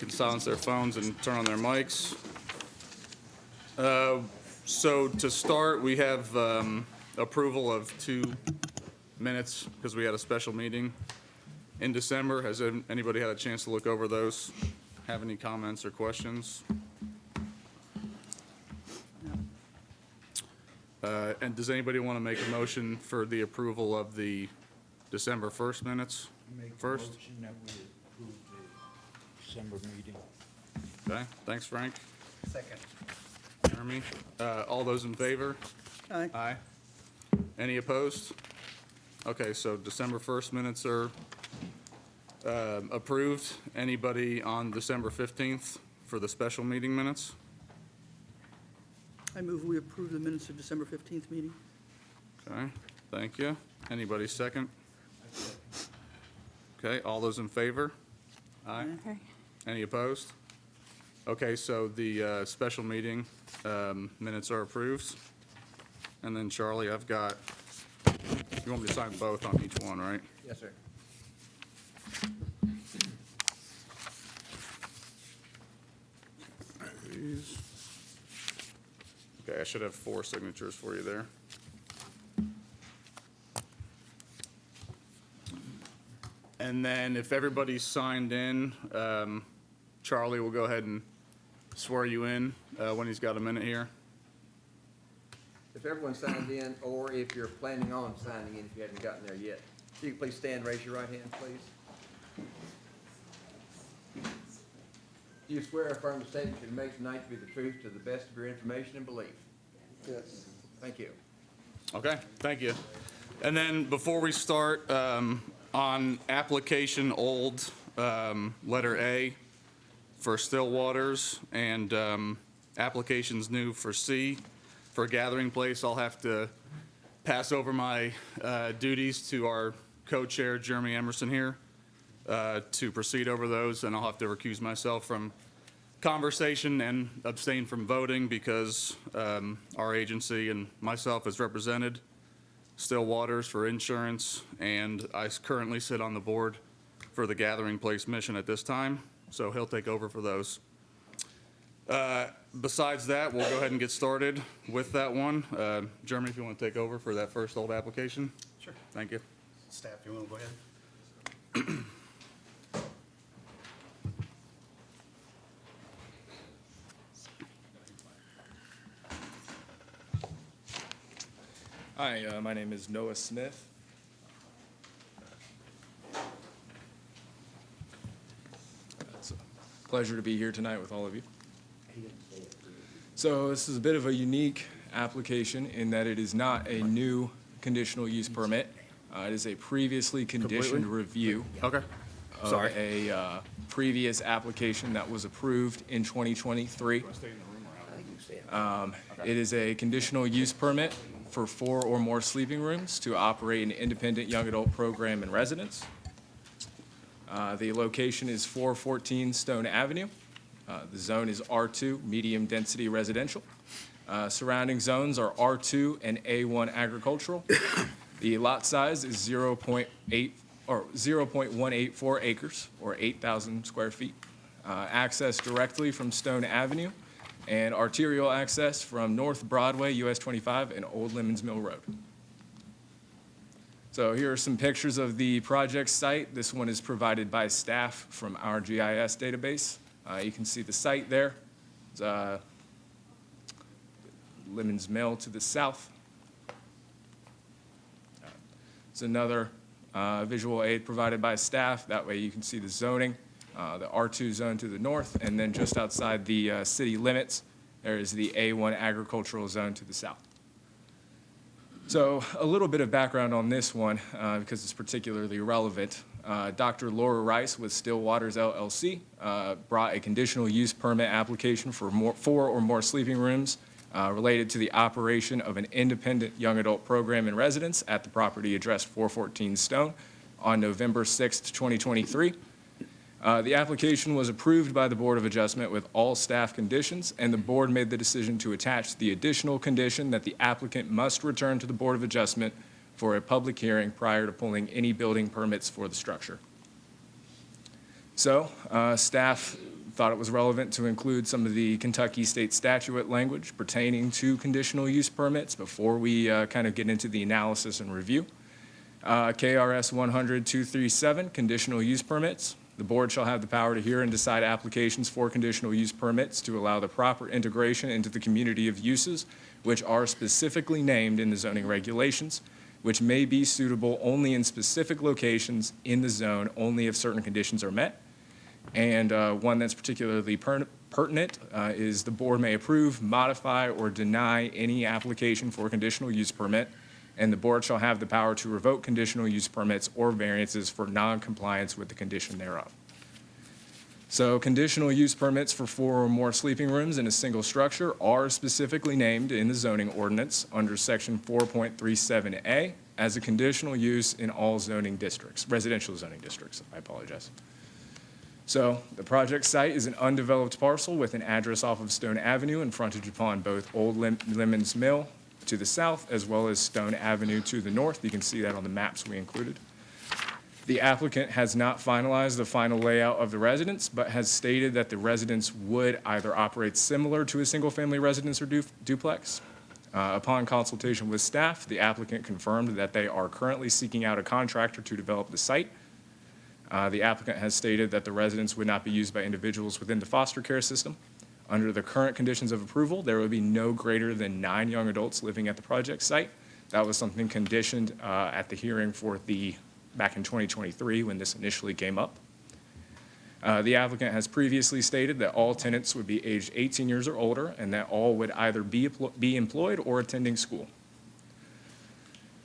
can silence their phones and turn on their mics. So to start, we have approval of 2 minutes because we had a special meeting in December. Has anybody had a chance to look over those? Have any comments or questions? And does anybody want to make a motion for the approval of the December 1st minutes first? Motion that we approve the December meeting. Okay, thanks, Frank. Second. Jeremy, all those in favor? Aye. Aye. Any opposed? Okay, so December 1st minutes are approved. Anybody on December 15th for the special meeting minutes? I move we approve the minutes of December 15th meeting. Okay, thank you. Anybody second? Okay, all those in favor? Aye. Okay. Any opposed? Okay, so the special meeting minutes are approved. And then Charlie, I've got, you want me to sign both on each one, right? Yes, sir. Please. Okay, I should have 4 signatures for you there. And then if everybody's signed in, Charlie will go ahead and swear you in when he's got a minute here. If everyone signed in, or if you're planning on signing in, if you haven't gotten there yet, if you could please stand, raise your right hand, please. Do you swear or affirm the statement you make tonight to be the truth to the best of your information and belief? Yes. Thank you. Okay, thank you. And then before we start, on application old, letter A for still waters, and applications new for C for gathering place, I'll have to pass over my duties to our co-chair, Jeremy Emerson here, to proceed over those, and I'll have to recuse myself from conversation and abstain from voting because our agency and myself has represented Still Waters for insurance, and I currently sit on the board for the Gathering Place mission at this time, so he'll take over for those. Besides that, we'll go ahead and get started with that one. Jeremy, if you want to take over for that first old application. Sure. Thank you. Staff, you want to go ahead? Hi, my name is Noah Smith. It's a pleasure to be here tonight with all of you. So this is a bit of a unique application in that it is not a new conditional use permit. It is a previously conditioned review Okay. of Sorry. a previous application that was approved in 2023. It is a conditional use permit for 4 or more sleeping rooms to operate an independent young adult program in residence. The location is 414 Stone Avenue. The zone is R2, medium density residential. Surrounding zones are R2 and A1 agricultural. The lot size is 0.184 acres or 8,000 square feet. Access directly from Stone Avenue, and arterial access from North Broadway, US 25, and Old Lemons Mill Road. So here are some pictures of the project site. This one is provided by staff from our GIS database. You can see the site there. It's, Lemons Mill to the south. It's another visual aid provided by staff. That way you can see the zoning. The R2 zone to the north, and then just outside the city limits, there is the A1 agricultural zone to the south. So a little bit of background on this one, because it's particularly relevant. Dr. Laura Rice with Still Waters LLC brought a conditional use permit application for 4 or more sleeping rooms related to the operation of an independent young adult program in residence at the property addressed 414 Stone on November 6th, 2023. The application was approved by the Board of Adjustment with all staff conditions, and the board made the decision to attach the additional condition that the applicant must return to the Board of Adjustment for a public hearing prior to pulling any building permits for the structure. So staff thought it was relevant to include some of the Kentucky state statute language pertaining to conditional use permits before we kind of get into the analysis and review. KRS 100-237, conditional use permits. The board shall have the power to hear and decide applications for conditional use permits to allow the proper integration into the community of uses which are specifically named in the zoning regulations, which may be suitable only in specific locations in the zone, only if certain conditions are met. And one that's particularly pertinent is the board may approve, modify, or deny any application for a conditional use permit, and the board shall have the power to revoke conditional use permits or variances for non-compliance with the condition thereof. So conditional use permits for 4 or more sleeping rooms in a single structure are specifically named in the zoning ordinance under section 4.37A as a conditional use in all zoning districts, residential zoning districts, I apologize. So the project site is an undeveloped parcel with an address off of Stone Avenue and frontage upon both Old Lemons Mill to the south as well as Stone Avenue to the north. You can see that on the maps we included. The applicant has not finalized the final layout of the residence, but has stated that the residence would either operate similar to a single-family residence or duplex. Upon consultation with staff, the applicant confirmed that they are currently seeking out a contractor to develop the site. The applicant has stated that the residence would not be used by individuals within the foster care system. Under the current conditions of approval, there would be no greater than 9 young adults living at the project site. That was something conditioned at the hearing back in 2023 when this initially came up. The applicant has previously stated that all tenants would be aged 18 years or older and that all would either be employed or attending school.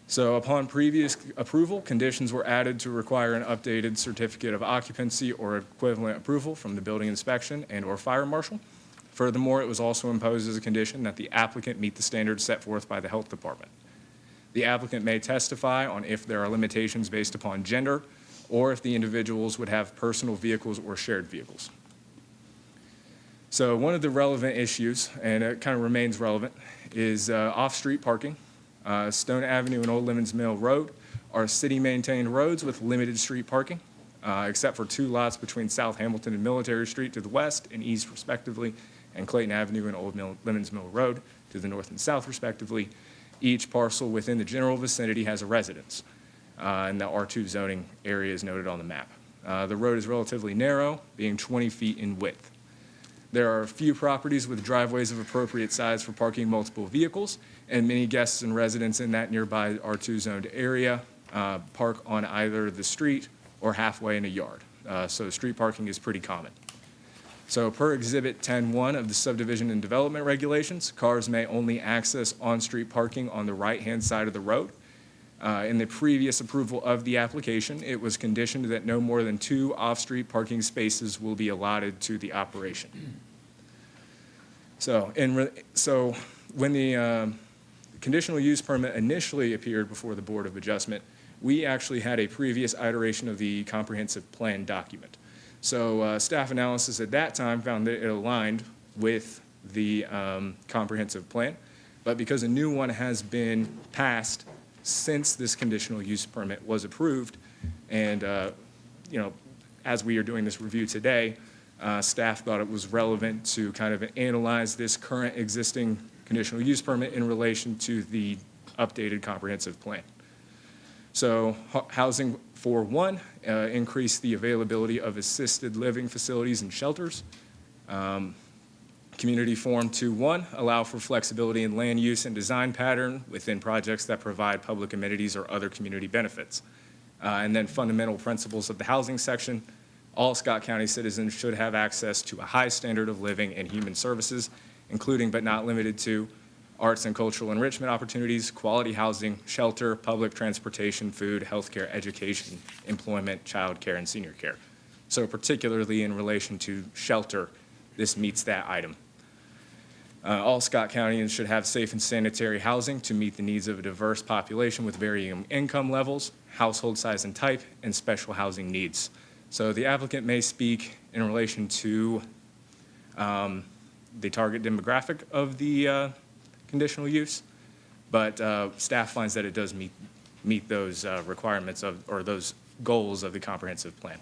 So upon previous approval, conditions were added to require an updated certificate of occupancy or equivalent approval from the building inspection and/or fire marshal. Furthermore, it was also imposed as a condition that the applicant meet the standards set forth by the health department. The applicant may testify on if there are limitations based upon gender or if the individuals would have personal vehicles or shared vehicles. So one of the relevant issues, and it kind of remains relevant, is off-street parking. Stone Avenue and Old Lemons Mill Road are city-maintained roads with limited street parking, except for 2 lots between South Hamilton and Military Street to the west and east respectively, and Clayton Avenue and Old Lemons Mill Road to the north and south respectively. Each parcel within the general vicinity has a residence, and the R2 zoning area is noted on the map. The road is relatively narrow, being 20 feet in width. There are a few properties with driveways of appropriate size for parking multiple vehicles, and many guests and residents in that nearby R2 zoned area park on either the street or halfway in a yard. So street parking is pretty common. So per Exhibit 10.1 of the Subdivision and Development Regulations, cars may only access on-street parking on the right-hand side of the road. In the previous approval of the application, it was conditioned that no more than 2 off-street parking spaces will be allotted to the operation. So when the conditional use permit initially appeared before the Board of Adjustment, we actually had a previous iteration of the comprehensive plan document. So staff analysis at that time found that it aligned with the comprehensive plan, but because a new one has been passed since this conditional use permit was approved, and as we are doing this review today, staff thought it was relevant to kind of analyze this current existing conditional use permit in relation to the updated comprehensive plan. So housing 4.1 increased the availability of assisted living facilities and shelters. Community Form 2.1 allow for flexibility in land use and design pattern within projects that provide public amenities or other community benefits. And then fundamental principles of the housing section. All Scott County citizens should have access to a high standard of living and human services, including but not limited to arts and cultural enrichment opportunities, quality housing, shelter, public transportation, food, healthcare, education, employment, child care, and senior care. So particularly in relation to shelter, this meets that item. All Scott Countyans should have safe and sanitary housing to meet the needs of a diverse population with varying income levels, household size and type, and special housing needs. So the applicant may speak in relation to the target demographic of the conditional use, but staff finds that it does meet those requirements or those goals of the comprehensive plan.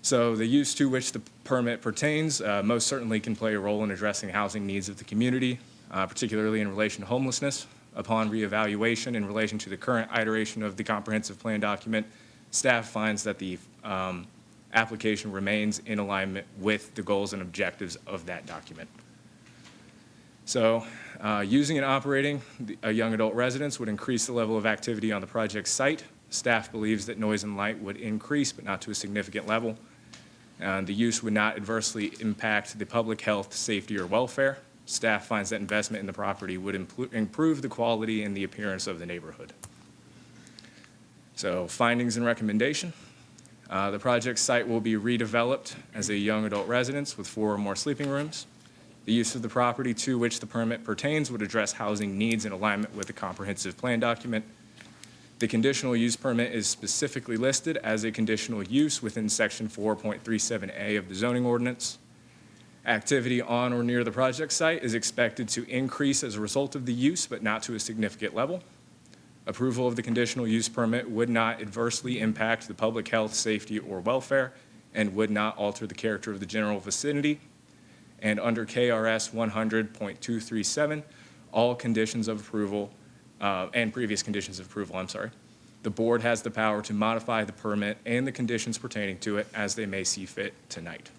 So the use to which the permit pertains most certainly can play a role in addressing housing needs of the community, particularly in relation to homelessness. Upon reevaluation in relation to the current iteration of the comprehensive plan document, staff finds that the application remains in alignment with the goals and objectives of that document. So using and operating a young adult residence would increase the level of activity on the project site. Staff believes that noise and light would increase, but not to a significant level. The use would not adversely impact the public health, safety, or welfare. Staff finds that investment in the property would improve the quality and the appearance of the neighborhood. So findings and recommendation. The project site will be redeveloped as a young adult residence with 4 or more sleeping rooms. The use of the property to which the permit pertains would address housing needs in alignment with the comprehensive plan document. The conditional use permit is specifically listed as a conditional use within section 4.37A of the zoning ordinance. Activity on or near the project site is expected to increase as a result of the use, but not to a significant level. Approval of the conditional use permit would not adversely impact the public health, safety, or welfare, and would not alter the character of the general vicinity. And under KRS 100.237, all conditions of approval, and previous conditions of approval, the board has the power to modify the permit and the conditions pertaining to it as they may see fit tonight.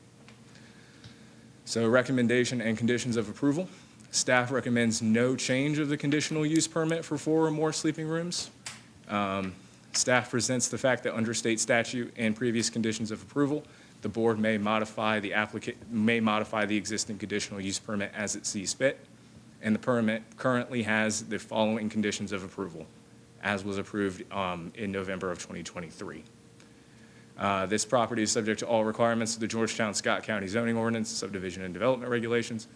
So recommendation and conditions of approval. Staff recommends no change of the conditional use permit for 4 or more sleeping rooms. Staff presents the fact that under state statute and previous conditions of approval, the board may modify the existing conditional use permit as it sees fit, and the permit currently has the following conditions of approval, as was approved in November of 2023. This property is subject to all requirements of the Georgetown-Scott County zoning ordinance, subdivision and development regulations.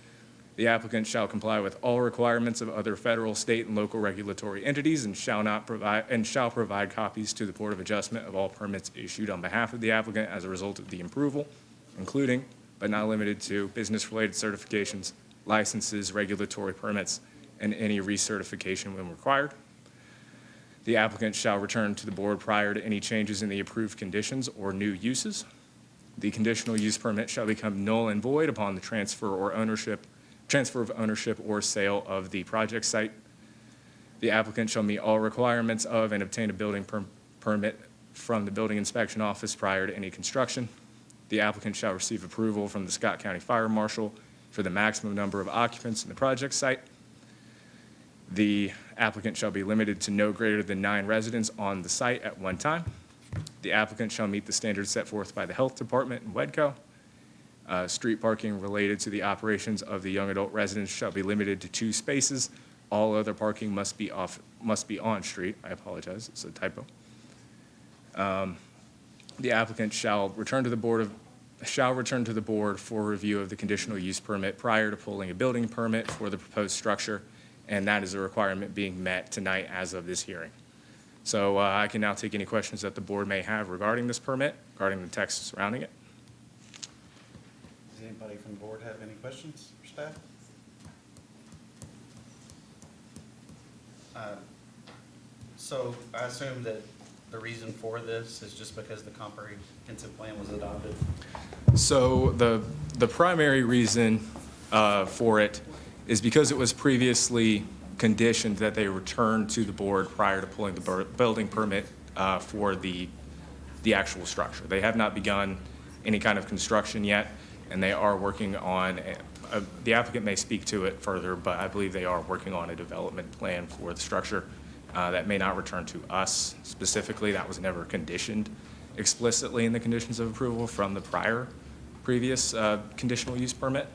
The applicant shall comply with all requirements of other federal, state, and local regulatory entities and shall provide copies to the Board of Adjustment of all permits issued on behalf of the applicant as a result of the approval, including, but not limited to, business-related certifications, licenses, regulatory permits, and any recertification when required. The applicant shall return to the board prior to any changes in the approved conditions or new uses. The conditional use permit shall become null and void upon the transfer of ownership or sale of the project site. The applicant shall meet all requirements of and obtain a building permit from the building inspection office prior to any construction. The applicant shall receive approval from the Scott County Fire Marshal for the maximum number of occupants in the project site. The applicant shall be limited to no greater than 9 residents on the site at one time. The applicant shall meet the standards set forth by the Health Department and WEDCO. Street parking related to the operations of the young adult residence shall be limited to 2 spaces. All other parking must be on street. I apologize, it's a typo. The applicant shall return to the board for review of the conditional use permit prior to pulling a building permit for the proposed structure, and that is a requirement being met tonight as of this hearing. So I can now take any questions that the board may have regarding this permit, regarding the text surrounding it. Does anybody from the board have any questions for staff? So I assume that the reason for this is just because the comprehensive plan was adopted? So the primary reason for it is because it was previously conditioned that they return to the board prior to pulling the building permit for the actual structure. They have not begun any kind of construction yet, and they are working on, the applicant may speak to it further, but I believe they are working on a development plan for the structure that may not return to us specifically. That was never conditioned explicitly in the conditions of approval from the previous conditional use permit.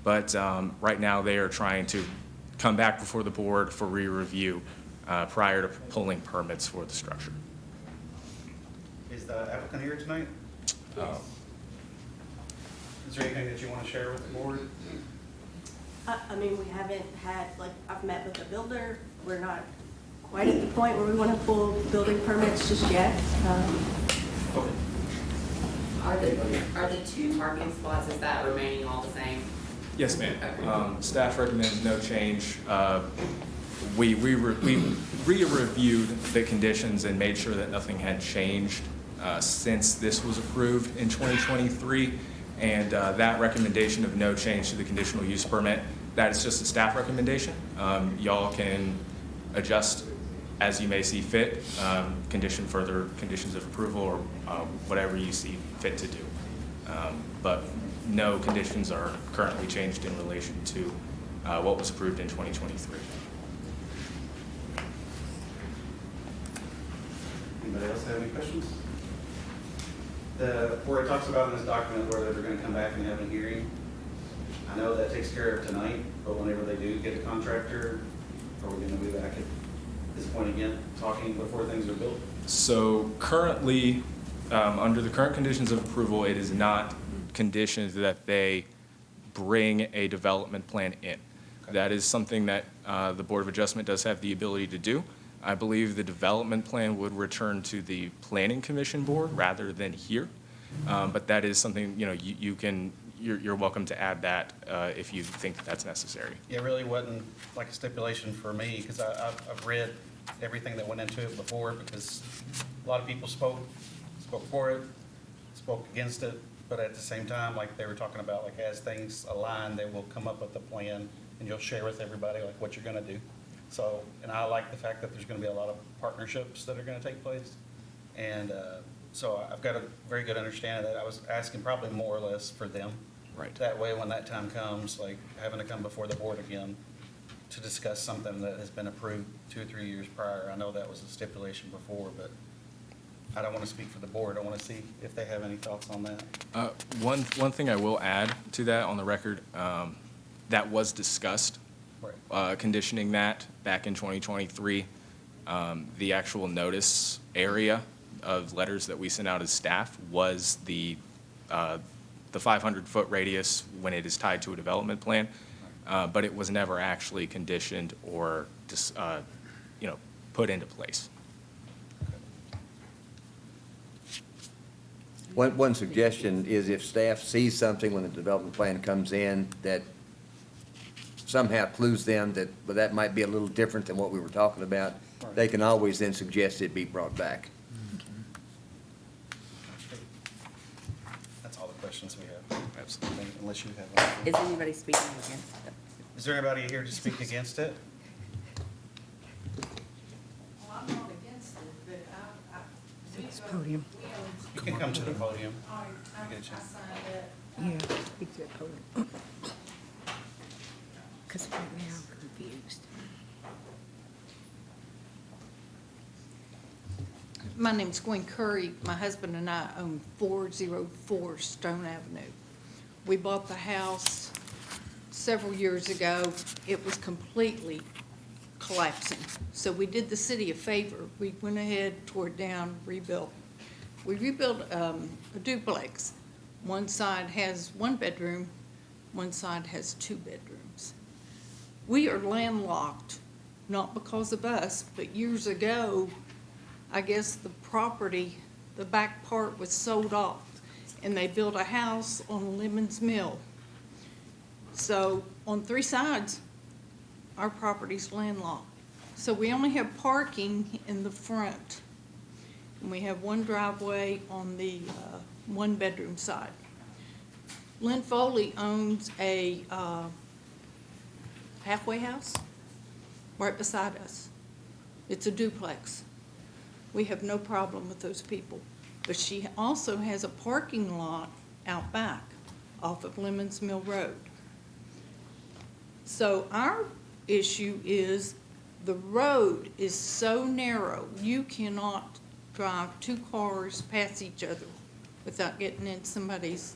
But right now they are trying to come back before the board for re-review prior to pulling permits for the structure. Is the applicant here tonight? Is there anything that you want to share with the board? I mean, we haven't had, like, I've met with the builder. We're not quite at the point where we want to pull building permits just yet. Are the 2 parking spots, is that remaining all the same? Yes, ma'am. Staff recommends no change. We re-reviewed the conditions and made sure that nothing had changed since this was approved in 2023. And that recommendation of no change to the conditional use permit, that is just a staff recommendation. Y'all can adjust as you may see fit, condition further conditions of approval or whatever you see fit to do. But no conditions are currently changed in relation to what was approved in 2023. Anybody else have any questions? Where it talks about in this document where they're gonna come back and have a hearing, I know that takes care of tonight, but whenever they do get a contractor, are we gonna be back at this point again, talking before things are built? So currently, under the current conditions of approval, it is not conditioned that they bring a development plan in. That is something that the Board of Adjustment does have the ability to do. I believe the development plan would return to the Planning Commission Board rather than here. But that is something, you know, you're welcome to add that if you think that that's necessary. It really wasn't like a stipulation for me, because I've read everything that went into it before, because a lot of people spoke for it, spoke against it, but at the same time, like they were talking about, like as things align, they will come up with a plan, and you'll share with everybody like what you're gonna do. So, and I like the fact that there's gonna be a lot of partnerships that are gonna take place. And so I've got a very good understanding of that. I was asking probably more or less for them. Right. That way, when that time comes, like having to come before the board again to discuss something that has been approved 2 or 3 years prior. I know that was a stipulation before, but I don't want to speak for the board. I want to see if they have any thoughts on that. One thing I will add to that on the record, that was discussed, Right. conditioning that back in 2023. The actual notice area of letters that we sent out as staff was the 500-foot radius when it is tied to a development plan, but it was never actually conditioned or put into place. One suggestion is if staff sees something when the development plan comes in that somehow clues them that, well, that might be a little different than what we were talking about, they can always then suggest it be brought back. That's all the questions we have. Absolutely. Unless you have one. Is anybody speaking against it? Is there anybody here to speak against it? Well, I'm not against it, but This podium. You can come to the podium. I Get a chance. signed up. Yeah, speak to that podium. Because right now I'm confused. My name's Gwen Curry. My husband and I own 404 Stone Avenue. We bought the house several years ago. It was completely collapsing. So we did the city a favor. We went ahead, tore it down, rebuilt. We rebuilt a duplex. One side has 1 bedroom, one side has 2 bedrooms. We are landlocked, not because of us, but years ago, I guess the property, the back part was sold off, and they built a house on Lemons Mill. So on 3 sides, our property's landlocked. So we only have parking in the front, and we have 1 driveway on the 1-bedroom side. Lynn Foley owns a halfway house right beside us. It's a duplex. We have no problem with those people. But she also has a parking lot out back off of Lemons Mill Road. So our issue is the road is so narrow, you cannot drive 2 cars past each other without getting in somebody's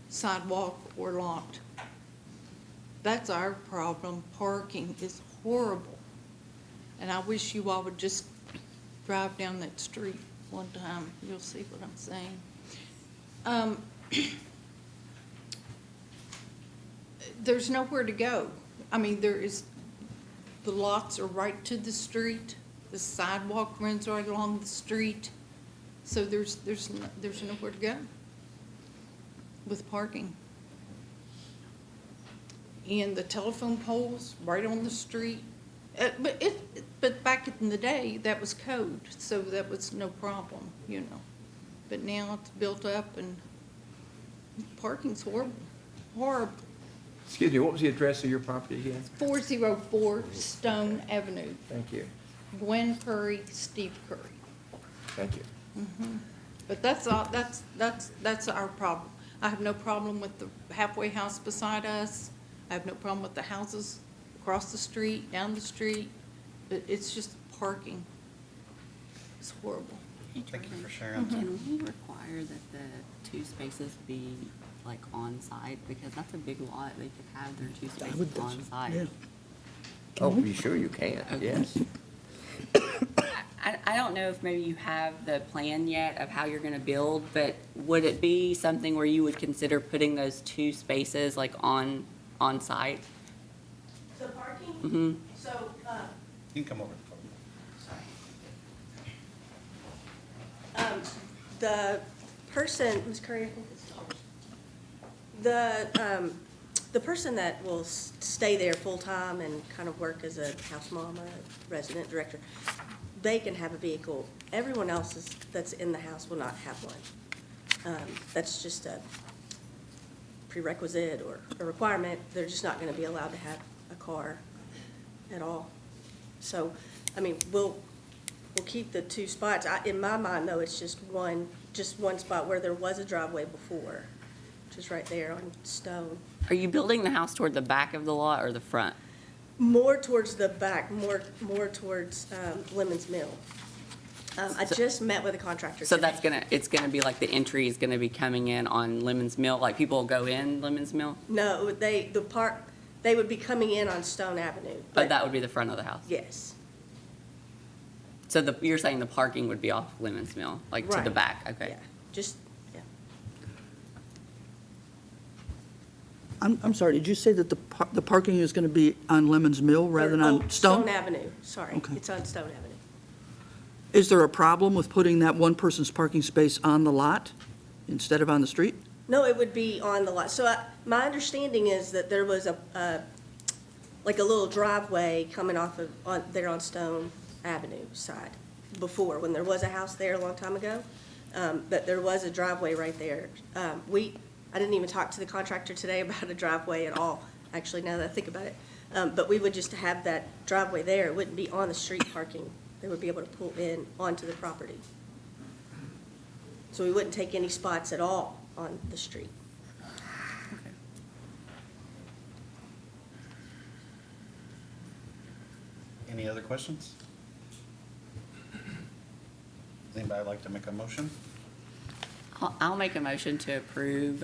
sidewalk or lot. That's our problem. Parking is horrible. And I wish you all would just drive down that street one time. You'll see what I'm saying. There's nowhere to go. I mean, the lots are right to the street. The sidewalk runs right along the street. So there's nowhere to go with parking. And the telephone poles right on the street. But back in the day, that was code, so that was no problem, you know. but now it's built up and parking's horrible, horrible. Excuse me, what was the address of your property again? 404 Stone Avenue, Thank you, Gwen Curry, Steve Curry. thank you. But that's all, that's our problem. I have no problem with the halfway house beside us. I have no problem with the houses across the street, down the street. It's just parking. It's horrible. Thank you for sharing. Can we require that the 2 spaces be like on site? Because that's a big lot. They could have their 2 spaces on site. Oh, you sure you can, Okay. yes. I don't know if maybe you have the plan yet of how you're gonna build, but would it be something where you would consider putting those 2 spaces like on site? The parking? Mm-hmm. So, You can come over. the person, Ms. Curry, I think it's the person that will stay there full-time and kind of work as a house mom or a resident director, they can have a vehicle. Everyone else that's in the house will not have one. That's just a prerequisite or a requirement. They're just not gonna be allowed to have a car at all. So, I mean, we'll keep the 2 spots. In my mind, though, it's just one spot where there was a driveway before, which is right there on Stone. Are you building the house toward the back of the lot or the front? More towards the back, more towards Lemons Mill. I just met with a contractor So today. it's gonna be like the entry is gonna be coming in on Lemons Mill, like people will go in Lemons Mill? No, they would be coming in on Stone Avenue. But that would be the front of the house? Yes. So you're saying the parking would be off Lemons Mill, like to the Right. back? Okay. Yeah, just, yeah. I'm sorry, did you say that the parking is going to be on Lemons Mill rather than Oh, on Stone? Stone Avenue, sorry. Okay. It's on Stone Avenue. Is there a problem with putting that one person's parking space on the lot instead of on the street? No, it would be on the lot. So my understanding is that there was like a little driveway coming off of, there on Stone Avenue side before, when there was a house there a long time ago. But there was a driveway right there. I didn't even talk to the contractor today about a driveway at all, actually, now that I think about it. But we would just have that driveway there. It wouldn't be on the street parking. They would be able to pull in onto the property. So we wouldn't take any spots at all on the street. Any other questions? Anybody like to make a motion? I'll make a motion to approve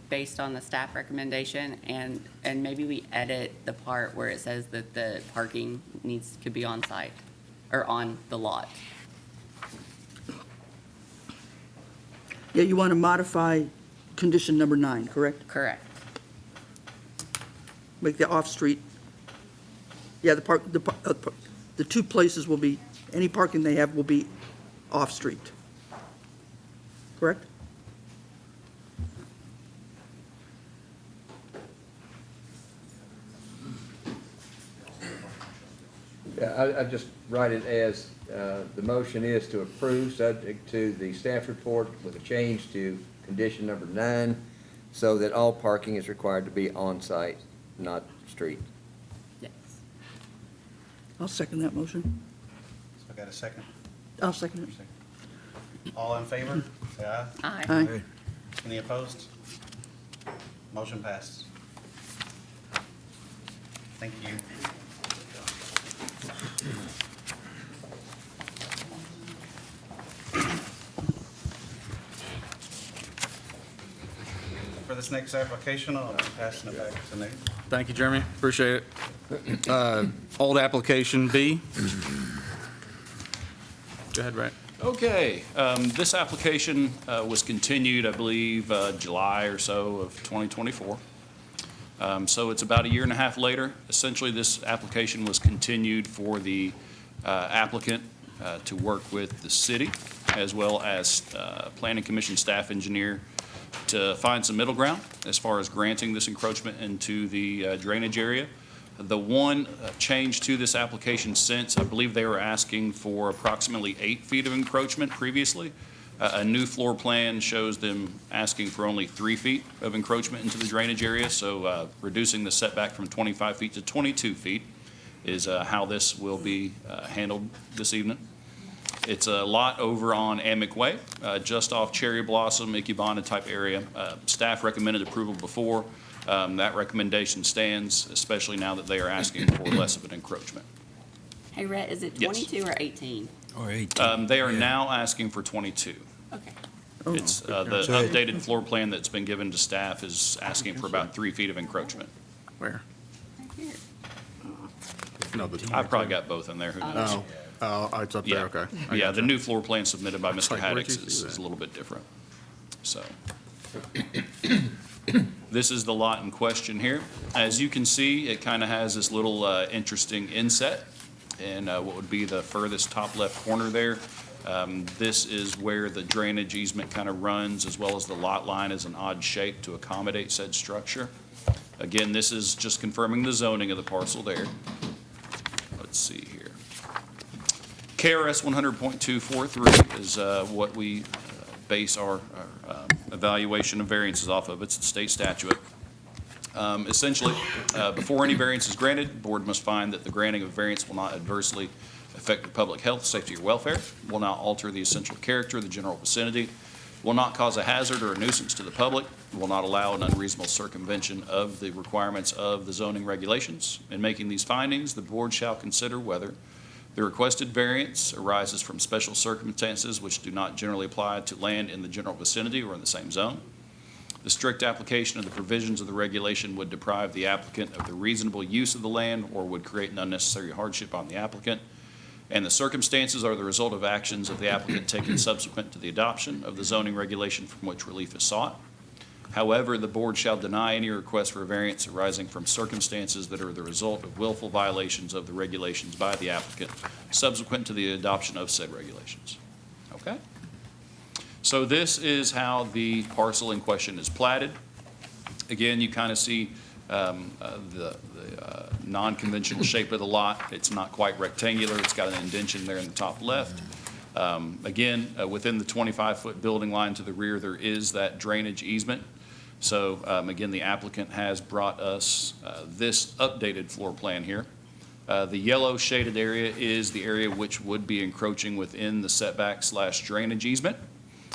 based on the staff recommendation, and maybe we edit the part where it says that the parking could be on site, or on the lot. Yeah, you want to modify condition number 9, correct? Correct. Make the off-street, yeah, the 2 places will be, any parking they have will be off-street. Correct? Yeah, I just write it as, the motion is to approve, subject to the staff report with a change to condition number 9, so that all parking is required to be on-site, not street. Yes. I'll second that motion. So I got a second? I'll second it. All in favor, say aye. Aye. Aye. Any opposed? Motion passed. Thank you. For this next application, I'll be passing it back to Nate. Thank you, Jeremy. Appreciate it. Old application B. Go ahead, Ray. Okay, this application was continued, I believe, July or so of 2024. So it's about a year and a half later. Essentially, this application was continued for the applicant to work with the city as well as Planning Commission staff engineer to find some middle ground as far as granting this encroachment into the drainage area. The one change to this application since, I believe they were asking for approximately 8 feet of encroachment previously. A new floor plan shows them asking for only 3 feet of encroachment into the drainage area, so reducing the setback from 25 feet to 22 feet is how this will be handled this evening. It's a lot over on Amick Way, just off Cherry Blossom, Ikebana type area. Staff recommended approval before. That recommendation stands, especially now that they are asking for less of an encroachment. Hey, Rhett, is it Yes. 22 or 18? Or 18. They are now asking for 22. Okay. It's the updated floor plan that's been given to staff is asking for about 3 feet of encroachment. Where? Right here. No, the. I've probably got both in there, who knows? It's up Yeah. there, okay. I Yeah, gotcha. the new floor plan submitted by Mr. like, where'd Haddix you is see is that? a little bit different. So. This is the lot in question here. As you can see, it kind of has this little interesting inset in what would be the furthest top left corner there. This is where the drainage easement kind of runs, as well as the lot line is an odd shape to accommodate said structure. Again, this is just confirming the zoning of the parcel there. Let's see here. KRS 100.243 is what we base our evaluation of variances off of. It's the state statute. Essentially, before any variance is granted, the board must find that the granting of variance will not adversely affect the public health, safety, or welfare, will not alter the essential character of the general vicinity, will not cause a hazard or a nuisance to the public, will not allow an unreasonable circumvention of the requirements of the zoning regulations. In making these findings, the board shall consider whether the requested variance arises from special circumstances which do not generally apply to land in the general vicinity or in the same zone. The strict application of the provisions of the regulation would deprive the applicant of the reasonable use of the land or would create an unnecessary hardship on the applicant. And the circumstances are the result of actions of the applicant taken subsequent to the adoption of the zoning regulation from which relief is sought. However, the board shall deny any request for a variance arising from circumstances that are the result of willful violations of the regulations by the applicant subsequent to the adoption of said regulations. Okay? So this is how the parcel in question is platted. Again, you kind of see the non-conventional shape of the lot. It's not quite rectangular. It's got an indentation there in the top left. Again, within the 25-foot building line to the rear, there is that drainage easement. So again, the applicant has brought us this updated floor plan here. The yellow shaded area is the area which would be encroaching within the setback / drainage easement.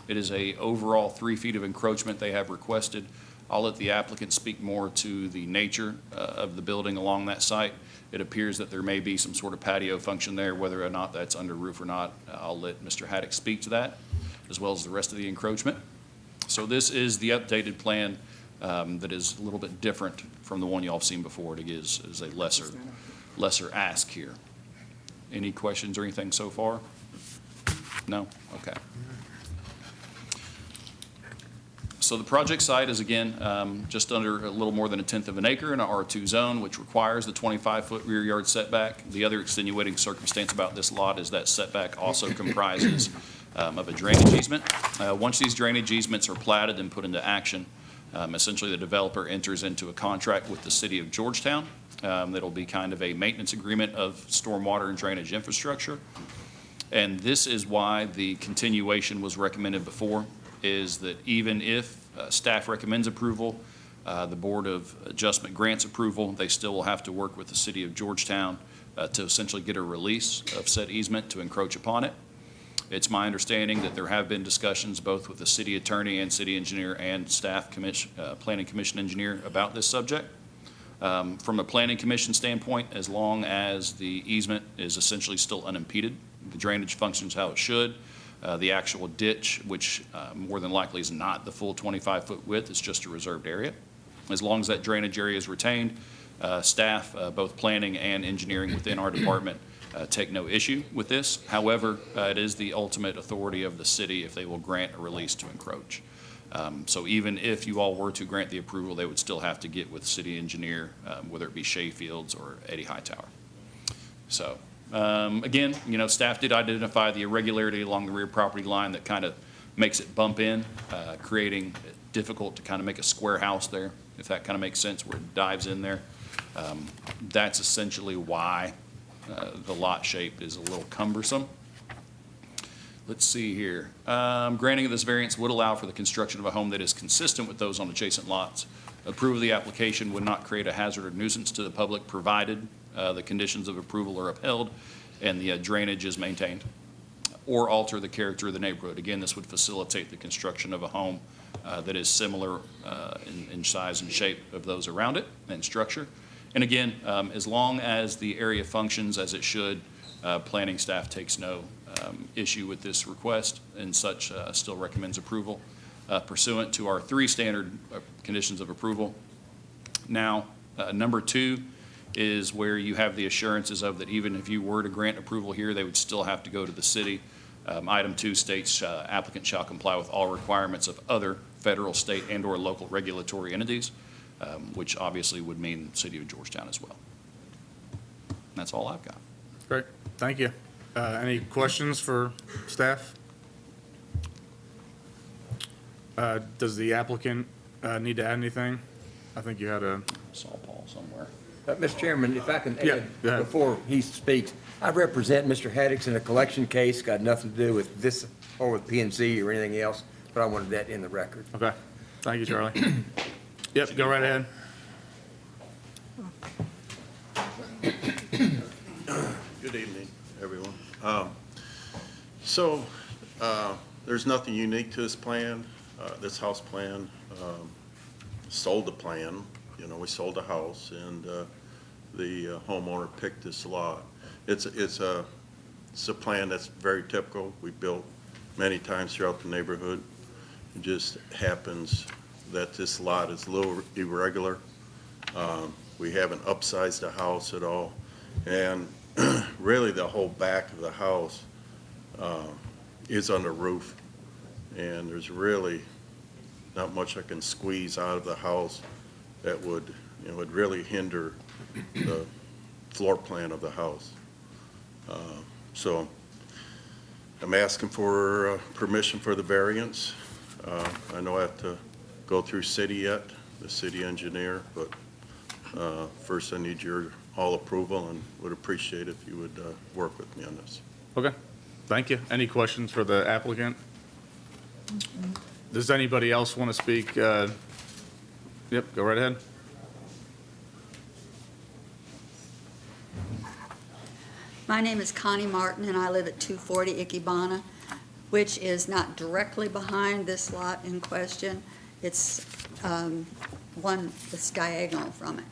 It is a overall 3 feet of encroachment they have requested. I'll let the applicant speak more to the nature of the building along that site. It appears that there may be some sort of patio function there, whether or not that's under roof or not. I'll let Mr. Haddix speak to that, as well as the rest of the encroachment. So this is the updated plan that is a little bit different from the one y'all have seen before. It is a lesser ask here. Any questions or anything so far? No? Okay. So the project site is, again, just under a little more than 1/10 of an acre in an R2 zone, which requires the 25-foot rear yard setback. The other extenuating circumstance about this lot is that setback also comprises of a drainage easement. Once these drainage easements are platted and put into action, essentially the developer enters into a contract with the city of Georgetown. That'll be kind of a maintenance agreement of stormwater and drainage infrastructure. And this is why the continuation was recommended before, is that even if staff recommends approval, the Board of Adjustment grants approval, they still will have to work with the city of Georgetown to essentially get a release of said easement to encroach upon it. It's my understanding that there have been discussions both with the city attorney and city engineer and staff planning commission engineer about this subject. From a planning commission standpoint, as long as the easement is essentially still unimpeded, the drainage functions how it should, the actual ditch, which more than likely is not the full 25-foot width, it's just a reserved area. As long as that drainage area is retained, staff, both planning and engineering within our department, take no issue with this. However, it is the ultimate authority of the city if they will grant a release to encroach. So even if you all were to grant the approval, they would still have to get with city engineer, whether it be Shea Fields or Eddie Hightower. So again, staff did identify the irregularity along the rear property line that kind of makes it bump in, creating it difficult to kind of make a square house there, if that kind of makes sense, where it dives in there. That's essentially why the lot shape is a little cumbersome. let's see here. Granting of this variance would allow for the construction of a home that is consistent with those on adjacent lots. Approval of the application would not create a hazard or nuisance to the public, provided the conditions of approval are upheld and the drainage is maintained, or alter the character of the neighborhood. Again, this would facilitate the construction of a home that is similar in size and shape of those around it and structure. And again, as long as the area functions as it should, planning staff takes no issue with this request, and such still recommends approval pursuant to our 3 standard conditions of approval. Now, number 2 is where you have the assurances of that even if you were to grant approval here, they would still have to go to the city. Item 2 states applicant shall comply with all requirements of other federal, state, and/or local regulatory entities, which obviously would mean the city of Georgetown as well. And that's all I've got. Great, thank you. Any questions for staff? Does the applicant need to add anything? I think you had a, Saw Paul somewhere. Mr. Chairman, if I can Yeah, add, go ahead. before he speaks, I represent Mr. Haddix in a collection case, got nothing to do with this or with PNC or anything else, but I wanted that in the record. okay, thank you, Charlie. Yep, go right ahead. Good evening, everyone. There's nothing unique to this plan, this house plan. Sold the plan, we sold a house, and the homeowner picked this lot. It's a plan that's very typical. We built many times throughout the neighborhood. It just happens that this lot is a little irregular. We haven't upsized the house at all. And really, the whole back of the house is on the roof. And there's really not much I can squeeze out of the house that would really hinder the floor plan of the house. So I'm asking for permission for the variance. I know I have to go through city yet, the city engineer, but first I need your all approval and would appreciate if you would work with me on this. Okay, thank you. Any questions for the applicant? Does anybody else want to speak? Yep, go right ahead. My name is Connie Martin, and I live at 240 Ikebana, which is not directly behind this lot in question. It's one that's diagonal from it.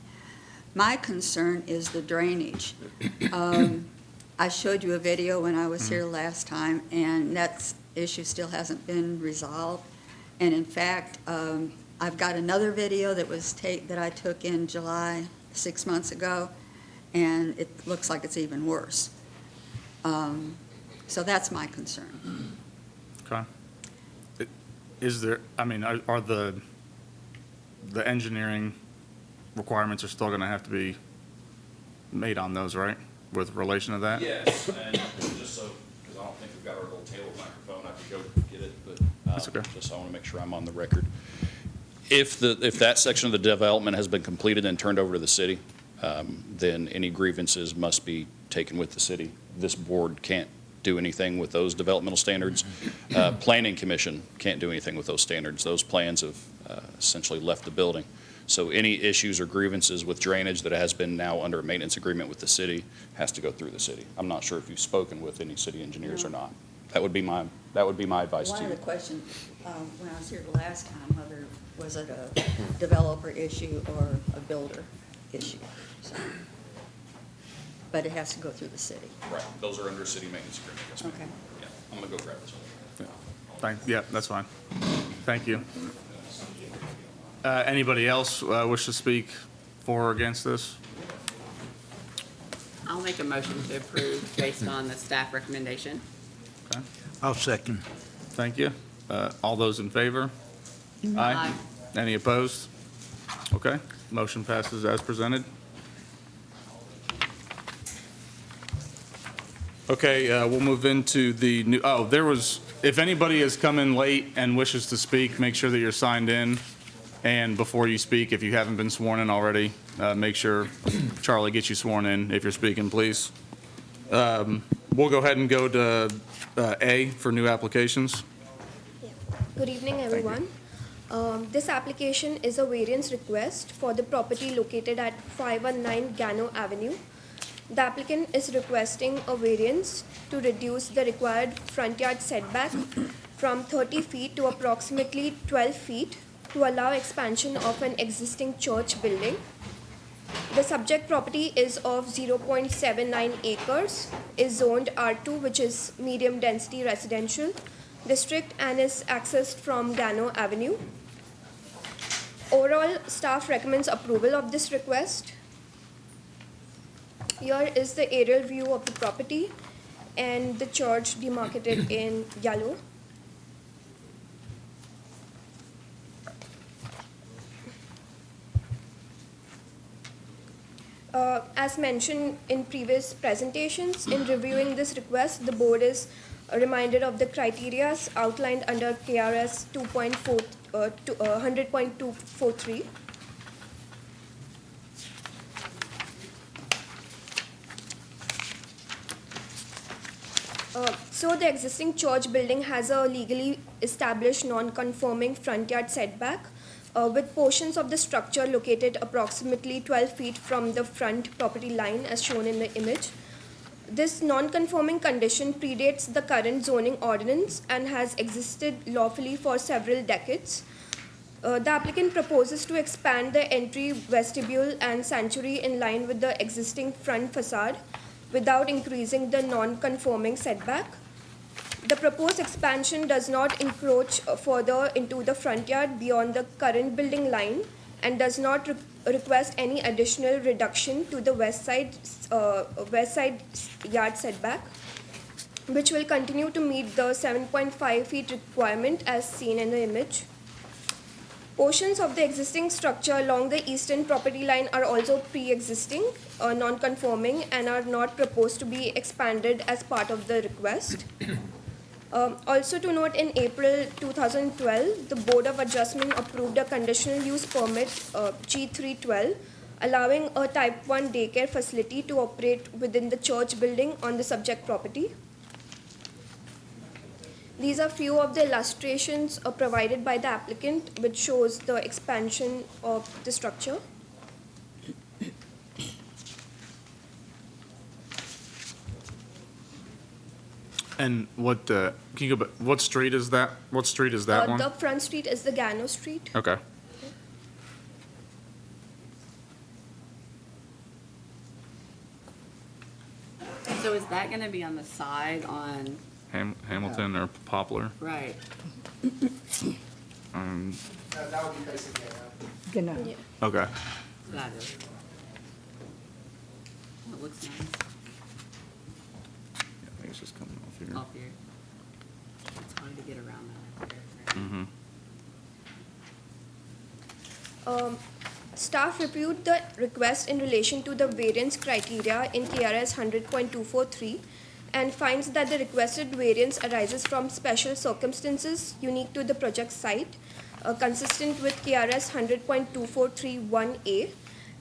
My concern is the drainage. I showed you a video when I was here last time, and that issue still hasn't been resolved. And in fact, I've got another video that I took in July 6 months ago, and it looks like it's even worse. So that's my concern. Okay. Is there, are the engineering requirements are still going to have to be made on those, right? With relation to that? Yes, and just so, because I don't think we've got our little table microphone, I could go get it, but That's okay. just so I want to make sure I'm on the record. If that section of the development has been completed and turned over to the city, then any grievances must be taken with the city. This board can't do anything with those developmental standards. Planning Commission can't do anything with those standards. Those plans have essentially left the building. So any issues or grievances with drainage that has been now under a maintenance agreement with the city has to go through the city. I'm not sure if you've spoken with any city engineers or not. That would be my advice to One you. of the questions, when I was here the last time, whether was it a developer issue or a builder issue? So, but it has to go through the city. Right, those are under city maintenance agreement. Yes, ma'am. Okay. Yeah, I'm gonna go grab this. Yeah, that's fine. Thank you. Anybody else wish to speak for or against this? I'll make a motion to approve based on the staff recommendation. Okay, I'll second. thank you. All those in favor? Aye. Any opposed? Okay, motion passes as presented. Okay, we'll move into the new, if anybody has come in late and wishes to speak, make sure that you're signed in. And before you speak, if you haven't been sworn in already, make sure Charlie gets you sworn in if you're speaking, please. We'll go ahead and go to A for new applications. Good evening, everyone. This application is a variance request for the property located at 519 Gano Avenue. The applicant is requesting a variance to reduce the required front yard setback from 30 feet to approximately 12 feet to allow expansion of an existing church building. The subject property is of 0.79 acres, is zoned R2, which is medium density residential district, and is accessed from Gano Avenue. Overall, staff recommends approval of this request. Here is the aerial view of the property and the church demarcated in yellow. As mentioned in previous presentations, in reviewing this request, the board is reminded of the criteria outlined under KRS 100.243. So the existing church building has a legally established non-conforming front yard setback with portions of the structure located approximately 12 feet from the front property line as shown in the image. This non-conforming condition predates the current zoning ordinance and has existed lawfully for several decades. The applicant proposes to expand the entry, vestibule, and sanctuary in line with the existing front facade without increasing the non-conforming setback. The proposed expansion does not encroach further into the front yard beyond the current building line and does not request any additional reduction to the west side yard setback, which will continue to meet the 7.5 feet requirement as seen in the image. Portions of the existing structure along the eastern property line are also pre-existing, non-conforming, and are not proposed to be expanded as part of the request. Also to note, in April 2012, the Board of Adjustment approved a conditional use permit, G312, allowing a type 1 daycare facility to operate within the church building on the subject property. These are few of the illustrations provided by the applicant, which shows the expansion of the structure. And what, can you go back, what street is that? What street is that one? The front street is the Gano Street. Okay. So is that gonna be on the side on, Hamilton or Poplar? right? That would be basically, Genau. Yeah. Okay. That is. It looks nice I think it's just coming off here. off here. It's hard to get around that. Mm-hmm. Staff reviewed the request in relation to the variance criteria in KRS 100.243 and finds that the requested variance arises from special circumstances unique to the project site, consistent with KRS 100.2431A,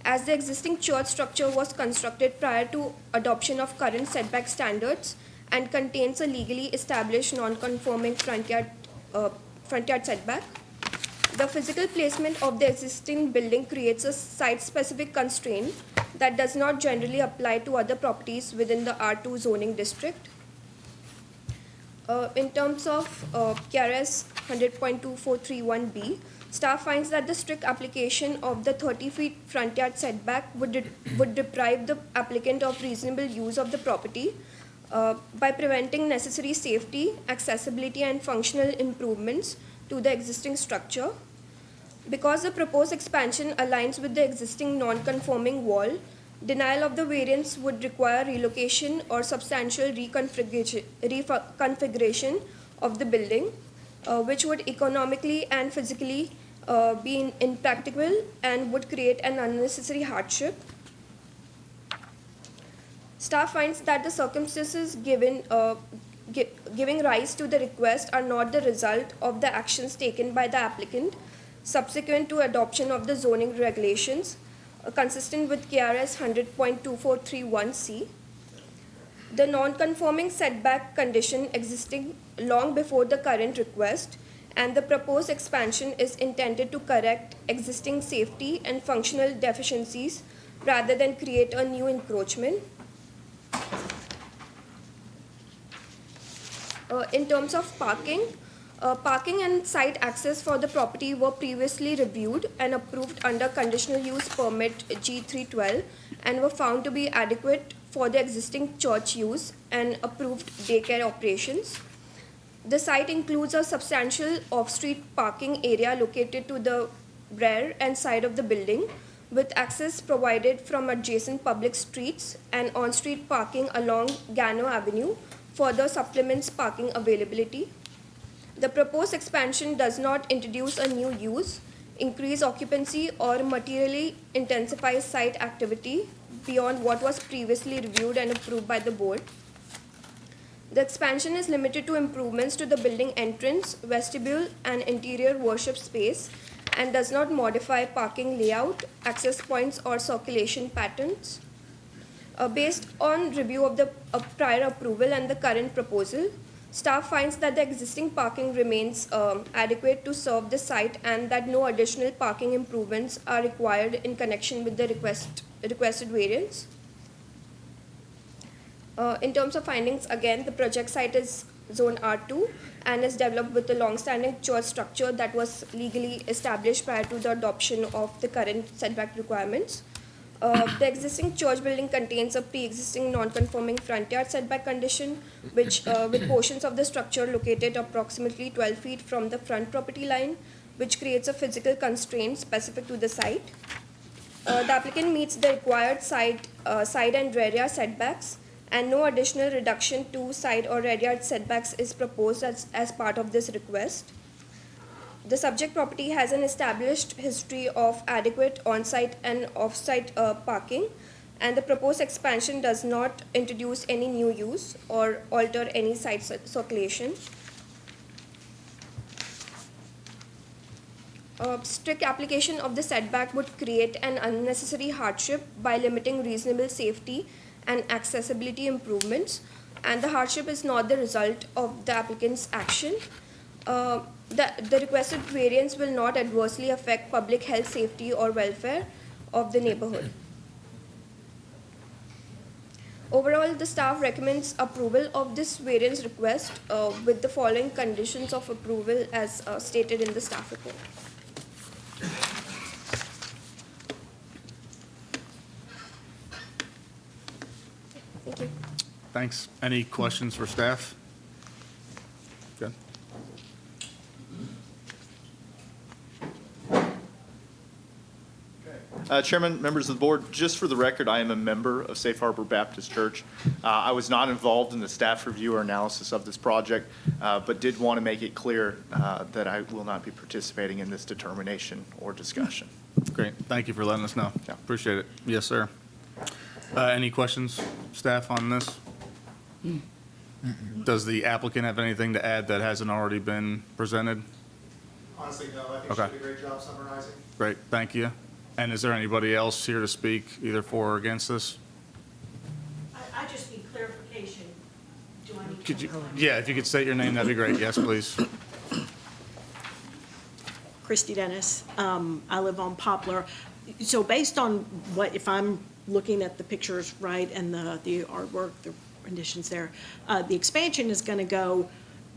as the existing church structure was constructed prior to adoption of current setback standards and contains a legally established non-conforming front yard setback. The physical placement of the existing building creates a site-specific constraint that does not generally apply to other properties within the R2 zoning district. In terms of KRS 100.2431B, staff finds that the strict application of the 30 feet front yard setback would deprive the applicant of reasonable use of the property by preventing necessary safety, accessibility, and functional improvements to the existing structure. Because the proposed expansion aligns with the existing non-conforming wall, denial of the variance would require relocation or substantial reconfiguration of the building, which would economically and physically be impractical and would create an unnecessary hardship. Staff finds that the circumstances giving rise to the request are not the result of the actions taken by the applicant subsequent to adoption of the zoning regulations consistent with KRS 100.2431C. The non-conforming setback condition existing long before the current request, and the proposed expansion is intended to correct existing safety and functional deficiencies rather than create a new encroachment. In terms of parking, parking and site access for the property were previously reviewed and approved under conditional use permit G312 and were found to be adequate for the existing church use and approved daycare operations. The site includes a substantial off-street parking area located to the rear and side of the building, with access provided from adjacent public streets, and on-street parking along Gano Avenue further supplements parking availability. The proposed expansion does not introduce a new use, increase occupancy, or materially intensify site activity beyond what was previously reviewed and approved by the board. The expansion is limited to improvements to the building entrance, vestibule, and interior worship space, and does not modify parking layout, access points, or circulation patterns. Based on review of the prior approval and the current proposal, staff finds that the existing parking remains adequate to serve the site and that no additional parking improvements are required in connection with the requested variance. In terms of findings, again, the project site is zone R2 and is developed with a long-standing church structure that was legally established prior to the adoption of the current setback requirements. The existing church building contains a pre-existing non-conforming front yard setback condition, which with portions of the structure located approximately 12 feet from the front property line, which creates a physical constraint specific to the site. The applicant meets the required side and rear yard setbacks, and no additional reduction to side or rear yard setbacks is proposed as part of this request. The subject property has an established history of adequate on-site and off-site parking, and the proposed expansion does not introduce any new use or alter any site circulation. Strict application of the setback would create an unnecessary hardship by limiting reasonable safety and accessibility improvements, and the hardship is not the result of the applicant's action. The requested variance will not adversely affect public health, safety, or welfare of the neighborhood. Overall, the staff recommends approval of this variance request with the following conditions of approval as stated in the staff report. Thank you. Thanks. Any questions for staff? Good. Chairman, members of the board, just for the record, I am a member of Safe Harbor Baptist Church. I was not involved in the staff review or analysis of this project, but did want to make it clear that I will not be participating in this determination or discussion. Great. Thank you for letting us know. Yeah. Appreciate it. Yes, sir. Any questions, staff, on this? Does the applicant have anything to add that hasn't already been presented? Honestly, no, I think Okay. she did a great job summarizing. Great, thank you. And is there anybody else here to speak either for or against this? I just need clarification. Do I need Could to? you, yeah, if you could state your name, that'd be great. Yes, please. Christy Dennis. I live on Poplar. So based on what, if I'm looking at the pictures right and the artwork, the renditions there, the expansion is going to go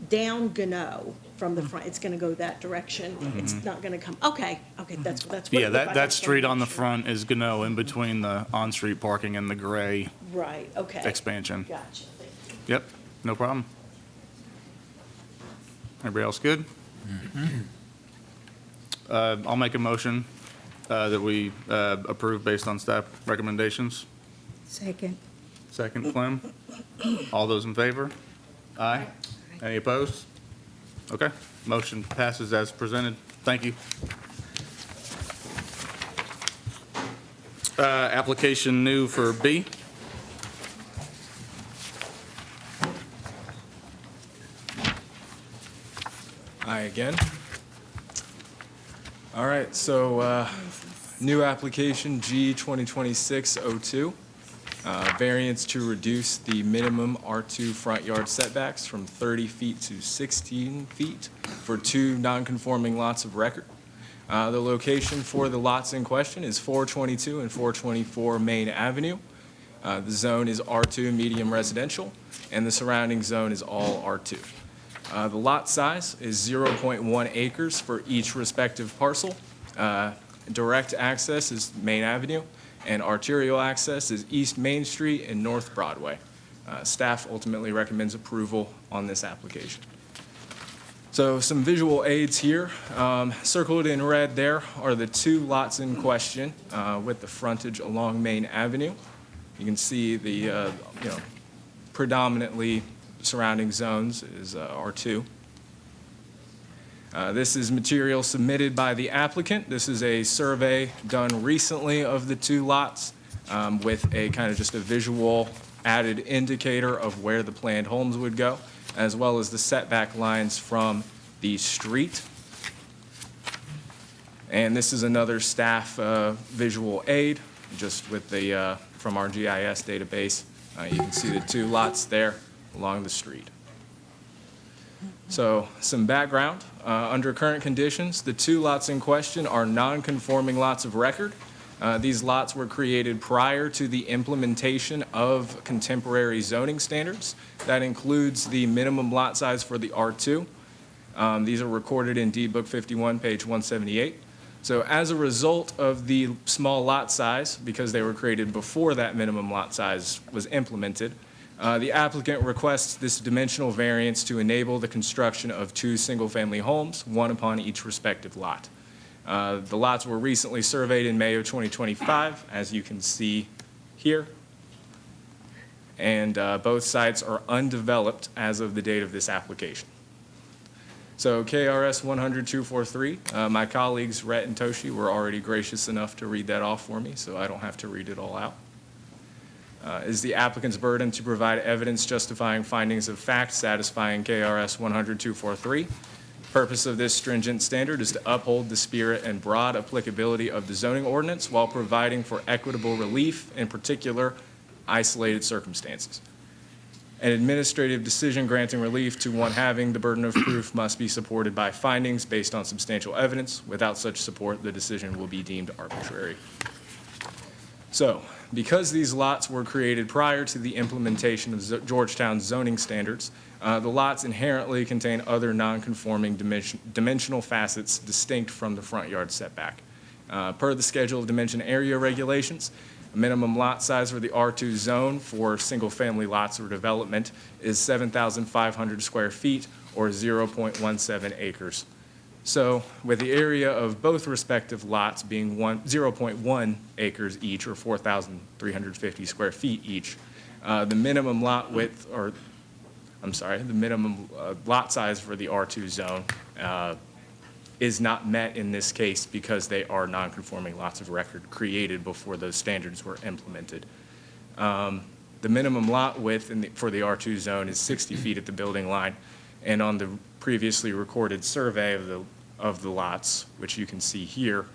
down Gano from the front. It's going to go that direction. It's not going to come, okay, that's what. Yeah, I that just street wanna on the make sure. front is Gano, in between the on-street parking and the gray Right, okay. expansion. Gotcha, thank you. Yep, no problem. Everybody else good? I'll make a motion that we approve based on staff recommendations. Second. Second, Clem. All those in favor? Aye. Any opposed? Okay, motion passes as presented. Thank you. Application new for B. Aye again. All right, so new application G 2026-02. Variance to reduce the minimum R2 front yard setbacks from 30 feet to 16 feet for two non-conforming lots of record. The location for the lots in question is 422 and 424 Main Avenue. The zone is R2 medium residential, and the surrounding zone is all R2. The lot size is 0.1 acres for each respective parcel. Direct access is Main Avenue, and arterial access is East Main Street and North Broadway. Staff ultimately recommends approval on this application. So some visual aids here. Circled in red there are the two lots in question with the frontage along Main Avenue. You can see the predominantly surrounding zones is R2. This is material submitted by the applicant. This is a survey done recently of the two lots with a kind of just a visual added indicator of where the planned homes would go, as well as the setback lines from the street. And this is another staff visual aid, just with the from our GIS database. You can see the two lots there along the street. So some background. Under current conditions, the two lots in question are non-conforming lots of record. These lots were created prior to the implementation of contemporary zoning standards. That includes the minimum lot size for the R2. These are recorded in Deed Book 51, page 178. So as a result of the small lot size, because they were created before that minimum lot size was implemented, the applicant requests this dimensional variance to enable the construction of two single-family homes, one upon each respective lot. The lots were recently surveyed in May of 2025, as you can see here. And both sites are undeveloped as of the date of this application. So KRS 100-243, my colleagues Rhett and Toshi were already gracious enough to read that off for me, so I don't have to read it all out. Is the applicant's burden to provide evidence justifying findings of fact satisfying KRS 100-243. Purpose of this stringent standard is to uphold the spirit and broad applicability of the zoning ordinance while providing for equitable relief in particular isolated circumstances. An administrative decision granting relief to one having the burden of proof must be supported by findings based on substantial evidence. Without such support, the decision will be deemed arbitrary. So, because these lots were created prior to the implementation of Georgetown's zoning standards, the lots inherently contain other non-conforming dimensional facets distinct from the front yard setback. Per the schedule of dimension area regulations, a minimum lot size for the R2 zone for single-family lots or development is 7,500 square feet or 0.17 acres. So with the area of both respective lots being 0.1 acres each or 4,350 square feet each, the minimum lot width, or the minimum lot size for the R2 zone is not met in this case because they are non-conforming lots of record created before those standards were implemented. The minimum lot width for the R2 zone is 60 feet at the building line, and on the previously recorded survey of the lots, which you can see here,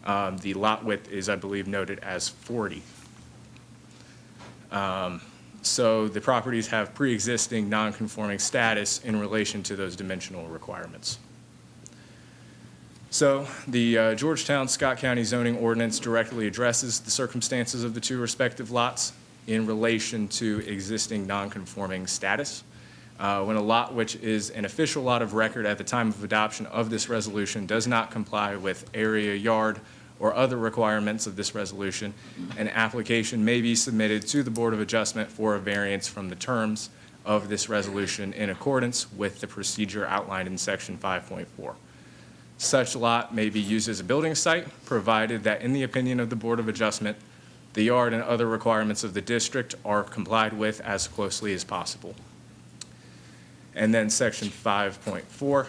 the lot width is, I believe, noted as 40. So the properties have pre-existing non-conforming status in relation to those dimensional requirements. So the Georgetown-Scott County zoning ordinance directly addresses the circumstances of the two respective lots in relation to existing non-conforming status. When a lot which is an official lot of record at the time of adoption of this resolution does not comply with area, yard, or other requirements of this resolution, an application may be submitted to the Board of Adjustment for a variance from the terms of this resolution in accordance with the procedure outlined in Section 5.4. Such lot may be used as a building site, provided that in the opinion of the Board of Adjustment, the yard and other requirements of the district are complied with as closely as possible. And then Section 5.4,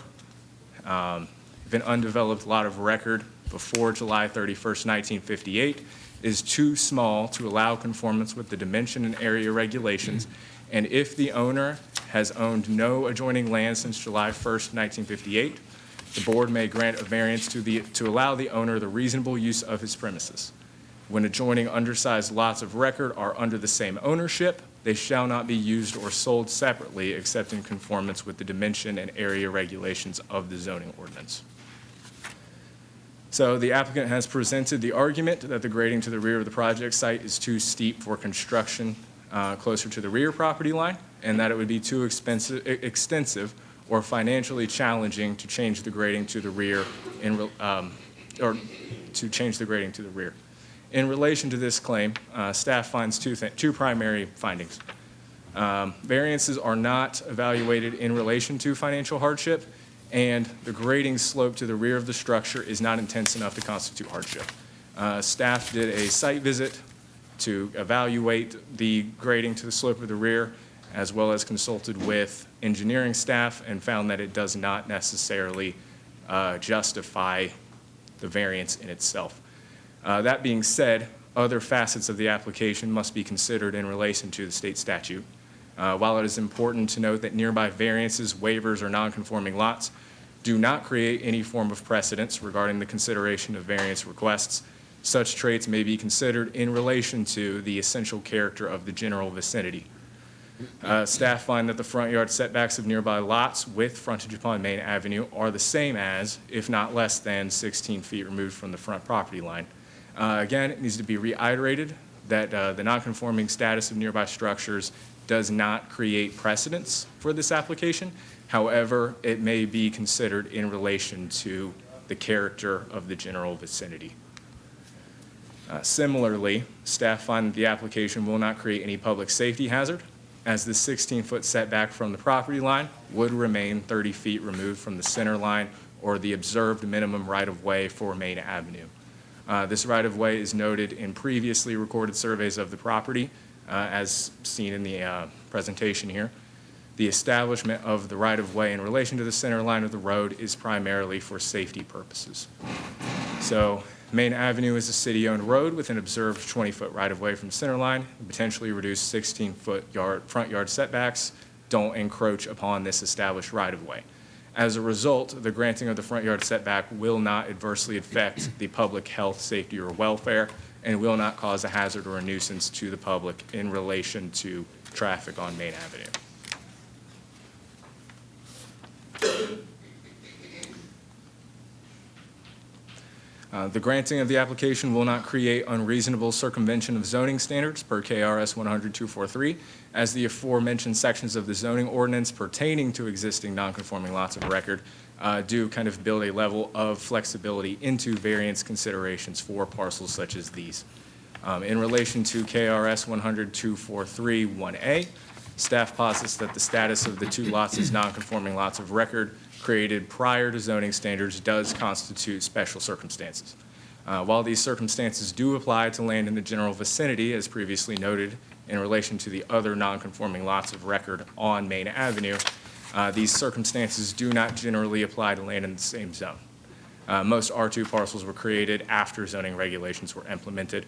if an undeveloped lot of record before July 31st, 1958 is too small to allow conformance with the dimension and area regulations, and if the owner has owned no adjoining land since July 1st, 1958, the board may grant a variance to allow the owner the reasonable use of his premises. When adjoining undersized lots of record are under the same ownership, they shall not be used or sold separately except in conformance with the dimension and area regulations of the zoning ordinance. So the applicant has presented the argument that the grading to the rear of the project site is too steep for construction closer to the rear property line, and that it would be too extensive or financially challenging to change the grading to the rear In relation to this claim, staff finds two primary findings. Variances are not evaluated in relation to financial hardship, and the grading slope to the rear of the structure is not intense enough to constitute hardship. Staff did a site visit to evaluate the grading to the slope of the rear, as well as consulted with engineering staff and found that it does not necessarily justify the variance in itself. That being said, other facets of the application must be considered in relation to the state statute. While it is important to note that nearby variances, waivers, or nonconforming lots do not create any form of precedence regarding the consideration of variance requests, such traits may be considered in relation to the essential character of the general vicinity. Staff find that the front yard setbacks of nearby lots with frontage upon Main Avenue are the same as, if not less than, 16 feet removed from the front property line. Again, it needs to be reiterated that the nonconforming status of nearby structures does not create precedence for this application. However, it may be considered in relation to the character of the general vicinity. Similarly, staff find that the application will not create any public safety hazard, as the 16-foot setback from the property line would remain 30 feet removed from the center line or the observed minimum right-of-way for Main Avenue. This right-of-way is noted in previously recorded surveys of the property, as seen in the presentation here. The establishment of the right-of-way in relation to the center line of the road is primarily for safety purposes. So Main Avenue is a city-owned road with an observed 20-foot right-of-way from center line. Potentially reduced 16-foot front yard setbacks don't encroach upon this established right-of-way. As a result, the granting of the front yard setback will not adversely affect the public health, safety, or welfare, and will not cause a hazard or a nuisance to the public in relation to traffic on Main Avenue. The granting of the application will not create unreasonable circumvention of zoning standards per KRS 100-243, as the aforementioned sections of the zoning ordinance pertaining to existing nonconforming lots of record do kind of build a level of flexibility into variance considerations for parcels such as these. In relation to KRS 100-243-1A, staff posits that the status of the two lots as nonconforming lots of record created prior to zoning standards does constitute special circumstances. While these circumstances do apply to land in the general vicinity, as previously noted in relation to the other nonconforming lots of record on Main Avenue, these circumstances do not generally apply to land in the same zone. Most R2 parcels were created after zoning regulations were implemented.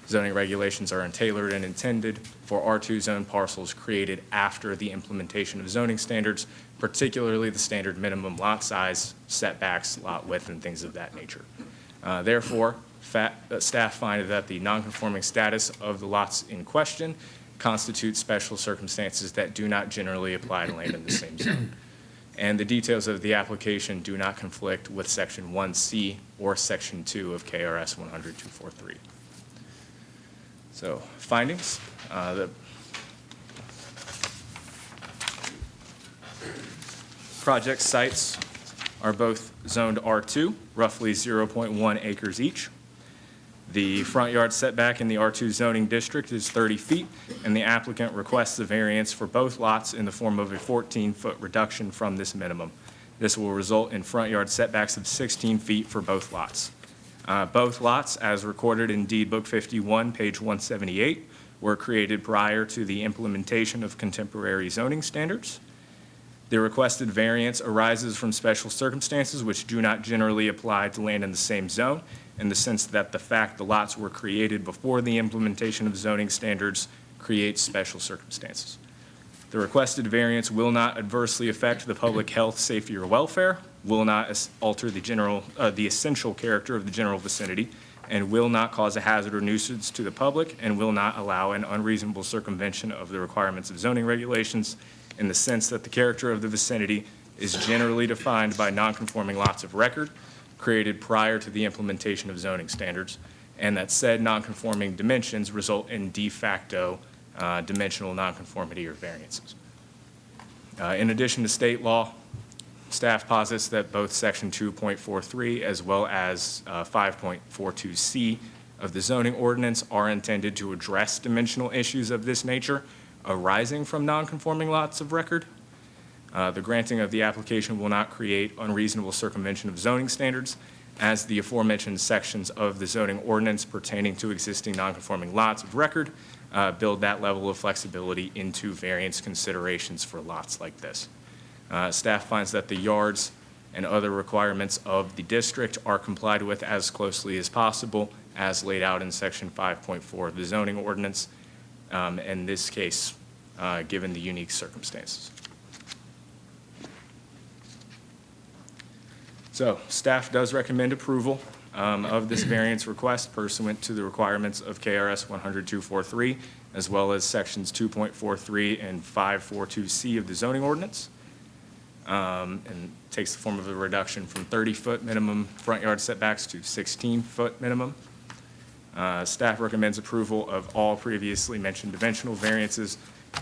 Zoning regulations are tailored and intended for R2 zone parcels created after the implementation of zoning standards, particularly the standard minimum lot size, setbacks, lot width, and things of that nature. Therefore, staff find that the nonconforming status of the lots in question constitute special circumstances that do not generally apply to land in the same zone. And the details of the application do not conflict with Section 1C or Section 2 of KRS 100-243. So, findings. The project sites are both zoned R2, roughly 0.1 acres each. The front yard setback in the R2 zoning district is 30 feet, and the applicant requests a variance for both lots in the form of a 14-foot reduction from this minimum. This will result in front yard setbacks of 16 feet for both lots. Both lots, as recorded in Deed Book 51, page 178, were created prior to the implementation of contemporary zoning standards. The requested variance arises from special circumstances which do not generally apply to land in the same zone, in the sense that the fact the lots were created before the implementation of zoning standards creates special circumstances. The requested variance will not adversely affect the public health, safety, or welfare, will not alter the essential character of the general vicinity, and will not cause a hazard or nuisance to the public and will not allow an unreasonable circumvention of the requirements of zoning regulations in the sense that the character of the vicinity is generally defined by nonconforming lots of record created prior to the implementation of zoning standards, and that said nonconforming dimensions result in de facto dimensional nonconformity or variances. In addition to state law, staff posits that both Section 2.43 as well as 5.42C of the zoning ordinance are intended to address dimensional issues of this nature arising from nonconforming lots of record. The granting of the application will not create unreasonable circumvention of zoning standards, as the aforementioned sections of the zoning ordinance pertaining to existing nonconforming lots of record build that level of flexibility into variance considerations for lots like this. Staff finds that the yards and other requirements of the district are complied with as closely as possible as laid out in Section 5.4 of the zoning ordinance, in this case, given the unique circumstances. So staff does recommend approval of this variance request pursuant to the requirements of KRS 100-243, as well as Sections 2.43 and 5.42C of the zoning ordinance. And takes the form of a reduction from 30-foot minimum front yard setbacks to 16-foot minimum. Staff recommends approval of all previously mentioned dimensional variances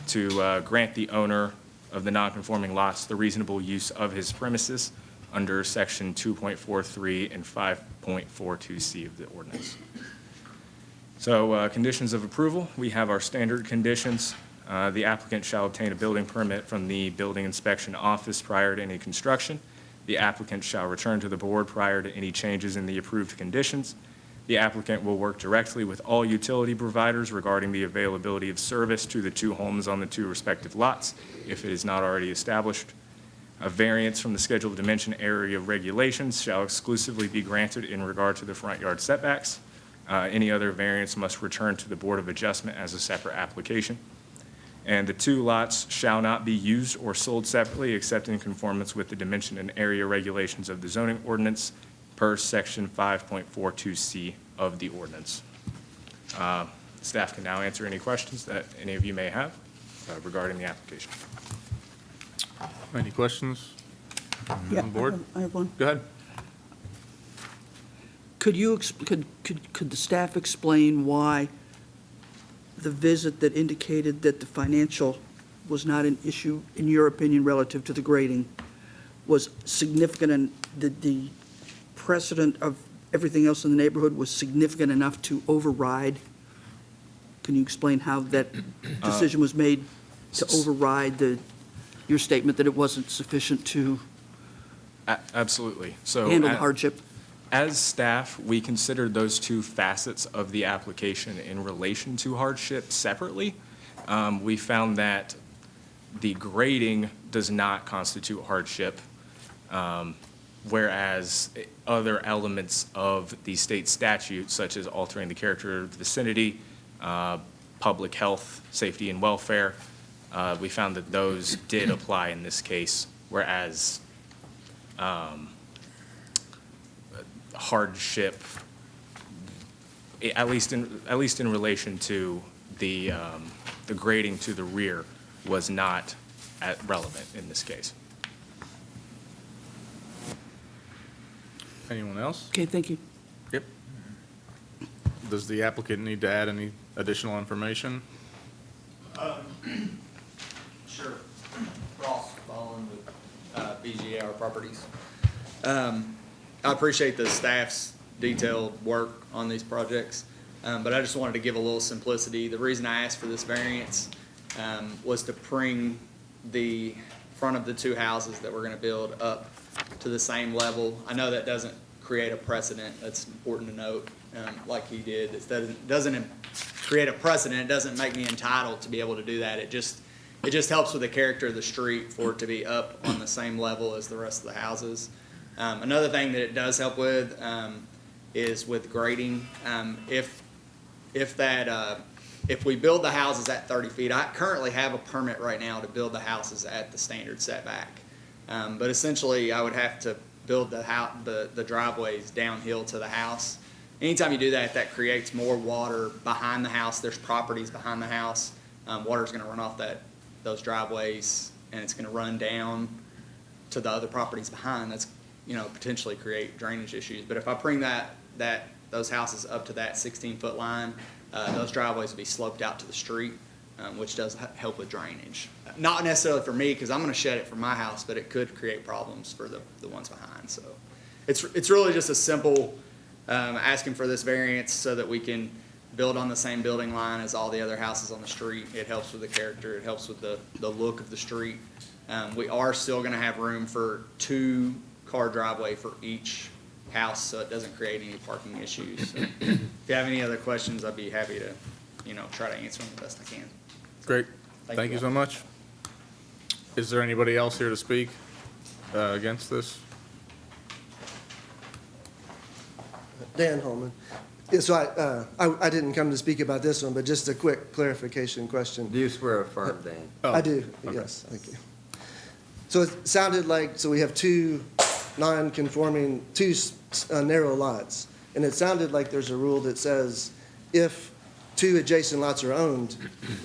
to grant the owner of the nonconforming lots the reasonable use of his premises under Section 2.43 and 5.42C of the ordinance. So conditions of approval, we have our standard conditions. The applicant shall obtain a building permit from the building inspection office prior to any construction. The applicant shall return to the board prior to any changes in the approved conditions. The applicant will work directly with all utility providers regarding the availability of service to the two homes on the two respective lots, if it is not already established. A variance from the scheduled dimension area regulations shall exclusively be granted in regard to the front yard setbacks. Any other variance must return to the Board of Adjustment as a separate application. And the two lots shall not be used or sold separately except in conformance with the dimension and area regulations of the zoning ordinance per Section 5.42C of the ordinance. Staff can now answer any questions that any of you may have regarding the application. Any questions Yeah, on board? I have one. Go ahead. Could you, could the staff explain why the visit that indicated that the financial was not an issue, in your opinion, relative to the grading, was significant and the precedent of everything else in the neighborhood was significant enough to override? Can you explain how that decision was made to override your statement that it wasn't sufficient to Absolutely. So handle the hardship? As staff, we considered those two facets of the application in relation to hardship separately. We found that the grading does not constitute hardship, whereas other elements of the state statute, such as altering the character of the vicinity, public health, safety, and welfare, we found that those did apply in this case, whereas hardship, at least in relation to the grading to the rear, was not relevant in this case. Anyone else? Okay, thank you. Yep. Does the applicant need to add any additional information? Sure. Ross, following with BGR Properties. I appreciate the staff's detailed work on these projects, but I just wanted to give a little simplicity. The reason I asked for this variance was to bring the front of the two houses that we're going to build up to the same level. I know that doesn't create a precedent. That's important to note, like he did. It doesn't create a precedent. It doesn't make me entitled to be able to do that. It just helps with the character of the street for it to be up on the same level as the rest of the houses. Another thing that it does help with is with grading. If we build the houses at 30 feet, I currently have a permit right now to build the houses at the standard setback. But essentially, I would have to build the driveways downhill to the house. anytime you do that, that creates more water behind the house. There's properties behind the house. Water's gonna run off those driveways, and it's gonna run down to the other properties behind. That's, potentially create drainage issues. But if I bring those houses up to that 16-foot line, those driveways will be sloped out to the street, which does help with drainage. Not necessarily for me, because I'm gonna shed it from my house, but it could create problems for the ones behind. So it's really just a simple asking for this variance so that we can build on the same building line as all the other houses on the street. It helps with the character, it helps with the look of the street. We are still gonna have room for 2-car driveway for each house, so it doesn't create any parking issues. So if you have any other questions, I'd be happy to, try to answer them the best I can. Great. Thank you so much. Is there anybody else here to speak against this? Dan Holman. Yeah, so I didn't come to speak about this one, but just a quick clarification question. Do you swear or affirm, Dan? I do, yes, thank you. So it sounded like, so we have two non-conforming, two narrow lots, and it sounded like there's a rule that says if 2 adjacent lots are owned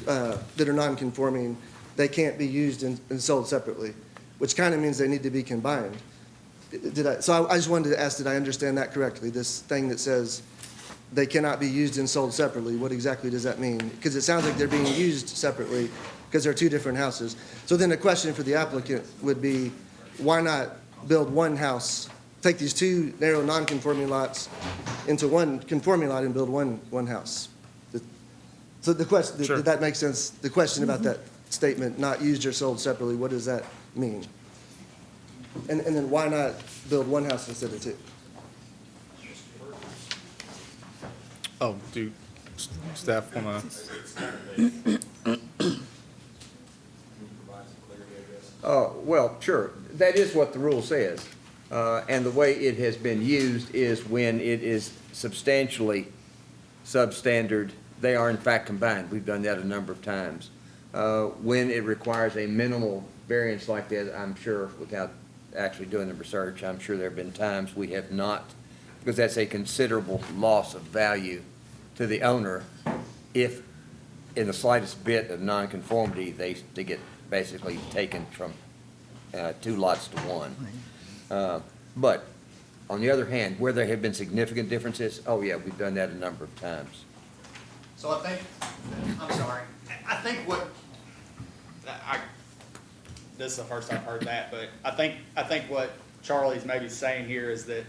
that are non-conforming, they can't be used and sold separately, which kind of means they need to be combined. So I just wanted to ask, did I understand that correctly? This thing that says they cannot be used and sold separately, what exactly does that mean? Because it sounds like they're being used separately because they're 2 different houses. So then the question for the applicant would be, why not build one house, take these 2 narrow non-conforming lots into one conforming lot and build one house? So the question, Sure. did that make sense? The question about that statement, not used or sold separately, what does that mean? And then why not build one house instead of 2? Oh, do staff want to? Well, sure. That is what the rule says. And the way it has been used is when it is substantially substandard, they are in fact combined. We've done that a number of times. When it requires a minimal variance like that, I'm sure, without actually doing the research, I'm sure there have been times we have not, because that's a considerable loss of value to the owner if in the slightest bit of nonconformity, they get basically taken from 2 lots to 1. But on the other hand, where there have been significant differences, oh yeah, we've done that a number of times. So I think, I'm sorry, I think this is the first I've heard that, but I think what Charlie's maybe saying here is that,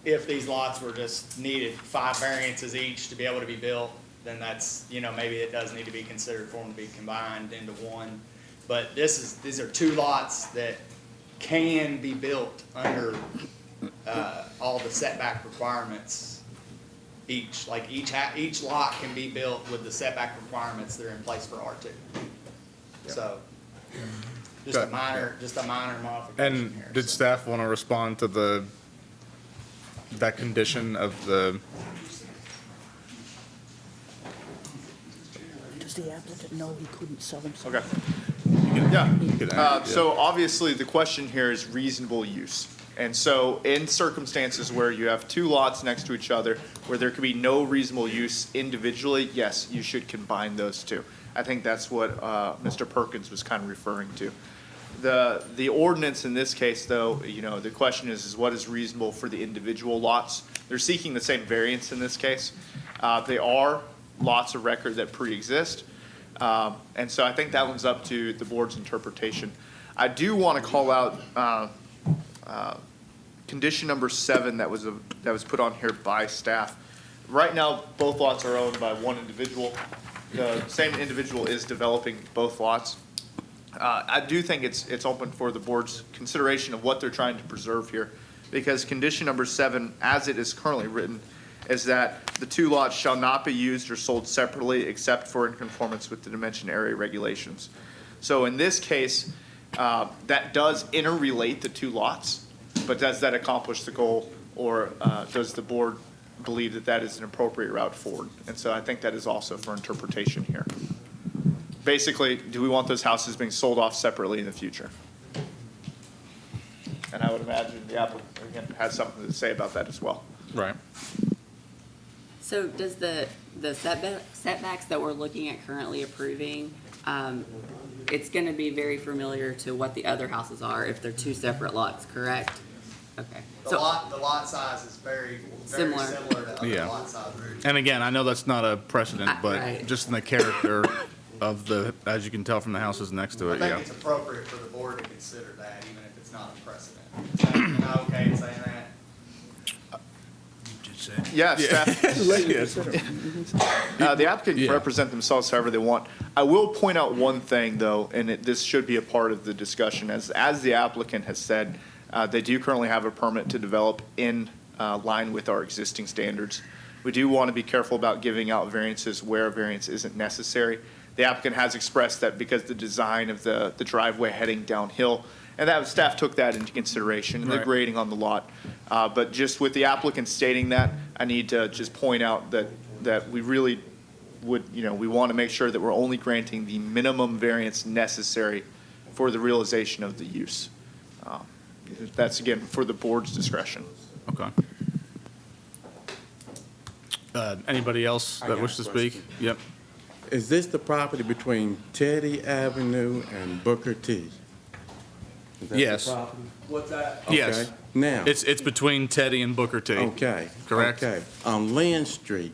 if these lots were just needed 5 variances each to be able to be built, then that's, maybe it does need to be considered for them to be combined into one. But these are 2 lots that can be built under all the setback requirements each. Like each lot can be built with the setback requirements that are in place for R2. So just a minor modification And here. did staff want to respond to that condition of the? Does the applicant know he couldn't sell himself? Okay. Yeah. So obviously, the question here is reasonable use. And so in circumstances where you have 2 lots next to each other, where there could be no reasonable use individually, yes, you should combine those 2. I think that's what Mr. Perkins was kind of referring to. The ordinance in this case, though, the question is what is reasonable for the individual lots? They're seeking the same variance in this case. They are lots of record that pre-exist. And so I think that one's up to the board's interpretation. I do want to call out condition number 7 that was put on here by staff. Right now, both lots are owned by one individual. The same individual is developing both lots. I do think it's open for the board's consideration of what they're trying to preserve here, because condition number 7, as it is currently written, is that the 2 lots shall not be used or sold separately except for in conformance with the dimension area regulations. So in this case, that does interrelate the 2 lots, but does that accomplish the goal, or does the board believe that that is an appropriate route forward? And so I think that is also for interpretation here. Basically, do we want those houses being sold off separately in the future? And I would imagine the applicant again has something to say about that as well. Right. So does the setbacks that we're looking at currently approving, it's gonna be very familiar to what the other houses are if they're two separate lots, correct? Okay. The lot size is very Similar. similar to other Yeah. lot sizes. And again, I know that's not a precedent, but Right. just in the character of the, as you can tell from the houses next to I it, think yeah. it's appropriate for the board to consider that, even if it's not a precedent. Am I okay in saying that? Yeah, staff. The applicant can represent themselves however they want. I will point out one thing, though, and this should be a part of the discussion. As the applicant has said, they do currently have a permit to develop in line with our existing standards. We do want to be careful about giving out variances where a variance isn't necessary. The applicant has expressed that because the design of the driveway heading downhill, and that staff took that into consideration in the Right. grading on the lot. But just with the applicant stating that, I need to just point out that we really would, we want to make sure that we're only granting the minimum variance necessary for the realization of the use. That's, again, for the board's discretion. Okay. Anybody else I that got wishes to a speak? question. Yep. Is this the property between Teddy Avenue and Booker T? Is that the Yes. property? What's that? Yes. Okay. Now. It's between Teddy and Booker T. Okay. Correct? Okay. On Lynn Street,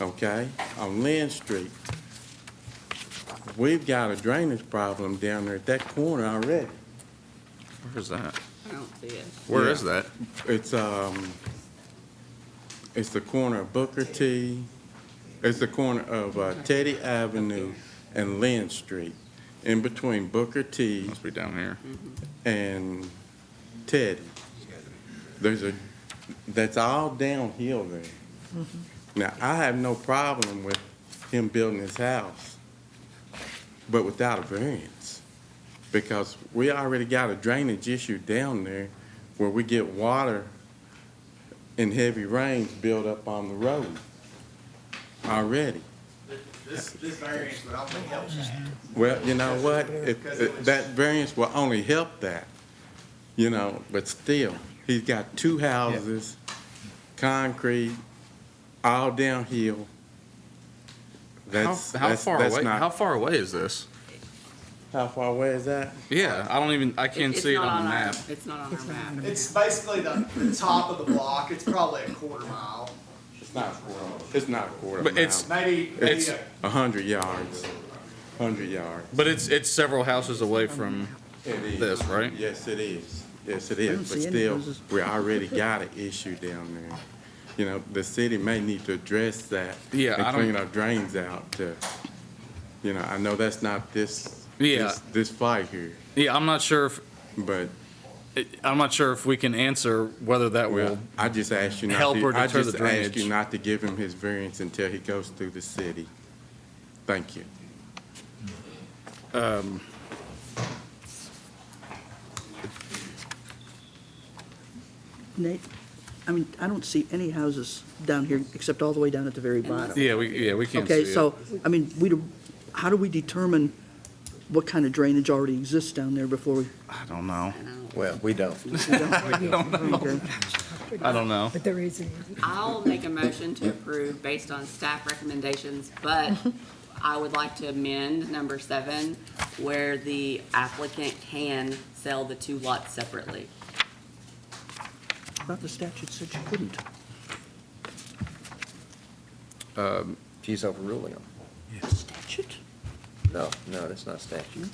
okay, on Lynn Street, we've got a drainage problem down there at that corner already. Where is that? I don't see it. Where is that? It's the corner of Booker T, it's the corner of Teddy Avenue and Lynn Street, in between Booker T Must be down here. and Teddy. That's all downhill there. Now, I have no problem with him building his house, but without a variance. Because we already got a drainage issue down there where we get water in heavy rains build up on the road already. This variance would only help that. Well, you know what? That variance will only help that, but still, he's got two houses, concrete, all downhill. How far away? How far away is this? How far away is that? Yeah, I can't It's see it not on the our- map. It's not on our map. It's basically the top of the block. It's probably a quarter mile. It's not a quarter. It's not a quarter But mile. it's- Maybe It's a 100 yards. 100 yards. But it's several houses away from It is. this, right? Yes, it is. Yes, it I don't is. But see any still, houses. we already got an issue down there. The city may need to address that. Yeah, I And don't- clean our drains out to, I know that's not this fight here, Yeah, I'm not sure but, if we can answer whether that will. well, I just asked you not help or to, I deter just the asked drainage. you not to give him his variance until he goes through the city. Thank you. Nate, I don't see any houses down here except all the way down at the very bottom. Yeah, we can't see Okay, it. so, how do we determine what kind of drainage already exists down there before we? I don't know. Well, we don't. Okay. I don't know. But there is an I'll make a motion to approve based on staff recommendations, but I would like to amend number 7 where the applicant can sell the two lots separately. I thought the statute said you couldn't. She's overruling them. Statute? No, that's not statute.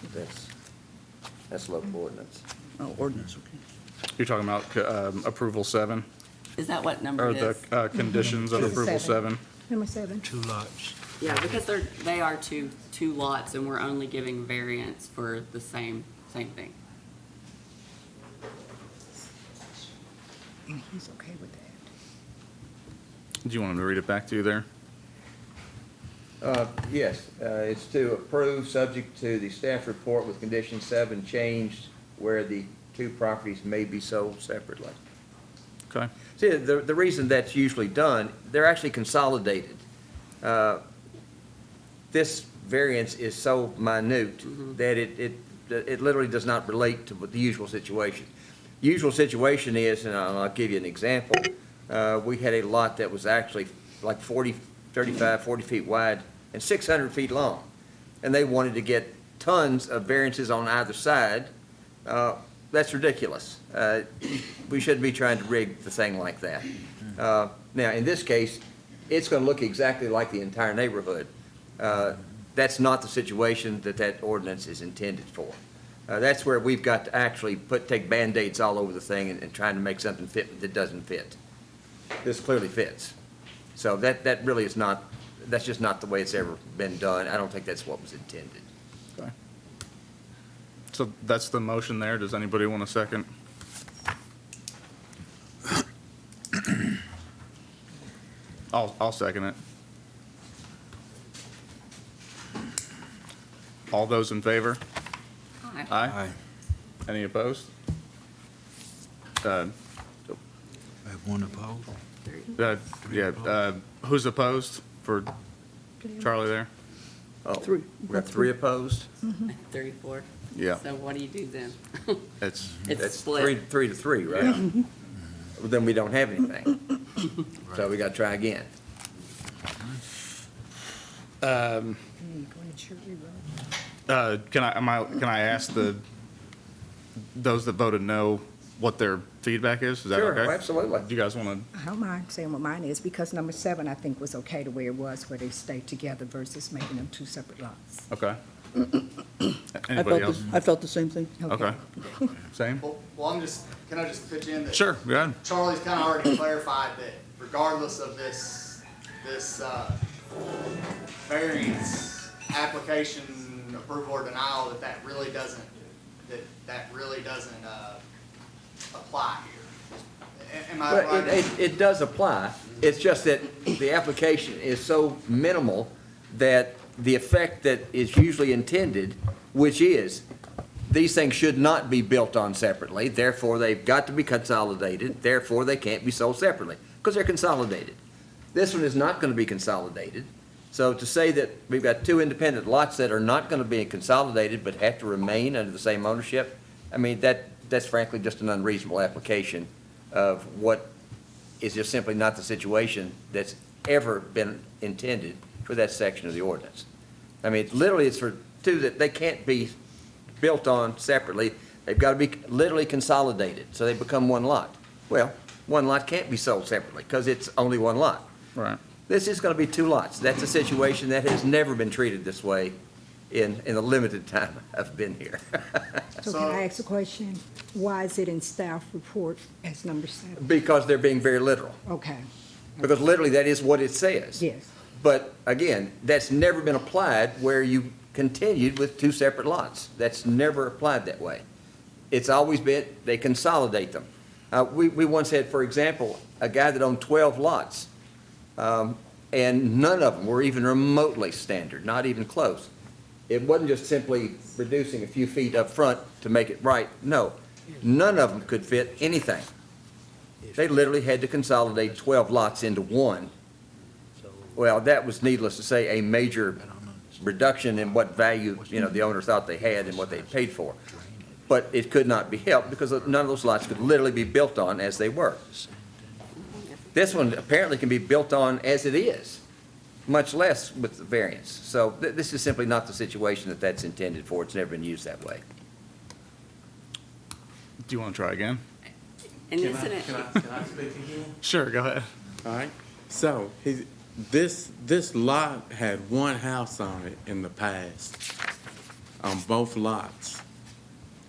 That's local ordinance. Oh, ordinance, okay. You're talking about approval 7? Is that what number Or it is? the conditions of approval 7? Number 7. Two lots. Yeah, because they are two lots and we're only giving variance for the same thing. And he's okay with that. Do you want him to read it back to you there? Yes, it's to approve, subject to the staff report with condition 7 changed where the two properties may be sold separately. Okay. See, the reason that's usually done, they're actually consolidated. This variance is so minute that it literally does not relate to the usual situation. Usual situation is, and I'll give you an example, we had a lot that was actually like 40, 35, 40 feet wide and 600 feet long. And they wanted to get tons of variances on either side. That's ridiculous. We shouldn't be trying to rig the thing like that. Now, in this case, it's going to look exactly like the entire neighborhood. That's not the situation that ordinance is intended for. That's where we've got to actually take Band-Aids all over the thing and trying to make something fit that doesn't fit. This clearly fits. So that really is not, that's just not the way it's ever been done. I don't think that's what was intended. Okay. So that's the motion there. Does anybody want a second? I'll second it. All those in favor? Aye. Aye. Any opposed? I have one opposed. Who's opposed for Charlie there? Oh, Three. we got 3 opposed? 3, 4. Yeah. So what do you do then? It's, It's That's split. 3 to 3, right? Well, then we don't have anything. So we got to try again. can I ask those that voted no what their feedback is? Is that Sure, okay? absolutely. Do you guys want to? I don't mind saying what mine is, because number 7, I think, was okay the way it was, where they stayed together versus making them 2 separate lots. Okay. Anybody else? I felt the same thing. Okay. Same? Well, can I just pitch in that? Sure, go ahead. Charlie's kind of already clarified that regardless of this variance application approval or denial, that really doesn't apply here. Am I Well, right? it does apply. It's just that the application is so minimal that the effect that is usually intended, which is, these things should not be built on separately, therefore they've got to be consolidated, therefore they can't be sold separately, because they're consolidated. This one is not going to be consolidated. So to say that we've got 2 independent lots that are not going to be consolidated but have to remain under the same ownership, I mean, that's frankly just an unreasonable application of what is just simply not the situation that's ever been intended for that section of the ordinance. I mean, literally, it's for 2 that they can't be built on separately. They've got to be literally consolidated, so they become 1 lot. Well, 1 lot can't be sold separately because it's only 1 lot. Right. This is going to be 2 lots. That's a situation that has never been treated this way in the limited time I've been here. So can I ask a question? Why is it in staff report as number 7? Because they're being very literal. Okay, Because literally, that is what it says. yes. But again, that's never been applied where you continued with 2 separate lots. That's never applied that way. It's always been, they consolidate them. We once had, for example, a guy that owned 12 lots, and none of them were even remotely standard, not even close. It wasn't just simply reducing a few feet up front to make it right. No, none of them could fit anything. They literally had to consolidate 12 lots into 1. Well, that was, needless to say, a major reduction in what value, the owner thought they had and what they paid for. But it could not be helped because none of those lots could literally be built on as they were. This one apparently can be built on as it is, much less with the variance. So this is simply not the situation that's intended for. It's never been used that way. Do you want to try again? And isn't it? Can I speak again? Sure, go ahead. All right, so this lot had 1 house on it in the past, on both lots,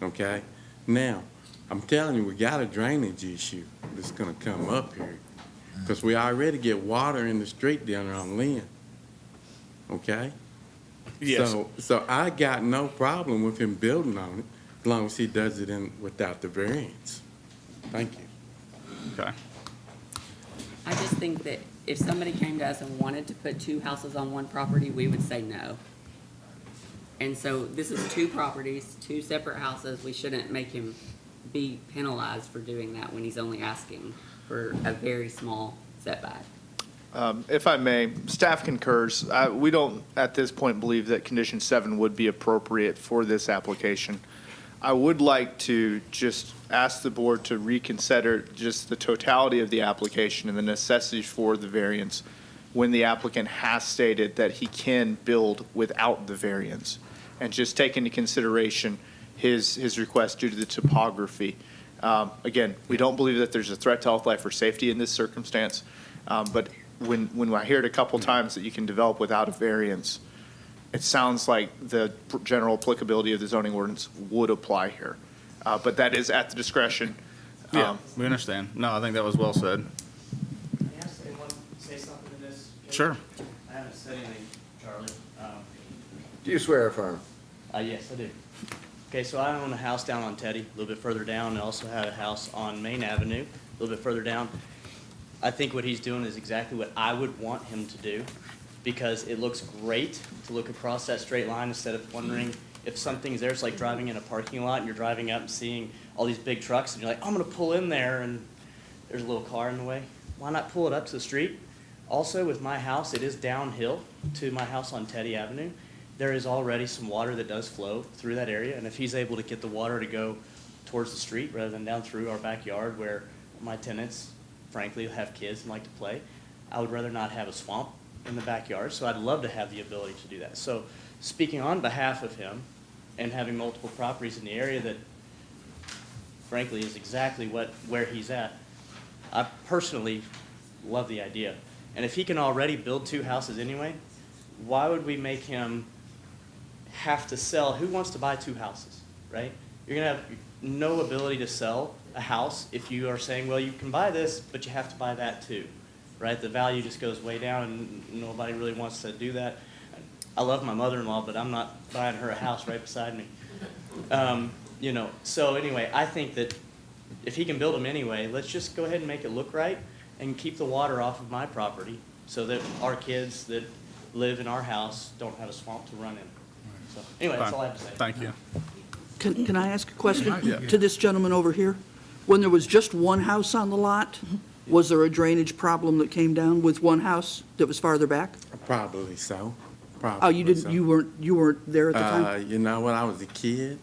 okay? Now, I'm telling you, we got a drainage issue that's gonna come up here, because we already get water in the street down there on Lynn, okay? Yes. So I got no problem with him building on it, as long as he does it without the variance. Thank you. Okay. I just think that if somebody came to us and wanted to put 2 houses on 1 property, we would say no. And so this is 2 properties, 2 separate houses. We shouldn't make him be penalized for doing that when he's only asking for a very small setback. If I may, staff concurs. We don't, at this point, believe that condition 7 would be appropriate for this application. I would like to just ask the board to reconsider just the totality of the application and the necessity for the variance when the applicant has stated that he can build without the variance. And just take into consideration his request due to the topography. Again, we don't believe that there's a threat to health, life, or safety in this circumstance, but when I hear it a couple times that you can develop without a variance, it sounds like the general applicability of the zoning ordinance would apply here. But that is at the discretion. Yeah, we understand. No, I think that was well said. May I say something to this? Sure. I haven't said anything, Charlie. Do you swear or affirm? Yes, I do. Okay, so I own a house down on Teddy, a little bit further down, and also had a house on Main Avenue, a little bit further down. I think what he's doing is exactly what I would want him to do, because it looks great to look across that straight line instead of wondering if something's there. It's like driving in a parking lot and you're driving up and seeing all these big trucks and you're like, I'm gonna pull in there and there's a little car in the way. Why not pull it up to the street? Also, with my house, it is downhill to my house on Teddy Avenue. There is already some water that does flow through that area, and if he's able to get the water to go towards the street rather than down through our backyard where my tenants, frankly, have kids and like to play, I would rather not have a swamp in the backyard, so I'd love to have the ability to do that. So speaking on behalf of him and having multiple properties in the area that frankly is exactly where he's at, I personally love the idea. And if he can already build 2 houses anyway, why would we make him have to sell? Who wants to buy 2 houses, right? You're gonna have no ability to sell a house if you are saying, well, you can buy this, but you have to buy that too, right? The value just goes way down and nobody really wants to do that. I love my mother-in-law, but I'm not buying her a house right beside me. You know, so anyway, I think that if he can build them anyway, let's just go ahead and make it look right and keep the water off of my property so that our kids that live in our house don't have a swamp to run in. So anyway, that's all I have to say. Thank you. Can I ask a question Yeah. to this gentleman over here? When there was just one house on the lot, was there a drainage problem that came down with one house that was farther back? Probably so. Probably Oh, you didn't, so. you weren't there at the time? You know, when I was a kid,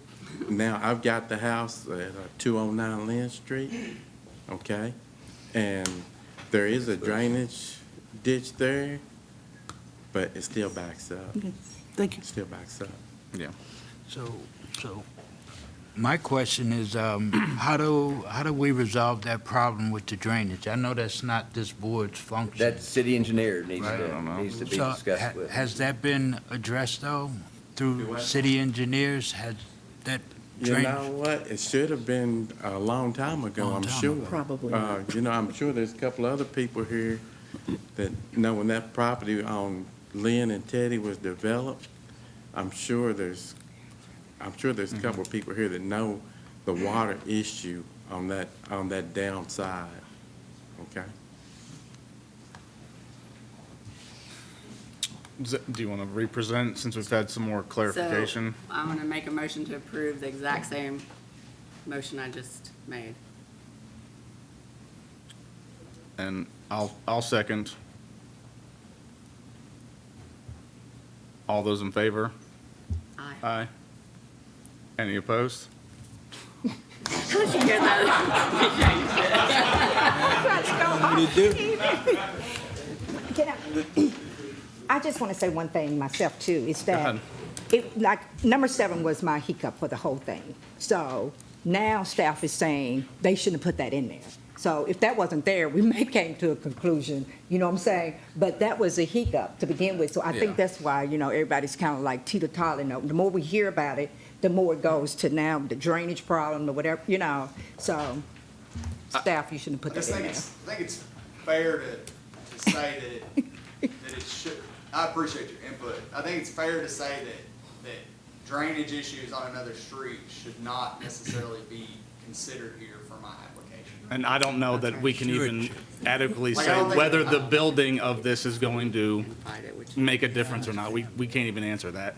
now I've got the house at 209 Lynn Street, okay? And there is a drainage ditch there, but it still backs up. Okay, thank you. It still backs up. Yeah. So my question is, how do we resolve that problem with the drainage? I know that's not this board's function. That city engineer needs Right. needs to be So discussed with. has that been addressed though, through city engineers? Has that You drainage? know what? It should have been a long time ago, Long I'm time sure. ago. Probably. You know, I'm sure there's a couple other people here that know when that property on Lynn and Teddy was developed. I'm sure there's a couple of people here that know the water issue on that downside, okay? Do you want to represent, since we've had some more clarification? So I'm gonna make a motion to approve the exact same motion I just made. And I'll second. All those in favor? Aye. Aye. Any opposed? How'd you get I just want to say one thing myself too, is that ahead. like, number 7 was my hiccup for the whole thing. So now staff is saying they shouldn't have put that in there. So if that wasn't there, we may came to a conclusion, you know what I'm saying? But that was a hiccup to begin with. So I Yeah. think that's why, everybody's kind of like teeter-tottering. The more we hear about it, the more it goes to now the drainage problem or whatever, So staff, you shouldn't put I just that in think there. it's fair to say that it should, I appreciate your input. I think it's fair to say that drainage issues on another street should not necessarily be considered here for my application. And I don't know that we can even adequately Like, I say don't think- whether the building of this is going to make a difference or not. We can't even answer that.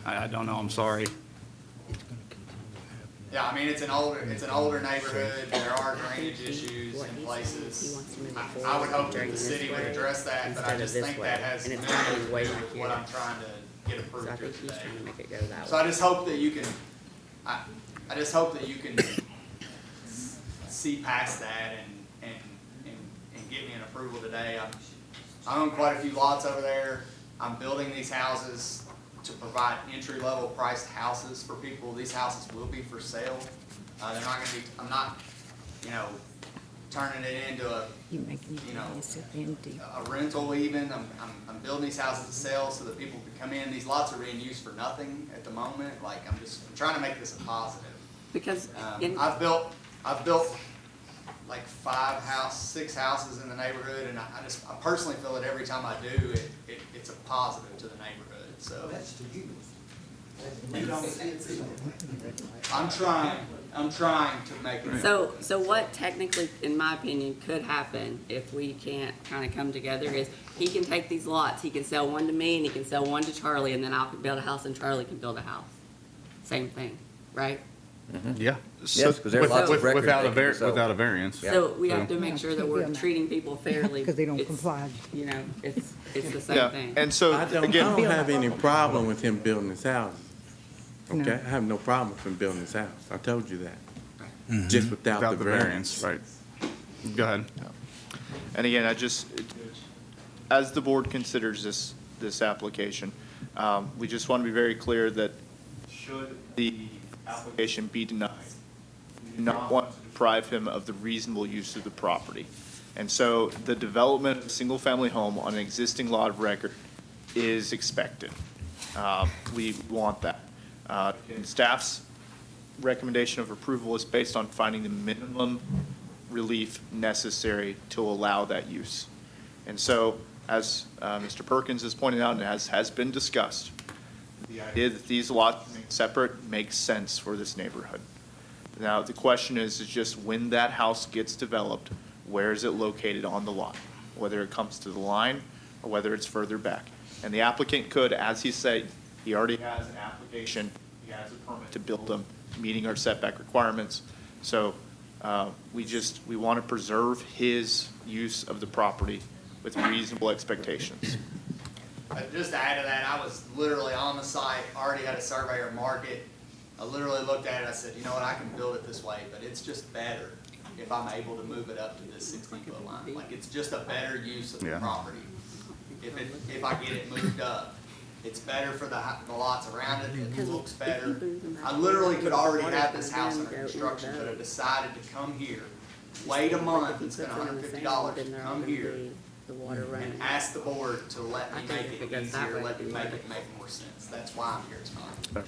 I don't know, I'm sorry. Yeah, I mean, it's an older neighborhood, there are drainage issues in places. I would hope that the city would address that, but I just think that has nothing to do with what I'm trying to get approved So I here think he's today. trying to make it go that way. So I just hope that you can, I just hope that you can see past that and give me an approval today. I own quite a few lots over there. I'm building these houses to provide entry-level priced houses for people. These houses will be for sale. They're not gonna be, I'm not, you know, turning it into a, You making you know, it so empty. a rental even. I'm building these houses to sell so that people can come in. These lots are being used for nothing at the moment. Like, I'm trying to make this a positive. Because I've built like 6 houses in the neighborhood, and I personally feel that every time I do, it's a positive to the neighborhood, so. That's to you. I'm trying to make it. So what technically, in my opinion, could happen if we can't kind of come together is he can take these lots, he can sell one to me and he can sell one to Charlie, and then I can build a house and Charlie can build a house. Same thing, right? Yeah. Yes, because there are lots of records. Without they can sell. without a variance. So we have to make sure that we're treating people fairly. Because they don't It's, comply. You know, it's the same Yeah, thing. and so, I don't again, have any problem with him building his house. No. Okay, I have no problem with him building his house. I told you that. Just without the variance. Right. Go ahead. and again, as the board considers this application, we just want to be very clear that should the application be denied, we do not want to deprive him of the reasonable use of the property. And so the development of a single-family home on an existing lot of record is expected. We want that. And staff's recommendation of approval is based on finding the minimum relief necessary to allow that use. And so, as Mr. Perkins has pointed out and as has been discussed, the idea that these lots remain separate makes sense for this neighborhood. Now, the question is just when that house gets developed, where is it located on the lot? Whether it comes to the line or whether it's further back. And the applicant could, as he said, he already has an application, he has a permit to build them, meeting our setback requirements. So we want to preserve his use of the property with reasonable expectations. Just to add to that, I was literally on the site, already had a surveyor mark it. I literally looked at it, I said, you know what, I can build it this way, but it's just better if I'm able to move it up to this 60-foot line. Like, it's just a better use of the property. If I get it moved up, it's better for the lots around it, it looks better. I literally could already have this house under construction, but I decided to come here, wait a month and spend $150 to come here and ask the board to let me make it easier, let me make it make more sense. That's why I'm here tonight.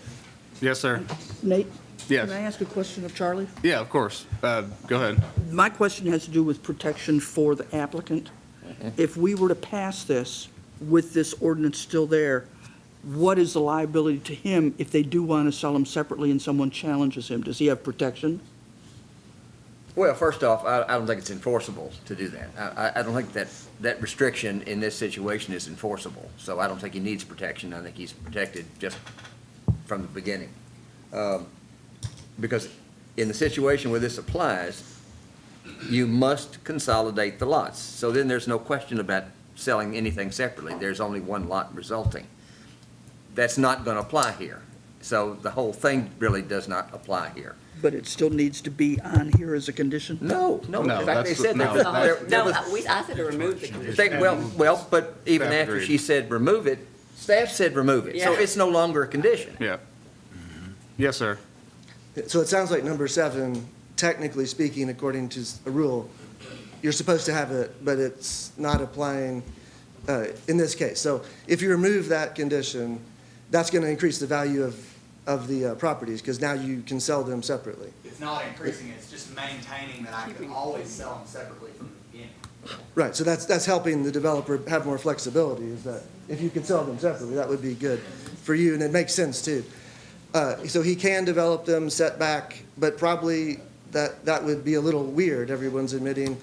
Yes, sir. Nate? Yes. Can I ask a question of Charlie? Yeah, of course. Go ahead. My question has to do with protection for the applicant. If we were to pass this with this ordinance still there, what is the liability to him if they do want to sell them separately and someone challenges him? Does he have protection? Well, first off, I don't think it's enforceable to do that. I don't think that restriction in this situation is enforceable. So I don't think he needs protection. I think he's protected just from the beginning. Because in the situation where this applies, you must consolidate the lots. So then there's no question about selling anything separately. There's only one lot resulting. That's not going to apply here. So the whole thing really does not apply here. But it still needs to be on here as a condition? No. In fact, they said No, there I said to remove the condition. well, but even after she said remove it, staff said remove it. So Yeah. it's no longer a condition. Yeah. Yes, sir. So it sounds like number 7, technically speaking, according to a rule, you're supposed to have it, but it's not applying in this case. So if you remove that condition, that's going to increase the value of the properties, because now you can sell them separately. It's not increasing, it's just maintaining that I can always sell them separately from the beginning. Right, so that's helping the developer have more flexibility, is that if you could sell them separately, that would be good for you, and it makes sense too. So he can develop them setback, but probably that would be a little weird, everyone's admitting.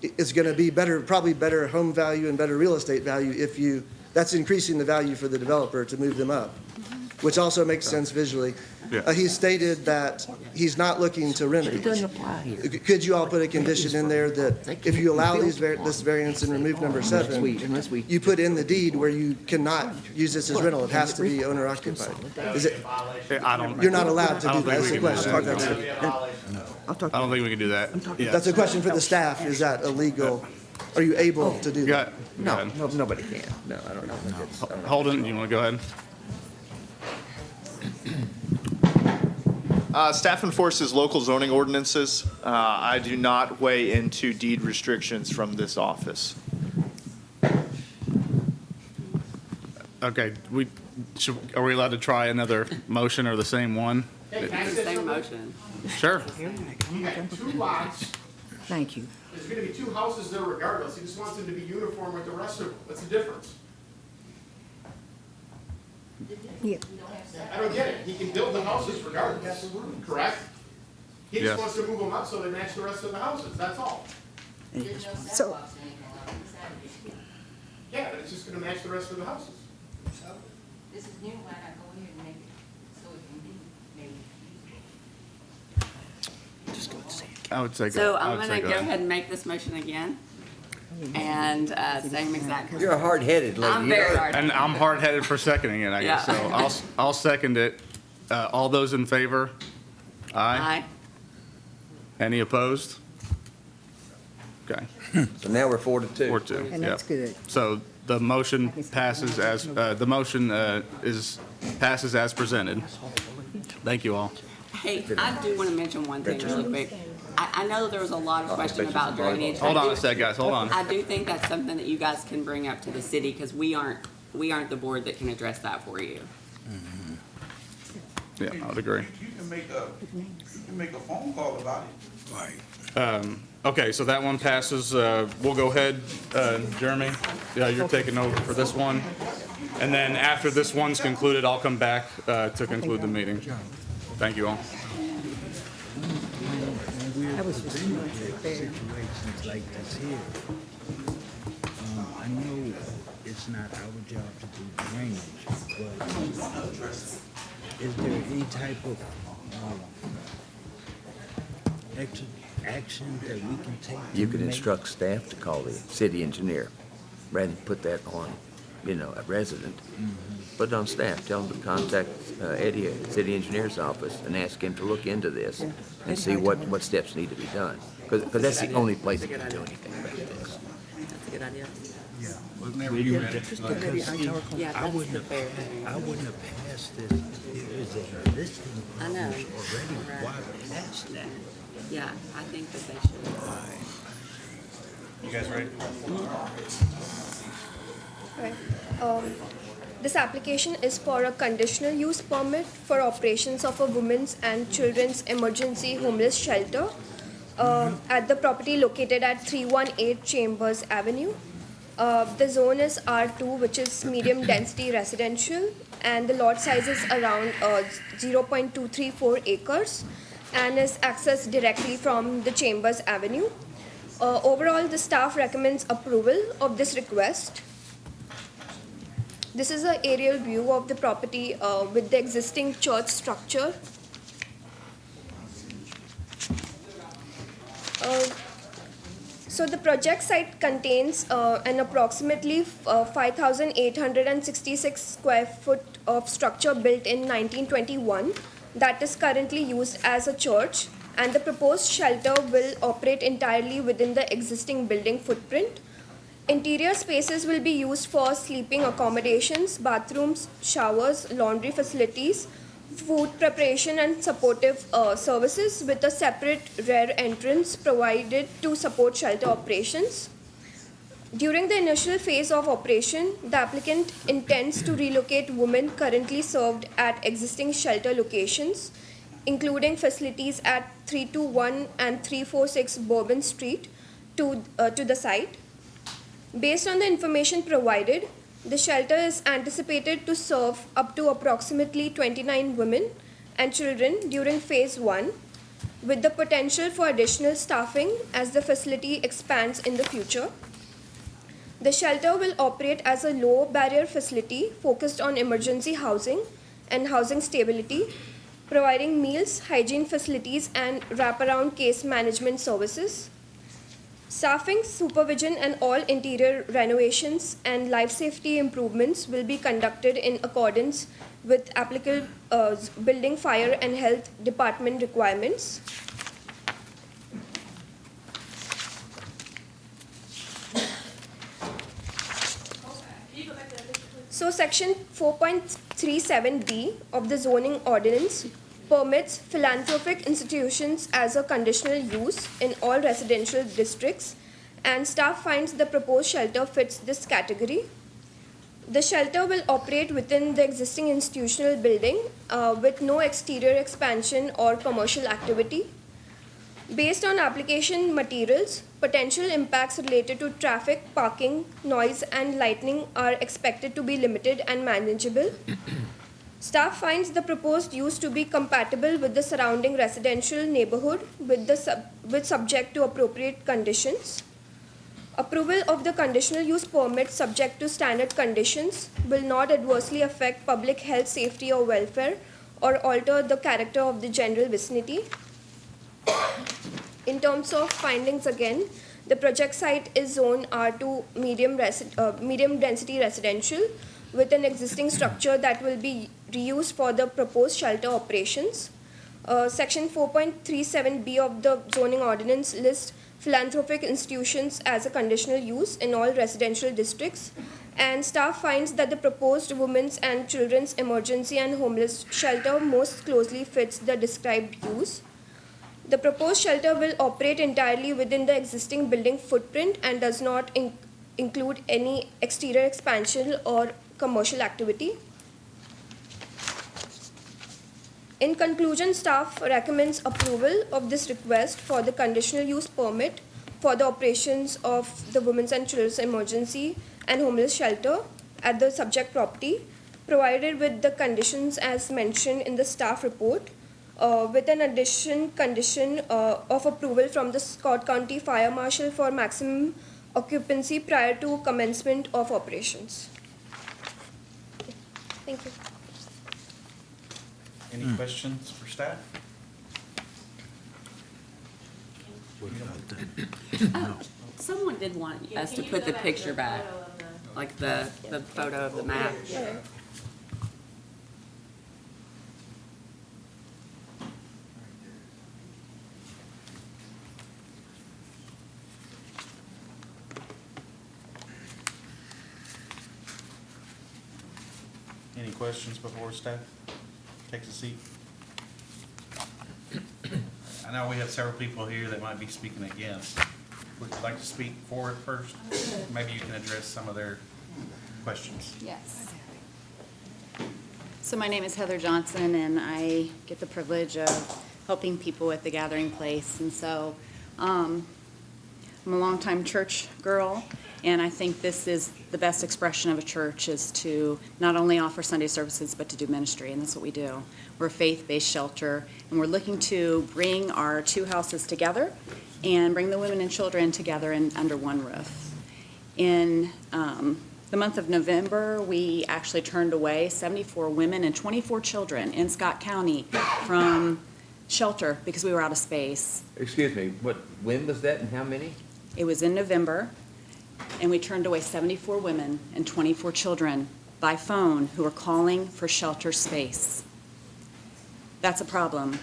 It's gonna be probably better home value and better real estate value that's increasing the value for the developer to move them up, which also makes sense visually. Yeah. He stated that he's not looking to remedy. It doesn't apply here. Could you all put a condition in there that if you allow this variance and remove number 7, you put in the deed where you cannot use this as rental, it has to be owner occupied? Is it, you're not allowed to do that, that's the question. I'll talk I don't think we can do that. Yeah. That's a question for the staff, is that illegal? Are you able to do that? No, nobody can. No, I don't know. Holden, you want to go ahead? Staff enforces local zoning ordinances. I do not weigh into deed restrictions from this office. Okay, are we allowed to try another motion or the same one? It's the same motion. Sure. You got two lots, Thank you. there's gonna be two houses there regardless, he just wants them to be uniform with the rest of them, what's the difference? Yeah. I don't get it, he can build the houses regardless, correct? He Yes. just wants to move them up so they match the rest of the houses, that's all. So, Yeah, but it's just gonna match the rest of the houses. This is new, why not go ahead and make it so it can be maybe I would say So go. I I'm would gonna say go ahead and make this motion again. And, same exact. You're hard-headed lady. I'm very hard. And I'm hard-headed for seconding it, I guess. So Yeah. I'll second it. All those in favor? Aye. Any opposed? Okay. So now we're 4-2. 4-2. and that's Yep. good. So the motion passes as, passes as presented. Thank you all. Hey, I do want to mention one thing really quick. I know there was a lot of question about drainage. Hold I on do- a sec, guys, hold on. I do think that's something that you guys can bring up to the city, because we aren't the board that can address that for you. Yeah, I would agree. You can make a phone call about it. Okay, so that one passes. We'll go ahead, Jeremy. Yeah, you're taking over for this one. And then after this one's concluded, I'll come back to conclude the meeting. Thank you all. We're presented with situations like this here. I know it's not our job to do drainage, but is there any type of action that we can take? You to could make- instruct staff to call the city engineer, rather than put that on, a resident. Put it on staff, tell them to contact Eddie at the city engineer's office and ask him to look into this and see what steps need to be done. Because that's the only place that can do anything about this. That's a good idea. Yeah. Yeah, I that's wouldn't the have, fair thing. I wouldn't have passed this if there is a existing I know. house already. Right. Why pass that? Yeah, I think that they should. You guys ready? Right. This application is for a conditional use permit for operations of a women's and children's emergency homeless shelter at the property located at 318 Chambers Avenue. The zone is R2, which is medium density residential, and the lot size is around 0.234 acres and is accessed directly from the Chambers Avenue. Overall, the staff recommends approval of this request. This is an aerial view of the property with the existing church structure. So the project site contains an approximately 5,866 square foot of structure built in 1921 that is currently used as a church, and the proposed shelter will operate entirely within the existing building footprint. Interior spaces will be used for sleeping accommodations, bathrooms, showers, laundry facilities, food preparation and supportive services, with a separate rear entrance provided to support shelter operations. During the initial phase of operation, the applicant intends to relocate women currently served at existing shelter locations, including facilities at 321 and 346 Bourbon Street, to the site. Based on the information provided, the shelter is anticipated to serve up to approximately 29 women and children during phase 1, with the potential for additional staffing as the facility expands in the future. The shelter will operate as a low barrier facility focused on emergency housing and housing stability, providing meals, hygiene facilities, and wraparound case management services. Staffing, supervision, and all interior renovations and life safety improvements will be conducted in accordance with applicable building, fire, and health department requirements. So section 4.37B of the zoning ordinance permits philanthropic institutions as a conditional use in all residential districts, and staff finds the proposed shelter fits this category. The shelter will operate within the existing institutional building with no exterior expansion or commercial activity. Based on application materials, potential impacts related to traffic, parking, noise, and lighting are expected to be limited and manageable. Staff finds the proposed use to be compatible with the surrounding residential neighborhood with subject to appropriate conditions. Approval of the conditional use permit subject to standard conditions will not adversely affect public health, safety, or welfare, or alter the character of the general vicinity. In terms of findings again, the project site is zoned R2 medium density residential with an existing structure that will be reused for the proposed shelter operations. Section 4.37B of the zoning ordinance lists philanthropic institutions as a conditional use in all residential districts, and staff finds that the proposed women's and children's emergency and homeless shelter most closely fits the described use. The proposed shelter will operate entirely within the existing building footprint and does not include any exterior expansion or commercial activity. In conclusion, staff recommends approval of this request for the conditional use permit for the operations of the Women's and Children's Emergency and Homeless Shelter at the subject property, provided with the conditions as mentioned in the staff report, with an addition condition of approval from the Scott County Fire Marshal for maximum occupancy prior to commencement of operations. Thank you. Any questions for staff? Someone did want us to put the picture back, like the photo of the map. Sure. Any questions before staff takes a seat? I know we have several people here that might be speaking against. Would you like to speak for it first? Maybe you can address some of their questions. Yes. So my name is Heather Johnson, and I get the privilege of helping people at the Gathering Place. And so I'm a longtime church girl, and I think this is the best expression of a church, is to not only offer Sunday services, but to do ministry, and that's what we do. We're a faith-based shelter, and we're looking to bring our two houses together and bring the women and children together under one roof. In the month of November, we actually turned away 74 women and 24 children in Scott County from shelter because we were out of space. Excuse me, when was that and how many? It was in November, and we turned away 74 women and 24 children by phone who were calling for shelter space. That's a problem.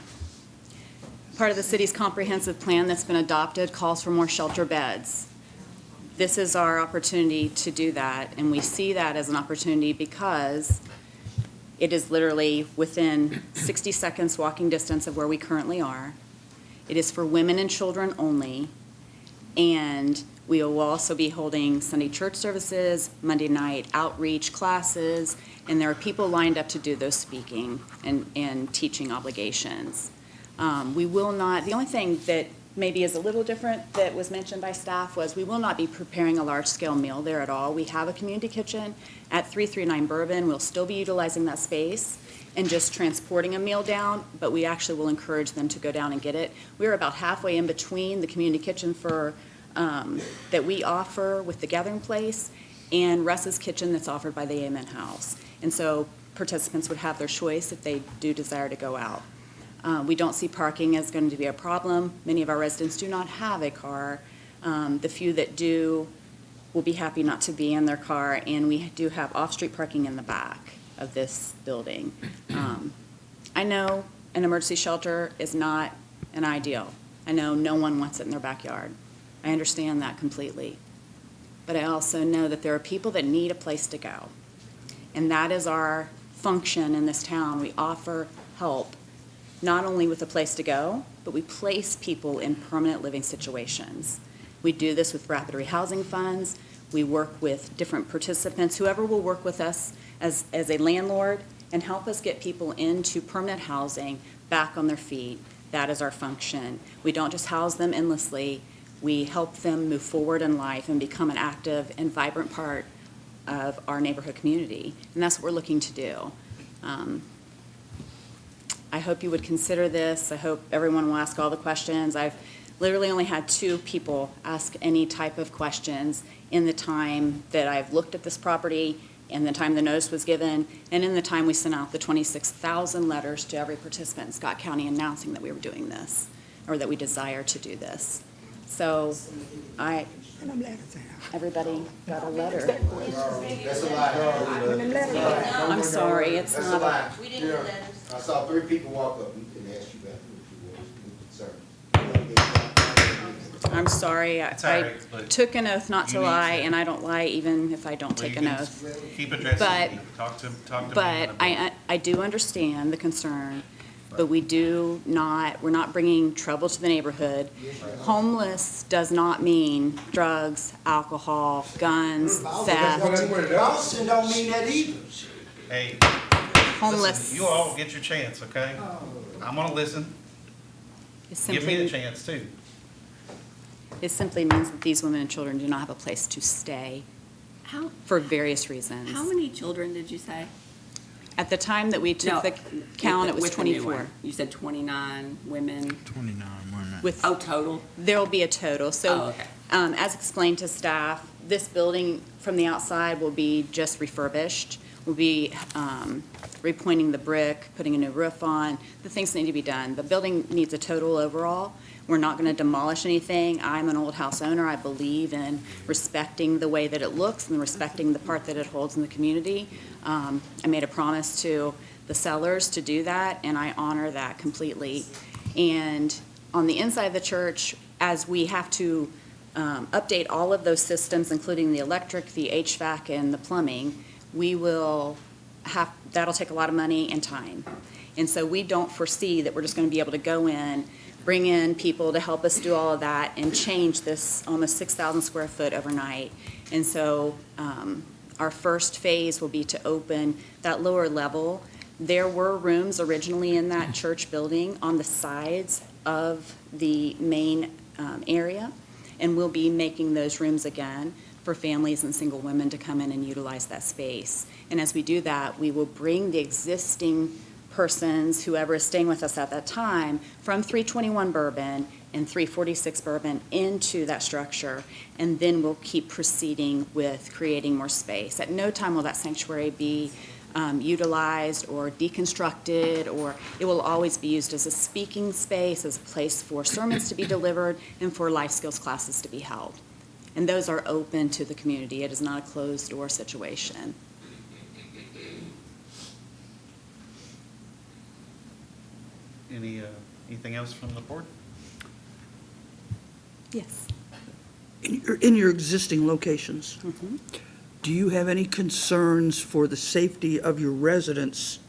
Part of the city's comprehensive plan that's been adopted calls for more shelter beds. This is our opportunity to do that, and we see that as an opportunity because it is literally within 60 seconds walking distance of where we currently are. It is for women and children only, and we will also be holding Sunday church services, Monday night outreach classes, and there are people lined up to do those speaking and teaching obligations. We will not, the only thing that maybe is a little different that was mentioned by staff was we will not be preparing a large-scale meal there at all. We have a community kitchen at 339 Bourbon. We'll still be utilizing that space and just transporting a meal down, but we actually will encourage them to go down and get it. We're about halfway in between the community kitchen for that we offer with the Gathering Place and Russ's Kitchen that's offered by the Amen House. And so participants would have their choice if they do desire to go out. We don't see parking as going to be a problem. Many of our residents do not have a car. The few that do will be happy not to be in their car, and we do have off-street parking in the back of this building. I know an emergency shelter is not an ideal. I know no one wants it in their backyard. I understand that completely. But I also know that there are people that need a place to go. And that is our function in this town. We offer help, not only with a place to go, but we place people in permanent living situations. We do this with rapid rehousing funds. We work with different participants, whoever will work with us as a landlord and help us get people into permanent housing, back on their feet. That is our function. We don't just house them endlessly. We help them move forward in life and become an active and vibrant part of our neighborhood community. And that's what we're looking to do. I hope you would consider this. I hope everyone will ask all the questions. I've literally only had 2 people ask any type of questions in the time that I've looked at this property, in the time the notice was given, and in the time we sent out the 26,000 letters to every participant in Scott County announcing that we were doing this, or that we desire to do this. So everybody got a letter. That's a lie. I'm sorry, it's That's not a lie. We didn't get letters. I saw 3 people walk up and ask you about I'm sorry. It's all I right, but took an oath not to you need lie, to- and I don't lie even if I don't Well, take you an can oath. Keep addressing But- me. Talk to me. But I do understand the concern, but we're not bringing trouble to the neighborhood. Homeless does not mean drugs, alcohol, guns, theft. Boston don't mean that either. Hey, Homeless. listen, you all get your chance, okay? I'm gonna listen. It Give me a simply, chance too. it simply means that these women and children do not have a place to stay How, for various reasons. how many children did you say? At the time that we took the count, it was With the new 24. one. You said 29 women. 29 women. With Oh, total? There'll be a total. Oh, So, okay. as explained to staff, this building from the outside will be just refurbished. We'll be repointing the brick, putting a new roof on, the things that need to be done. The building needs a total overall. We're not going to demolish anything. I'm an old house owner. I believe in respecting the way that it looks and respecting the part that it holds in the community. I made a promise to the sellers to do that, and I honor that completely. And on the inside of the church, as we have to update all of those systems, including the electric, the HVAC, and the plumbing, that'll take a lot of money and time. And so we don't foresee that we're just going to be able to go in, bring in people to help us do all of that and change this almost 6,000 square foot overnight. And so our first phase will be to open that lower level. There were rooms originally in that church building on the sides of the main area, and we'll be making those rooms again for families and single women to come in and utilize that space. And as we do that, we will bring the existing persons, whoever is staying with us at that time, from 321 Bourbon and 346 Bourbon into that structure, and then we'll keep proceeding with creating more space. At no time will that sanctuary be utilized or deconstructed, or it will always be used as a speaking space, as a place for sermons to be delivered, and for life skills classes to be held. And those are open to the community. It is not a closed-door situation. Anything else from the board? Yes. In your existing locations, Mhm. do you have any concerns for the safety of your residents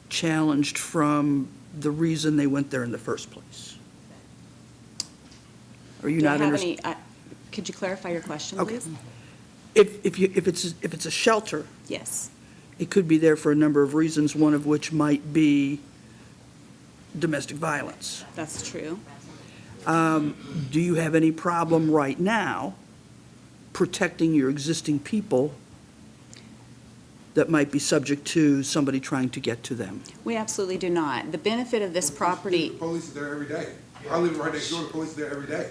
challenged from the reason they went there in the first place? Are you Do I not have understanding? any, could you clarify your question, Okay. please? If it's a shelter, Yes. it could be there for a number of reasons, one of which might be domestic violence. That's true. Do you have any problem right now protecting your existing people that might be subject to somebody trying to get to them? We absolutely do not. The benefit of this property, The police is there every day. I live right next door, the police is there every day.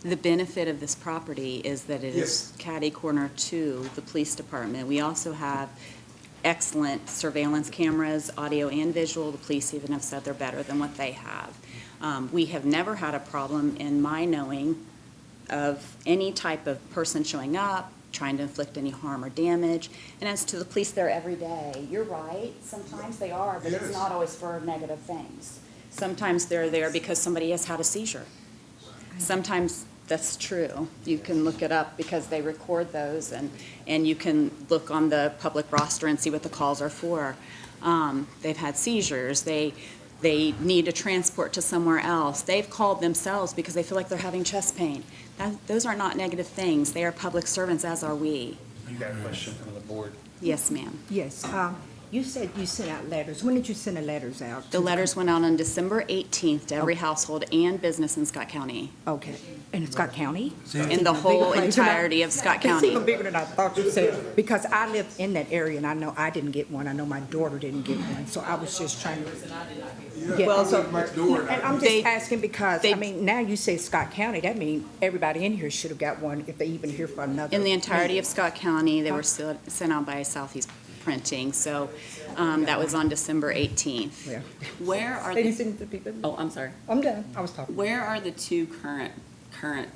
the benefit of this property is that it is Yes. catty corner to the police department. We also have excellent surveillance cameras, audio and visual. The police even have said they're better than what they have. We have never had a problem, in my knowing, of any type of person showing up, trying to inflict any harm or damage. And as to the police there every day, you're right, sometimes they are, but it's Yes. not always for negative things. Sometimes they're there because somebody has had a seizure. Sometimes That's true. You can look it up because they record those, and you can look on the public roster and see what the calls are for. They've had seizures, they need a transport to somewhere else. They've called themselves because they feel like they're having chest pain. Those are not negative things. They are public servants, as are we. You got a question from the board? Yes, ma'am. Yes, you said you sent out letters. When did you send the letters out? The letters went out on December 18th to every household and business in Scott County. Okay, in Scott County? In the whole entirety of Scott It's County. even bigger than I thought you said, because I live in that area, and I know I didn't get one. I know my daughter didn't get one, so I was just trying to. Yeah, Well, so, next door. and I'm just asking because, I mean, now you say Scott County, that means everybody in here should have got one if they even here for another. In the entirety of Scott County, they were sent out by Southeast Printing, so that was on December 18th. Yeah. Where are They the, didn't send it to people? oh, I'm sorry. I'm done, I was talking. Where are the two current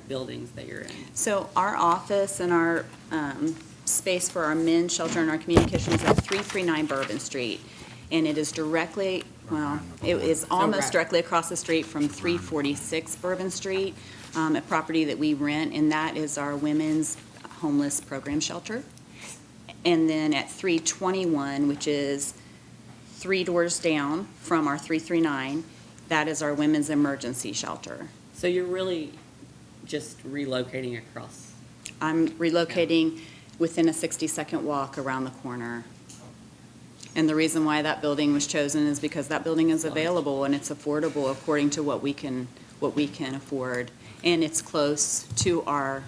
buildings that you're in? So our office and our space for our men's shelter and our communications at 339 Bourbon Street. And it is directly, well, it is almost directly across the street from 346 Bourbon Street, a property that we rent, and that is our women's homeless program shelter. And then at 321, which is 3 doors down from our 339, that is our women's emergency shelter. So you're really just relocating across? I'm relocating within a 60-second walk around the corner. And the reason why that building was chosen is because that building is available and it's affordable according to what we can afford. And it's close to our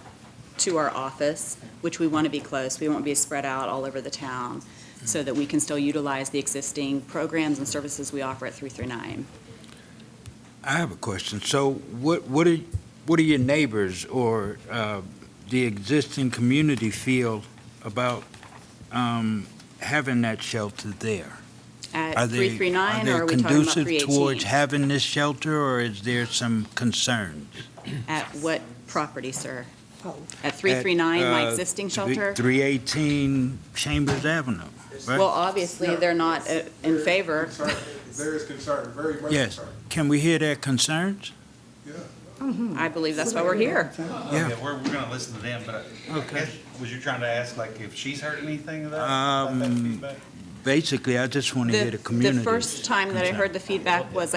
office, which we want to be close. We want to be spread out all over the town so that we can still utilize the existing programs and services we offer at 339. I have a question. So what do your neighbors or the existing community feel about having that shelter there? At 339, or are we talking about 318? Are they conducive towards having this shelter, or is there some concerns? At what property, sir? Oh. At 339, my At, existing shelter? 318 Chambers Avenue, right? Well, obviously, they're not in favor. There is concern, very much Yes. concern. Can we hear their concerns? I believe that's why we're here. Yeah. We're gonna listen to them, but I Okay. guess, was you trying to ask, like, if she's heard anything of that? About that feedback? Basically, I just want to hear the community. The first time that I heard the feedback was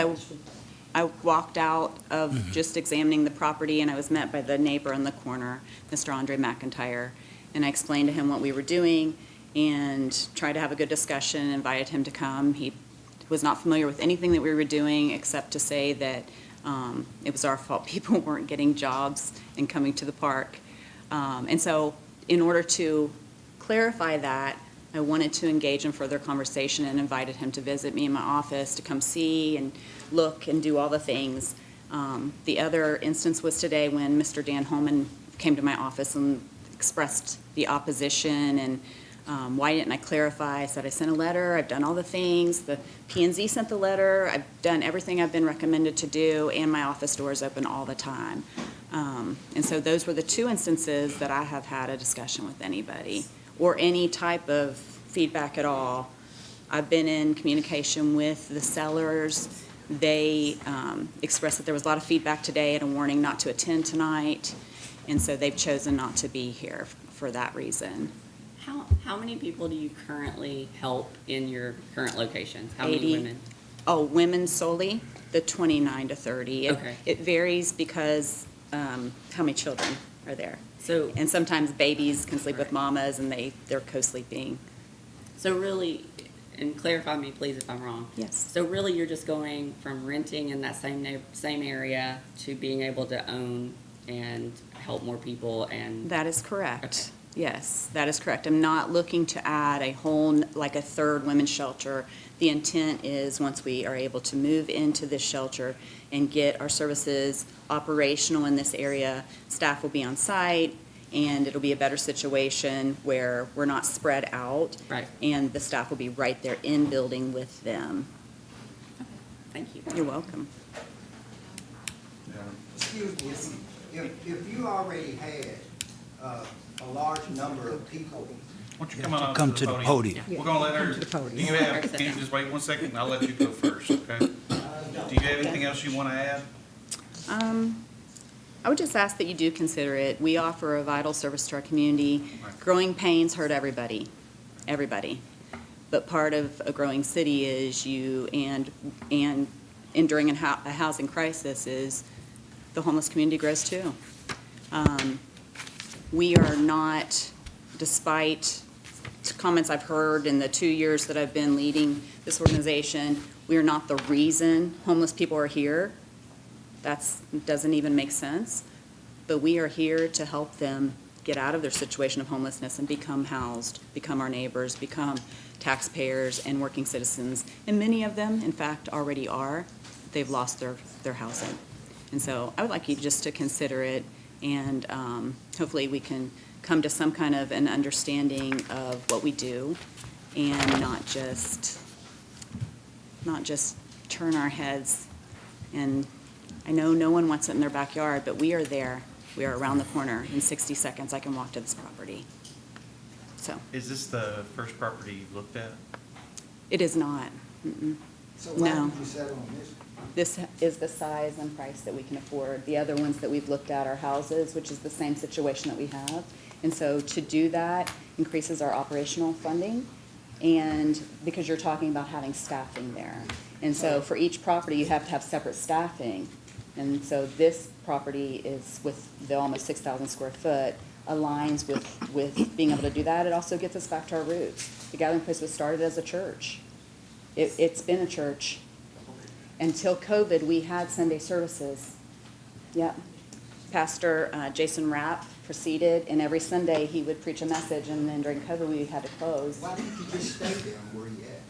I walked out of just examining the property, and I was met by the neighbor in the corner, Mr. Andre McIntyre, and I explained to him what we were doing and tried to have a good discussion, invited him to come. He was not familiar with anything that we were doing except to say that it was our fault people weren't getting jobs and coming to the park. And so in order to clarify that, I wanted to engage in further conversation and invited him to visit me in my office to come see and look and do all the things. The other instance was today when Mr. Dan Holman came to my office and expressed the opposition and why didn't I clarify? I said I sent a letter, I've done all the things, the P&Z sent the letter, I've done everything I've been recommended to do, and my office door is open all the time. And so those were the two instances that I have had a discussion with anybody, or any type of feedback at all. I've been in communication with the sellers. They expressed that there was a lot of feedback today and a warning not to attend tonight, and so they've chosen not to be here for that reason. How many people do you currently help in your current locations? How 80. many women? Oh, women solely, the 29 to 30. Okay. It varies because how many children are there. So, And sometimes babies can sleep with mamas and they're co-sleeping. so really, and clarify me please if I'm wrong. Yes. So really, you're just going from renting in that same area to being able to own and help more people and. That is correct. Okay. Yes, that is correct. I'm not looking to add a third women's shelter. The intent is, once we are able to move into this shelter and get our services operational in this area, staff will be on site, and it'll be a better situation where we're not spread out. Right. And the staff will be right there in building with them. Thank you. You're welcome. Excuse me, if you already had a large number of people. Why don't you come on Come up to the podium. We're gonna let her, Come to the podium. do you have, can you just wait 1 second? I'll let you go first, okay? Do you have anything else you wanna add? I would just ask that you do consider it. We offer a vital service to our community. Growing pains hurt everybody, everybody. But part of a growing city is and during a housing crisis is the homeless community grows too. We are not, despite comments I've heard in the 2 years that I've been leading this organization, we are not the reason homeless people are here. That doesn't even make sense. But we are here to help them get out of their situation of homelessness and become housed, become our neighbors, become taxpayers and working citizens. And many of them, in fact, already are. They've lost their housing. And so I would like you just to consider it, and hopefully we can come to some kind of an understanding of what we do and not just turn our heads. And I know no one wants it in their backyard, but we are there. We are around the corner. In 60 seconds, I can walk to this property. So. Is this the first property you looked at? It is not. Mm-mm. So why No. did you settle on this? This is the size and price that we can afford. The other ones that we've looked at are houses, which is the same situation that we have. And so to do that increases our operational funding, and because you're talking about having staffing there. And so for each property, you have to have separate staffing. And so this property is, with the almost 6,000 square foot, aligns with being able to do that. It also gets us back to our roots. The Gathering Place was started as a church. It's been a church. Until COVID, we had Sunday services. Yep. Pastor Jason Rapp proceeded, and every Sunday he would preach a message, and then during COVID, we had to close. Why didn't you just stay there where you at?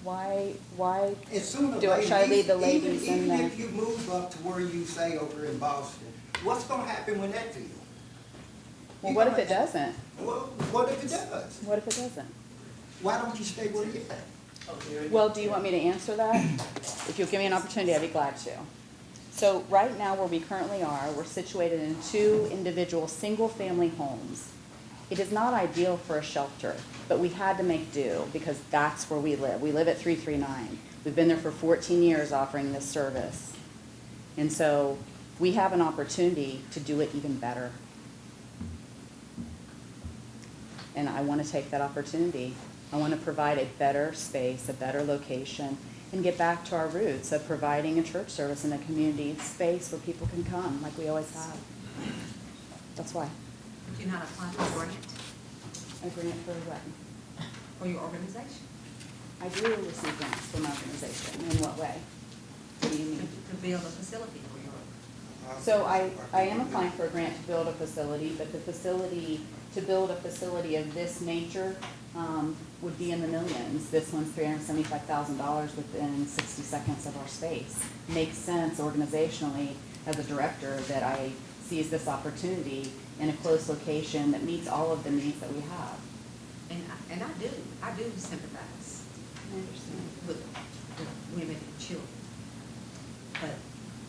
Why As soon as should I lead the ladies in even the? if you move up to where you say over in Boston, what's gonna happen when that field? Well, what if it doesn't? Well, what if it does? What if it doesn't? Why don't you stay where you at? Well, do you want me to answer that? If you'll give me an opportunity, I'd be glad to. So right now, where we currently are, we're situated in 2 individual single-family homes. It is not ideal for a shelter, but we had to make do because that's where we live. We live at 339. We've been there for 14 years offering this service. And so we have an opportunity to do it even better. And I want to take that opportunity. I want to provide a better space, a better location, and get back to our roots of providing a church service in a community space where people can come like we always have. That's why. Would you not apply for a grant A grant for what? for your organization? I do receive grants from my organization. In what way? What do you mean? To build a facility for your. So I am applying for a grant to build a facility, but to build a facility of this nature would be in the millions. This one's $375,000 within 60 seconds of our space. Makes sense organizationally as a director that I seize this opportunity in a close location that meets all of the needs that we have. And I do sympathize I understand. with the women and children. But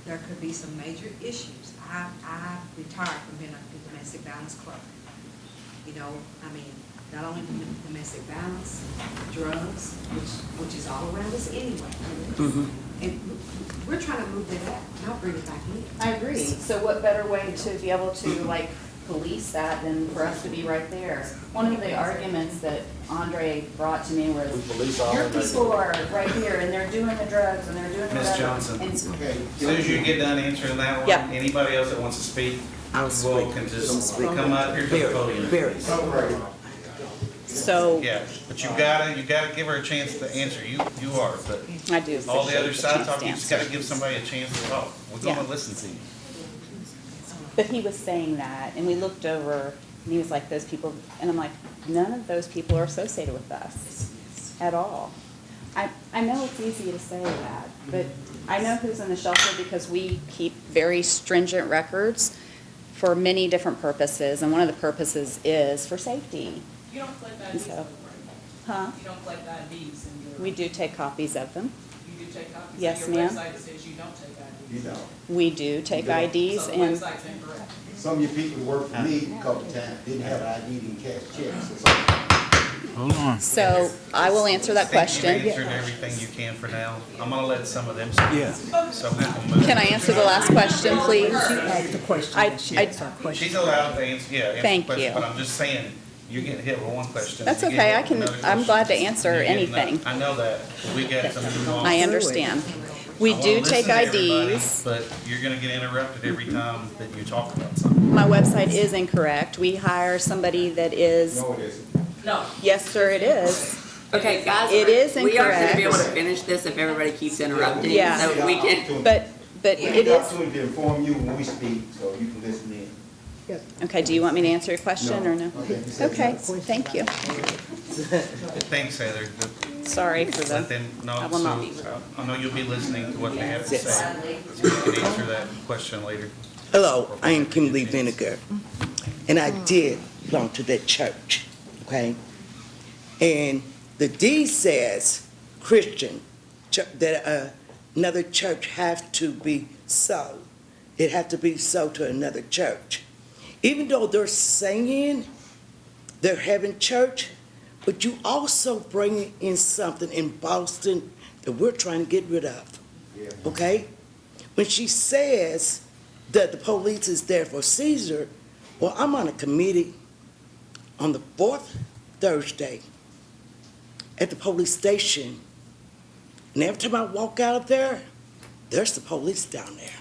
there could be some major issues. I retired from being a domestic violence clerk. You know, I mean, not only domestic violence, drugs, which is all around us anyway. Mm-hmm. And we're trying to move that out, not bring it back in. I agree. So what better way to be able to police that than for us to be right there? One of the arguments that Andre brought to me was, your people are right here and they're doing the drugs and they're doing whatever. Ms. Johnson, And- as soon as you get done answering that one, Yeah. anybody else that wants to speak, can just come up here to the podium. So. Yeah, but you gotta give her a chance to answer. You are, but I do. all the other appreciate side chance talk, to you just answer. gotta give somebody a chance to talk. We're Yeah. gonna listen to you. But he was saying that, and we looked over, and he was like, those people, and I'm like, none of those people are associated with us at all. I know it's easy to say that, but I know who's in the shelter because we keep very stringent records for many different purposes, and one of the purposes is for safety. You don't collect And IDs, so, right? huh? You don't collect IDs in your. We do take copies of them. You do take copies? Yes, On your ma'am. website, it says you don't take IDs. You know, We do take IDs, So the and website's incorrect. some of your people worked for me a couple times, didn't have ID, didn't cash checks or something. Hold on. So I will answer that I think question. you've answered everything you can for now. I'm gonna let some of them speak. Yeah. So we can move. Can I answer the last question, please? Ask the question, I- and she I- asked her question. She's allowed to answer, yeah, answer the Thank question, you. but I'm just saying, you're getting hit with one question. That's you get okay, hit I with can, another I'm question. glad to answer You're getting anything. that. I know that, but we got to move on. I understand. We I wanna do listen take to everybody, IDs. But you're gonna get interrupted every time that you talk about something. My website is incorrect. We hire somebody that is. No, it isn't. No. Yes, sir, it is. Okay, guys. It is We are gonna be able to incorrect. finish this if everybody keeps interrupting. Yeah. So we can. But it We is, have opportunity to inform you when we speak, so you can listen in. okay, do you want me to answer your question or no? Okay, thank you. Thanks, Heather. Sorry for Let the, them know, I will not be so, I know you'll be listening to what they have to say. So you can answer that question later. Hello, I am Kimberly Vinegar, and I did belong to that church, okay? And the deed says Christian, that another church have to be sold. It have to be sold to another church. Even though they're saying they're having church, but you also bringing in something in Boston that we're trying to get rid of, okay? When she says that the police is there for Caesar, well, I'm on a committee on the fourth Thursday at the police station, and every time I walk out of there, there's the police down there.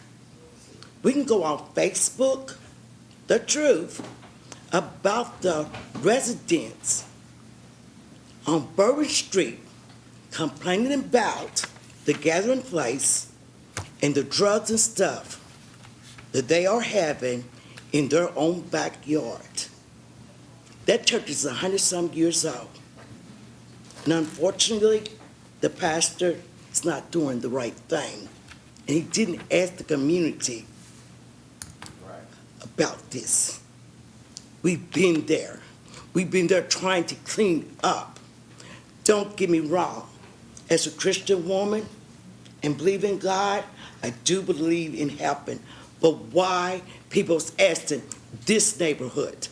We can go on Facebook, the truth, about the residents on Bourbon Street complaining about the gathering place and the drugs and stuff that they are having in their own backyard. That church is 100-some years old. And unfortunately, the pastor is not doing the right thing. And he didn't ask the community about this. We've been there. We've been there trying to clean up. Don't get me wrong. As a Christian woman and believe in God, I do believe in helping. But why people's asking this neighborhood?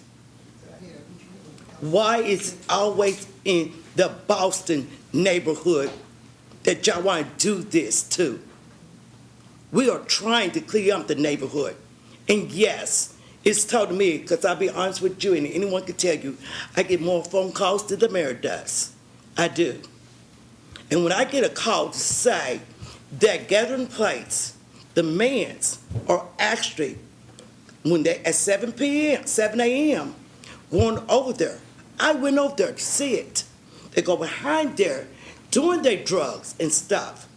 Why is it always in the Boston neighborhood that y'all want to do this to? We are trying to clean up the neighborhood. And yes, it's told to me, because I'll be honest with you, and anyone can tell you, I get more phone calls than the mayor does. I do. And when I get a call to say that gathering place, the mans are actually, when they at 7 a.m., going over there. I went over there to see it. They go behind there doing their drugs and stuff.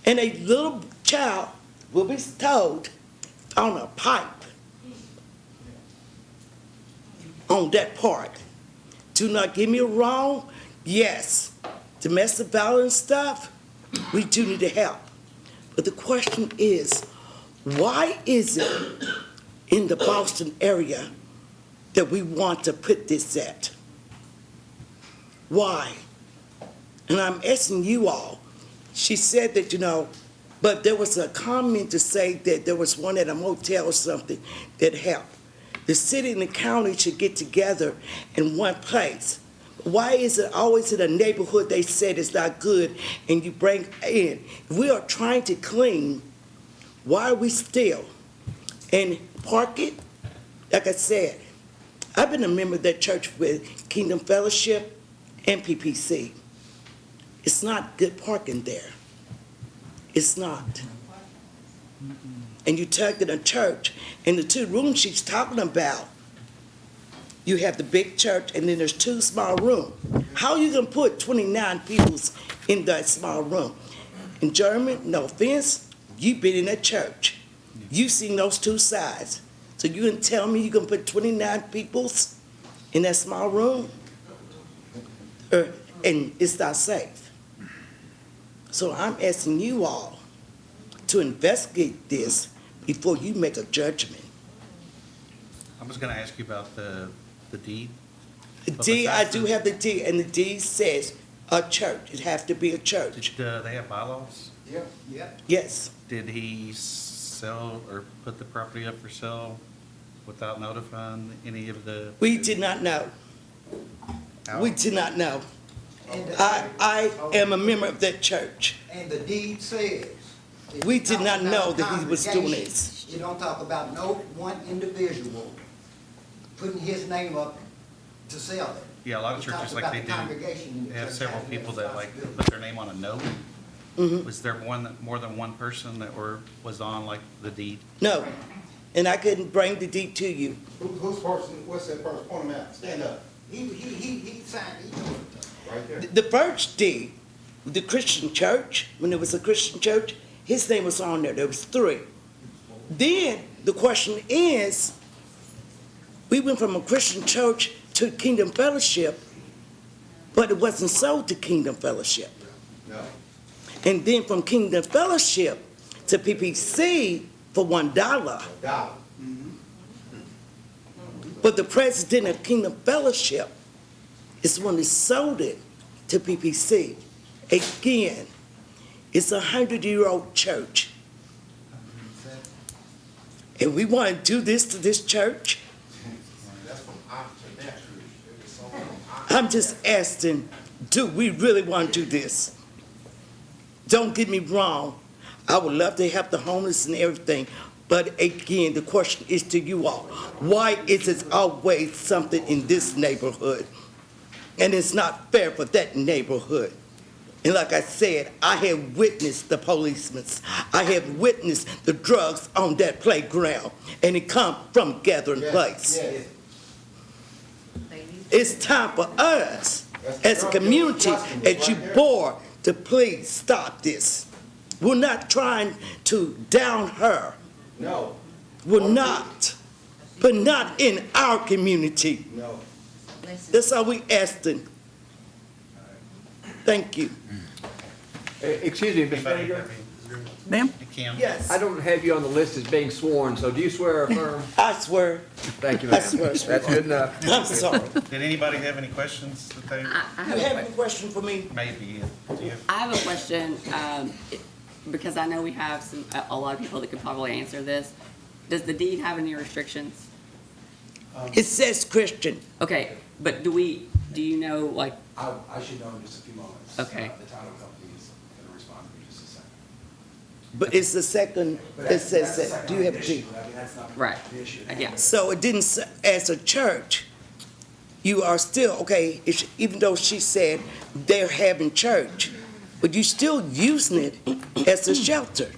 And a little child will be told on a pipe on that part. Do not get me wrong. Yes, domestic violence stuff, we do need to help. But the question is, why is it in the Boston area that we want to put this at? Why? And I'm asking you all. She said that, but there was a comment to say that there was one at a motel or something that helped. The city and the county should get together in one place. Why is it always in a neighborhood they said is not good and you bring in? If we are trying to clean, why are we still? And park it, like I said, I've been a member of that church with Kingdom Fellowship and PPC. It's not good parking there. It's not. And you take it to church, and the two rooms she's talking about, you have the big church, and then there's two small rooms. How are you gonna put 29 people in that small room? In German, no offense, you've been in that church. You've seen those two sides. So you can tell me you're gonna put 29 people in that small room? And it's not safe. So I'm asking you all to investigate this before you make a judgment. I was gonna ask you about the deed. The deed, I do have the deed, and the deed says a church. It has to be a church. Did they have bylaws? Yeah. Yes. Did he sell or put the property up for sale without notifying any of the? We did not know. We did not know. And I am a member of that church. And the deed says. if We you did talk not about know the that he was doing congregation, this. You don't talk about no one individual putting his name up to sell it. Yeah, a lot of You talk churches like about they the do, congregation in the they have church several having that people that like responsibility. put their name on a note. Mhm. Was there more than one person that was on like the deed? No, and I couldn't bring the deed to you. Who's person, what's that person, point him out, stand up. He signed, he knew it, right there. The first deed, the Christian church, when it was a Christian church, his name was on there. There was 3. Then the question is, we went from a Christian church to Kingdom Fellowship, but it wasn't sold to Kingdom Fellowship. No. And then from Kingdom Fellowship to PPC for $1. Dollar. But the president of Kingdom Fellowship is the one that sold it to PPC. Again, it's a 100-year-old church. And we want to do this to this church? That's from after that church. It was sold I'm just asking, do we really want to do this? Don't get me wrong. I would love to help the homeless and everything. But again, the question is to you all, why is it always something in this neighborhood? And it's not fair for that neighborhood. And like I said, I have witnessed the policemen. I have witnessed the drugs on that playground. And it come from Gathering Place. Yes. It's time for us, as a community, as you board, to please stop this. We're not trying to down her. No. We're not. But not in our community. No. That's all we asking. Thank you. Excuse me, Ms. Anybody Finnegan? have any- Ma'am? Kim? Yes, I don't have you on the list as being sworn, so do you swear or affirm? I swear. Thank you, I ma'am. swear, That's sweetheart. good enough. I'm sorry. Did anybody have any questions that they, I You have a have question. any question for me? maybe, do you? I have a question, because I know we have a lot of people that could probably answer this. Does the deed have any restrictions? It says Christian. Okay, but do you know, like, I should know in just a few moments. Okay. The title company is going to respond to me in just a second. But it's the second that says that. Do you have a deed? I mean, that's not right, the issue. yeah. So it didn't, as a church, you are still, okay, even though she said they're having church, but you're still using it as a shelter.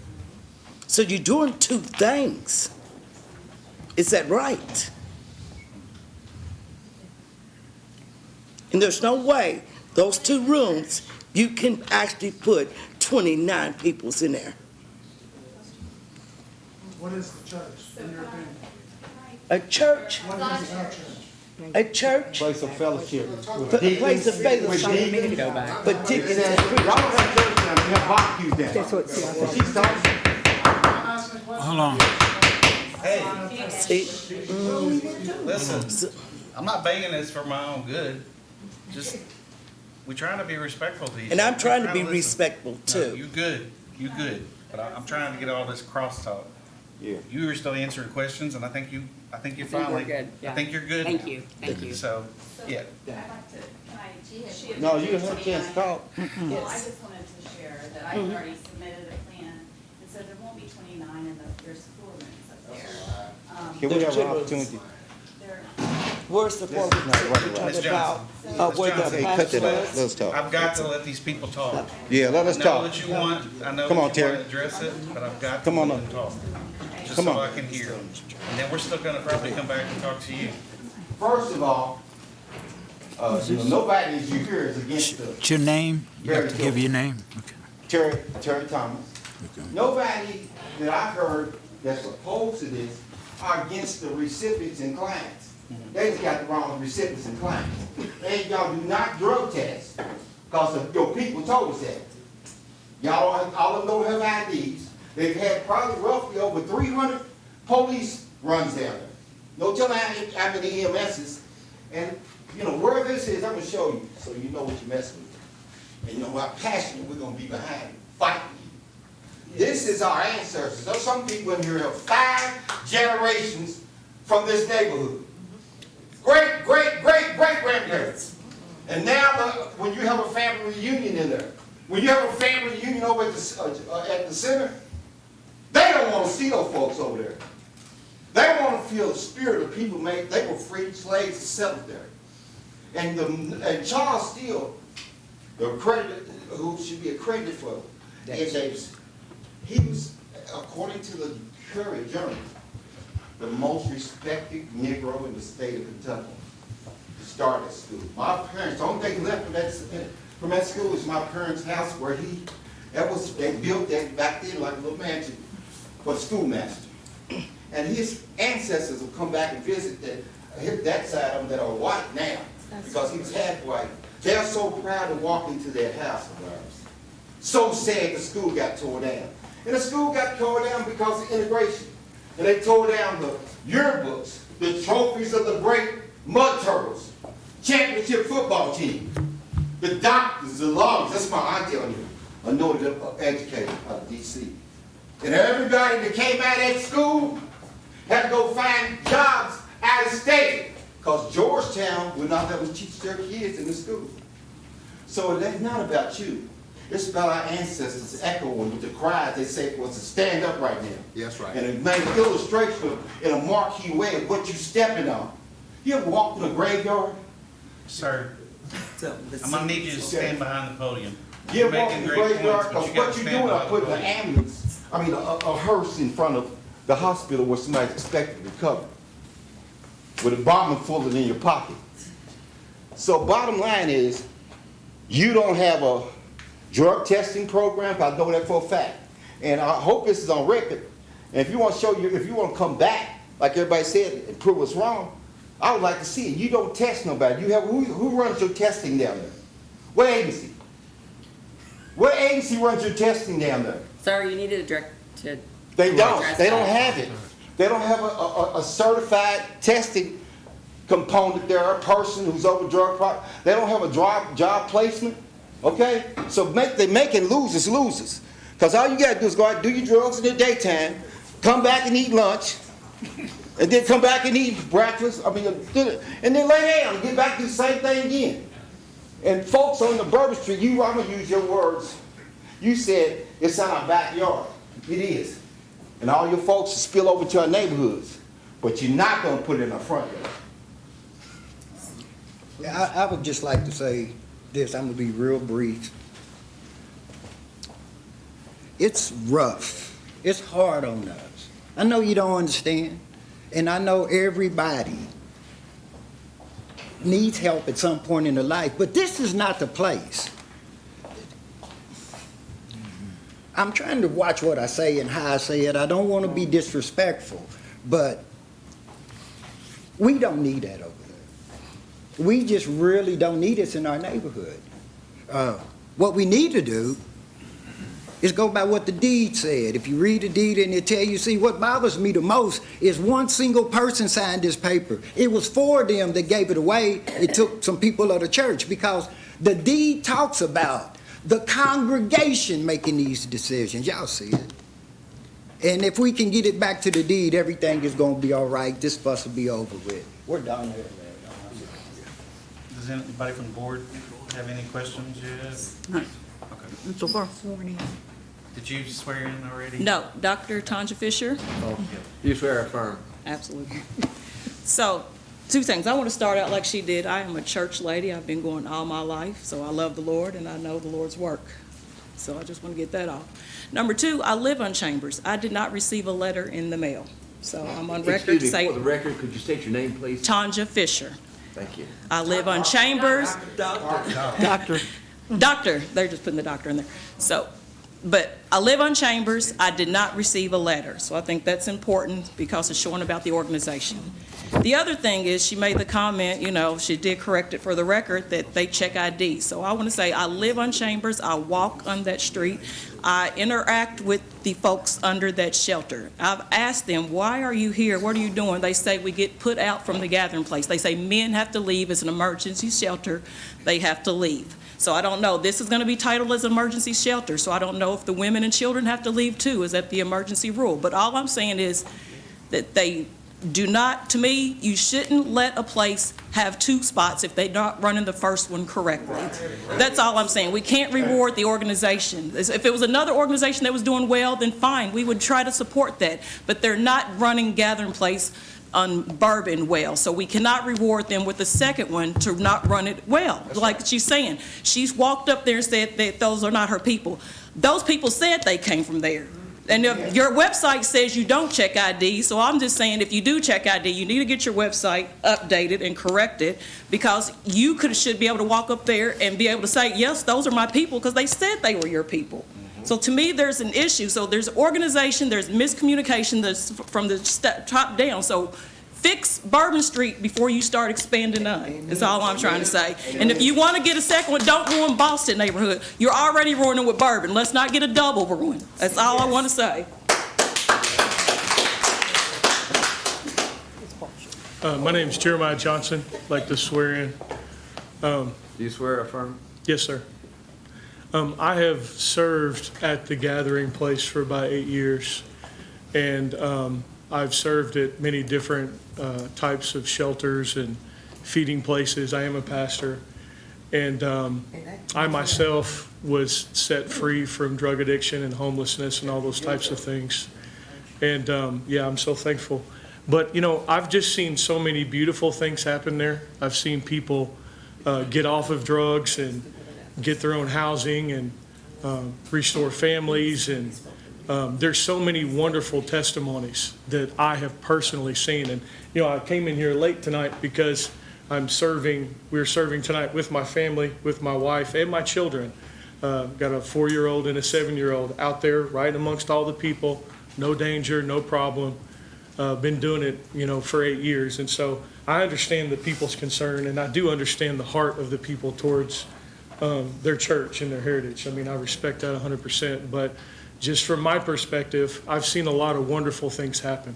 So you're doing 2 things. Is that right? And there's no way those 2 rooms, you can actually put 29 peoples in there. What is the church, in your opinion? A church, What is our church? a church, Place of fellowship. a place of fellowship. Go back. But It says, y'all have church and we have barbecues there. That's what, see, I Well, thought. she's talking. Hold on. Hey, See, listen, I'm not begging this for my own good. Just, we're trying to be respectful to each other. and I'm trying to be listen. respectful No, too. you good, but I'm trying to get all this crosstalk. Yeah. You were still answering questions, and I think you're I think we're finally. good, I yeah. think you're good. Thank you, thank you. So, yeah. No, you have a chance to talk. Well, I just wanted to share that I've already submitted a plan, and so there won't be 29, and there's 4 rooms up there. Can we have an opportunity? Where's the part we're talking Ms. about, Johnson. where the Ms. Johnson, pastor was? Let's talk. I've got to let these people talk. Yeah, let us I know talk. what you want, I know Come on, that you want Terry. to address it, but I've got to Come on let up. them talk. Just Come so on. I can hear. And then we're still gonna probably come back and talk to you. First of all, nobody as you hear is against the What's your name? You have to give your name. Okay. Terry Thomas. Nobody that I've heard that's opposed to this are against the recipients and clients. They just got the wrong recipients and clients. And y'all do not drug test, because your people told us that. Y'all, all of them don't have IDs. They've had probably roughly over 300 police runs down there. No telling how many EMSs. And, you know, where this is, I'm gonna show you, so you know what you're messing with. And you know how passionate we're gonna be behind it, fighting you. This is our ancestors. There's some people in here have 5 generations from this neighborhood. Great grandparents. And now, when you have a family reunion in there, when you have a family reunion over at the center, they don't want to see those folks over there. They want to feel the spirit of people they were freed slaves and settled there. And Charles Steele, who should be accredited for Ed Davis, he was, according to the Courier Journal, the most respected Negro in the state of Kentucky to start at school. My parents, the only thing left from that school is my parents' house where they built that back then like a little mansion for the schoolmaster. And his ancestors will come back and visit that side of him that are white now, because he was half white. They're so proud to walk into their house of ours. So sad the school got tore down. And the school got tore down because of integration. And they tore down the yearbooks, the trophies of the great Mud Turtles, championship football team, the doctors, the lawyers. That's my auntie on here, a noted educator out of D.C. And everybody that came out of that school had to go find jobs out of state, because Georgetown would not let them teach their kids in the school. So it's not about you. It's about our ancestors echoing with the cries they say for us to stand up right now. Yes, right. And it made an illustration in a marquee way of what you're stepping on. You ever walked in a graveyard? Sir, I'm gonna need you to stand behind the podium. You You're ever walked in making the great graveyard? points, but Because you gotta what you're stand doing, I behind put the an podium. ambulance, a hearse in front of the hospital where somebody's expected to recover, with a bomb bullet in your pocket. So bottom line is, you don't have a drug testing program. I know that for a fact. And I hope this is on record. And if you want to come back, like everybody said, and prove us wrong, I would like to see it. You don't test nobody. Who runs your testing down there? What agency? What agency runs your testing down there? Sir, you need to direct to. They don't. address They don't that. have it. They don't have a certified testing component there, a person who's over drug product. They don't have a job placement. Okay? So they're making losers. Because all you got to do is go out and do your drugs in the daytime, come back and eat lunch, and then come back and eat breakfast, and then lay down and get back to the same thing again. And folks on the Bourbon Street, I'm going to use your words. You said it's in our backyard. It is. And all your folks will spill over to our neighborhoods. But you're not going to put it in our front yard. Yeah, I would just like to say this. I'm going to be real brief. It's rough. It's hard on us. I know you don't understand. And I know everybody needs help at some point in their life. But this is not the place. I'm trying to watch what I say and how I say it. I don't want to be disrespectful. But we don't need that over there. We just really don't need this in our neighborhood. What we need to do is go by what the deed said. If you read the deed and it tell you, see, what bothers me the most is one single person signed this paper. It was for them that gave it away. It took some people of the church, because the deed talks about the congregation making these decisions. Y'all see it. And if we can get it back to the deed, everything is going to be all right. This fuss will be over with. We're done here. Does anybody from the board have any questions yet? No. Okay. So far. Did you swear in already? No, Dr. Tanja Fisher? You swear or affirm? Absolutely. So, two things. I want to start out like she did. I am a church lady. I've been going all my life, so I love the Lord and I know the Lord's work. So I just want to get that off. Number two, I live on Chambers. I did not receive a letter in the mail. So I'm on record to say. For the record, could you state your name, please? Tanja Fisher. Thank you. I live on Chambers. Doctor. Doctor, they're just putting the doctor in there. So, but I live on Chambers. I did not receive a letter. So I think that's important because it's showing about the organization. The other thing is she made the comment, she did correct it for the record, that they check ID. So I want to say I live on Chambers. I walk on that street. I interact with the folks under that shelter. I've asked them, why are you here? What are you doing? They say we get put out from the gathering place. They say men have to leave. It's an emergency shelter. They have to leave. So I don't know. This is going to be titled as emergency shelter. So I don't know if the women and children have to leave too. Is that the emergency rule? But all I'm saying is that they do not, to me, you shouldn't let a place have two spots if they're not running the first one correctly. That's all I'm saying. We can't reward the organization. If it was another organization that was doing well, then fine, we would try to support that. But they're not running Gathering Place on Bourbon well, so we cannot reward them with the second one to not run it well. Like she's saying, she's walked up there and said that those are not her people. Those people said they came from there. And if your website says you don't check ID, so I'm just saying if you do check ID, you need to get your website updated and corrected, because you should be able to walk up there and be able to say, yes, those are my people, because they said they were your people. So to me, there's an issue. So there's organization, there's miscommunication that's from the top down. So fix Bourbon Street before you start expanding none. That's all I'm trying to say. And if you want to get a second one, don't ruin Boston neighborhood. You're already ruining with Bourbon. Let's not get a double ruin. That's all I want to say. My name's Jeremiah Johnson. I'd like to swear in. Do you swear or affirm? Yes, sir. I have served at the Gathering Place for about 8 years, and I've served at many different types of shelters and feeding places. I am a pastor, and I myself was set free from drug addiction and homelessness and all those types of things. And yeah, I'm so thankful. But, you know, I've just seen so many beautiful things happen there. I've seen people get off of drugs and get their own housing and restore families, and there's so many wonderful testimonies that I have personally seen. And, you know, I came in here late tonight because we're serving tonight with my family, with my wife and my children. Got a 4-year-old and a 7-year-old out there right amongst all the people, no danger, no problem. Been doing it, you know, for 8 years. And so I understand the people's concern, and I do understand the heart of the people towards their church and their heritage. I mean, I respect that 100%, but just from my perspective, I've seen a lot of wonderful things happen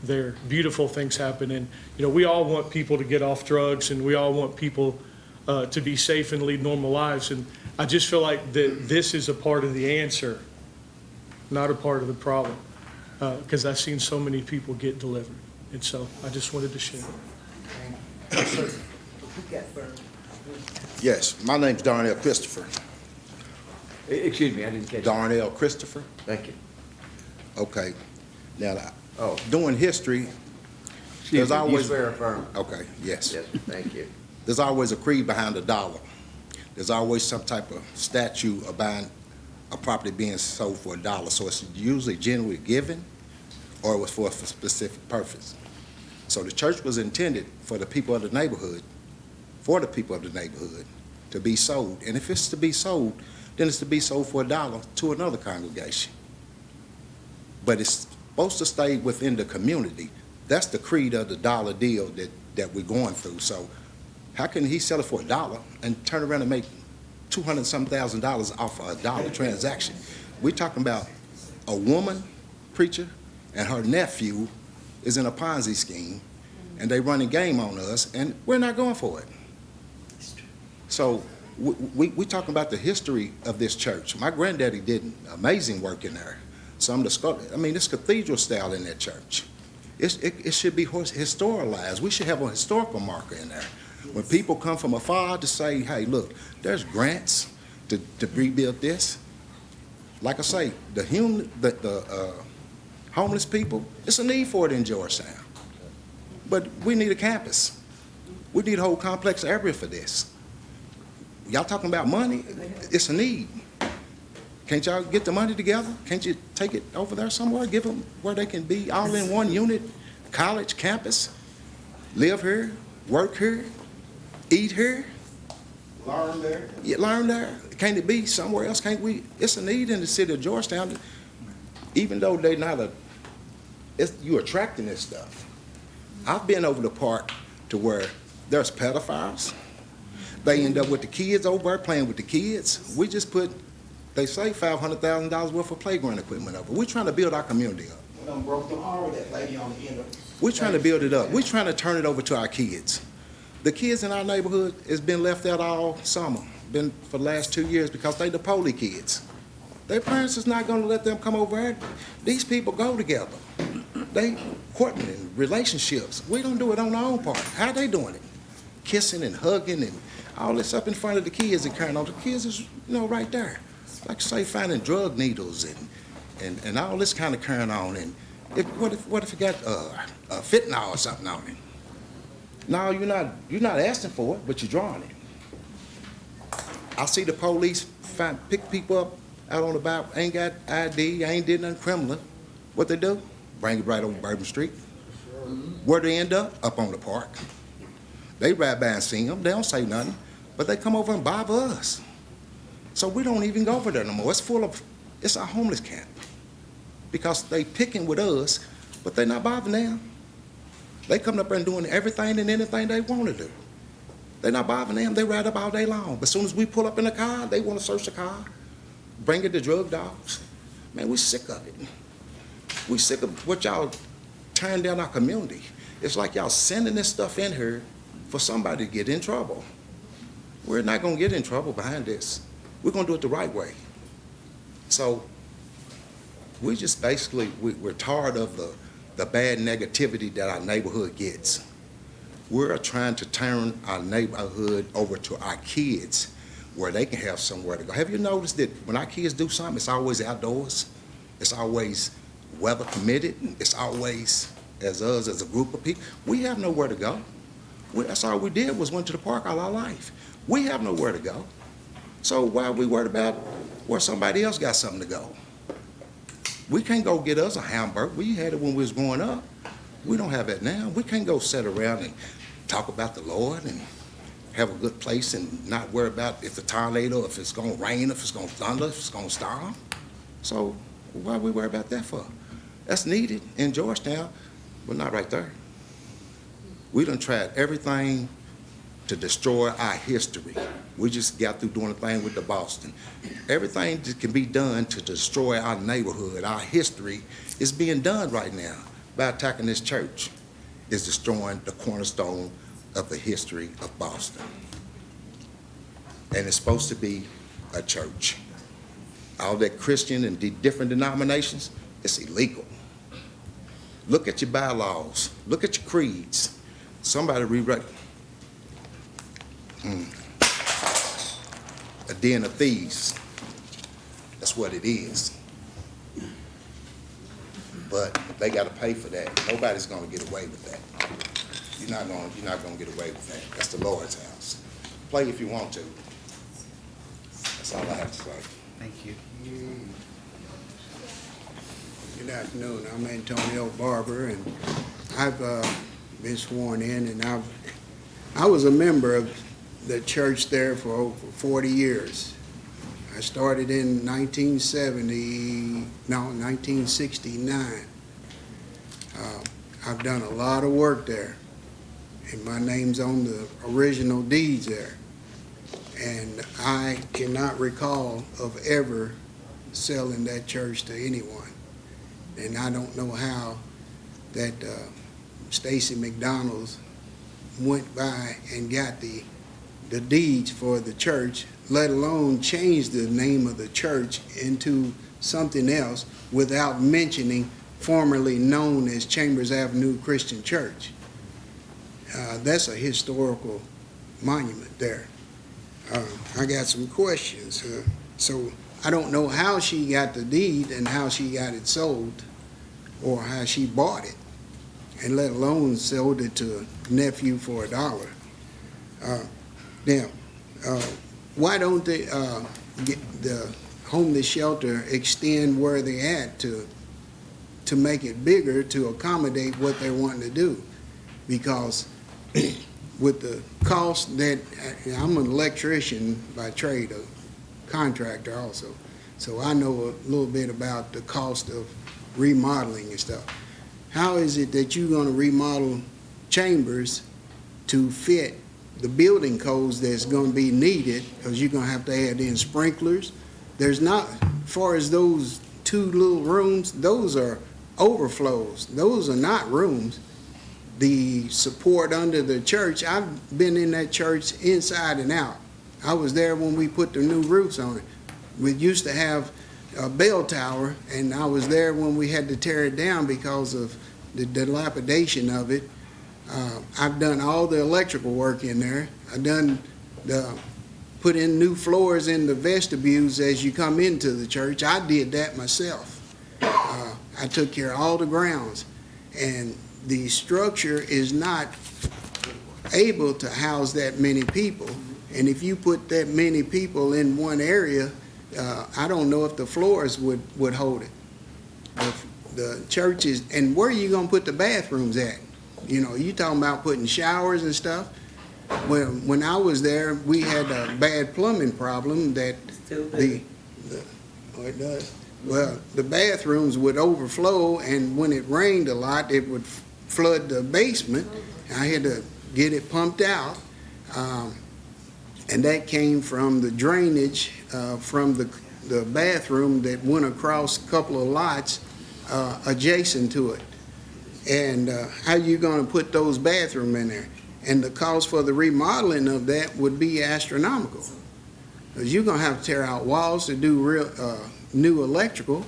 there, beautiful things happen. And, you know, we all want people to get off drugs, and we all want people to be safe and lead normal lives. And I just feel like that this is a part of the answer, not a part of the problem, because I've seen so many people get delivered. And so I just wanted to share. Yes, my name's Darnell Christopher. Excuse me, I didn't catch Darnell Christopher. Thank you. Okay. Now, doing history, There's always... You swear or affirm? Okay, yes. Yes, thank you. There's always a creed behind a dollar. There's always some type of statute about a property being sold for $1. So it's usually generally given, or it was for a specific purpose. So the church was intended for the people of the neighborhood, to be sold. And if it's to be sold, then it's to be sold for $1 to another congregation. But it's supposed to stay within the community. That's the creed of the dollar deal that we're going through. So how can he sell it for $1 and turn around and make $200,000 off of $1 transaction? We're talking about a woman preacher and her nephew is in a Ponzi scheme, and they running game on us, and we're not going for it. So we talking about the history of this church. My granddaddy did amazing work in there. It's cathedral style in that church. It should be historicized. We should have a historical marker in there. When people come from afar to say, hey, look, there's grants to rebuild this. Like I say, the homeless people, it's a need for it in Georgetown. But we need a campus. We need a whole complex area for this. Y'all talking about money? It's a need. Can't y'all get the money together? Can't you take it over there somewhere? Give them where they can be all in one unit, college, campus, live here, work here, eat here. Learn there. Yeah, learn there. Can't it be somewhere else? Can't we? It's a need in the city of Georgetown, even though they're not you're attracting this stuff. I've been over the park to where there's pedophiles. They end up with the kids over there playing with the kids. We just put, they say $500,000 worth of playground equipment over. We're trying to build our community up. We done broke the arm of that lady on the end of it. We're trying to build it up. We're trying to turn it over to our kids. The kids in our neighborhood has been left out all summer, been for the last 2 years because they the poly kids. Their parents is not gonna let them come over here. These people go together. They courting and relationships. We don't do it on our own part. How they doing it? Kissing and hugging and all this up in front of the kids and carrying on. The kids is, right there. Like say finding drug needles and all this kind of carrying on. And what if you got fentanyl or something on it? No, you're not asking for it, but you're drawing it. I see the police pick people up out on the bike, ain't got ID, ain't did nothing criminal. What they do? Bring it right over Bourbon Street. Where they end up? Up on the park. They ride by and see them. They don't say nothing, but they come over and bother us. So we don't even go over there no more. It's a homeless camp because they picking with us, but they not bothering them. They come up there and doing everything and anything they want to do. They not bothering them. They ride up all day long. But as soon as we pull up in the car, they want to search the car, bring it to drug dogs. Man, we sick of it. We sick of what y'all tearing down our community. It's like y'all sending this stuff in here for somebody to get in trouble. We're not going to get in trouble behind this. We're going to do it the right way. So we just basically, we're tired of the bad negativity that our neighborhood gets. We're trying to turn our neighborhood over to our kids where they can have somewhere to go. Have you noticed that when our kids do something, it's always outdoors? It's always weather permitted. It's always, as us, as a group of people, we have nowhere to go. That's all we did was went to the park all our life. We have nowhere to go. So why are we worried about where somebody else got something to go? We can't go get us a hamburger. We had it when we was growing up. We don't have that now. We can't go sit around and talk about the Lord and have a good place and not worry about if the tornado, if it's going to rain, if it's going to thunder, if it's going to storm. So why we worry about that for? That's needed in Georgetown, but not right there. We done tried everything to destroy our history. We just got through doing a thing with the Boston. Everything that can be done to destroy our neighborhood, our history, is being done right now by attacking this church. Is destroying the cornerstone of the history of Boston. And it's supposed to be a church. All that Christian and the different denominations, it's illegal. Look at your bylaws. Look at your creeds. Somebody rewrite. A den of thieves. That's what it is. But they got to pay for that. Nobody's going to get away with that. You're not going to get away with that. That's the Lord's house. Play if you want to. That's all I have to say. Thank you. Good afternoon. I'm Antonio Barber, and I've been sworn in, and I was a member of the church there for over 40 years. I started in 1969. I've done a lot of work there, and my name's on the original deeds there. And I cannot recall of ever selling that church to anyone. And I don't know how that Stacy McDonald's went by and got the deeds for the church, let alone change the name of the church into something else without mentioning formerly known as Chambers Avenue Christian Church. That's a historical monument there. I got some questions. So I don't know how she got the deed and how she got it sold or how she bought it, and let alone sold it to a nephew for $1. Now, why don't they get the homeless shelter extend where they at to make it bigger to accommodate what they're wanting to do? Because with the cost that, I'm an electrician by trade, a contractor also, so I know a little bit about the cost of remodeling and stuff. How is it that you're going to remodel Chambers to fit the building codes that's going to be needed, because you're going to have to add in sprinklers? There's not, as far as those 2 little rooms, those are overflows. Those are not rooms. The support under the church, I've been in that church inside and out. I was there when we put the new roofs on it. We used to have a bell tower, and I was there when we had to tear it down because of the dilapidation of it. I've done all the electrical work in there. I've put in new floors in the vestibules as you come into the church. I did that myself. I took care of all the grounds. And the structure is not able to house that many people. And if you put that many people in one area, I don't know if the floors would hold it. The church is, and where are you gonna put the bathrooms at? You know, you talking about putting showers and stuff. When I was there, we had a bad plumbing problem that oh, it does. Well, the bathrooms would overflow, and when it rained a lot, it would flood the basement. I had to get it pumped out, and that came from the drainage from the bathroom that went across a couple of lots adjacent to it. And how you going to put those bathrooms in there? And the cost for the remodeling of that would be astronomical. Because you're going to have to tear out walls to do real new electrical.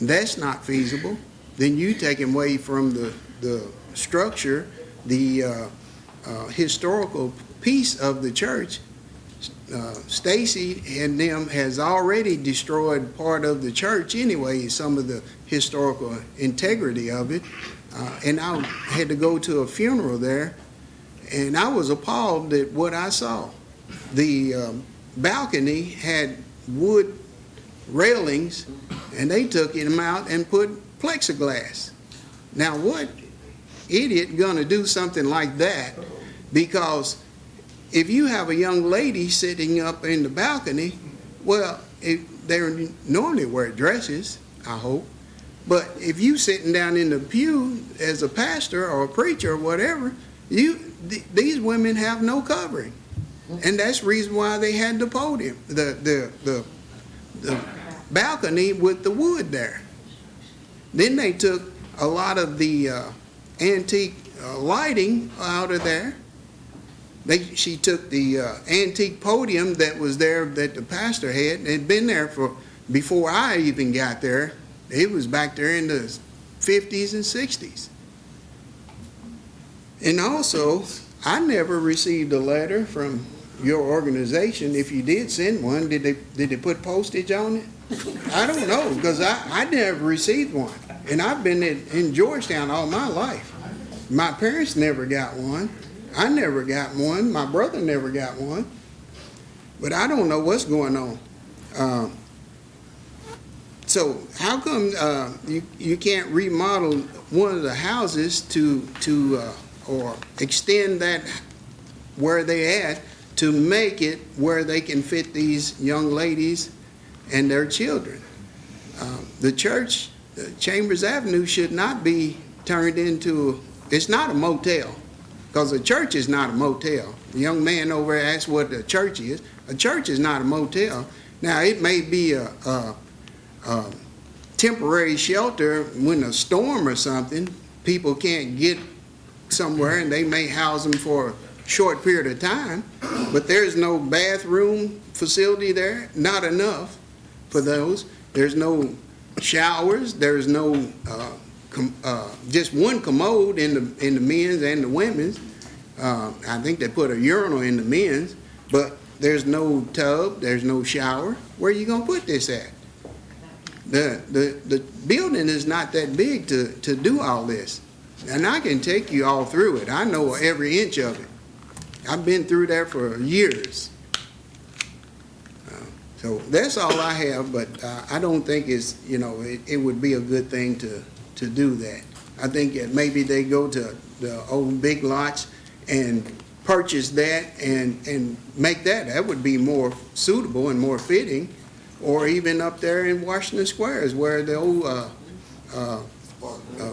That's not feasible. Then you take away from the structure, the historical piece of the church. Stacy and them has already destroyed part of the church anyway, some of the historical integrity of it. And I had to go to a funeral there, and I was appalled at what I saw. The balcony had wood railings, and they took them out and put plexiglass. Now, what idiot gonna do something like that? Because if you have a young lady sitting up in the balcony, well, they normally wear dresses, I hope. But if you sitting down in the pew as a pastor or a preacher or whatever, these women have no covering. And that's the reason why they had the podium, the balcony with the wood there. Then they took a lot of the antique lighting out of there. She took the antique podium that was there that the pastor had. It had been there before I even got there. It was back there in the 50s and 60s. And also, I never received a letter from your organization. If you did send one, did they put postage on it? I don't know, because I never received one. And I've been in Georgetown all my life. My parents never got one. I never got one. My brother never got one. But I don't know what's going on. So how come you can't remodel one of the houses or extend that where they at to make it where they can fit these young ladies and their children? The church, Chambers Avenue, should not be turned into, it's not a motel, because a church is not a motel. The young man over there asked what a church is. A church is not a motel. Now, it may be a temporary shelter when a storm or something, people can't get somewhere and they may house them for a short period of time, but there's no bathroom facility there, not enough for those. There's no showers, there's no just one commode in the men's and the women's. I think they put a urinal in the men's, but there's no tub, there's no shower. Where are you gonna put this at? The building is not that big to do all this. And I can take you all through it. I know every inch of it. I've been through there for years. So that's all I have, but I don't think it would be a good thing to do that. I think that maybe they go to the old big lots and purchase that and make that. That would be more suitable and more fitting. Or even up there in Washington Squares where the old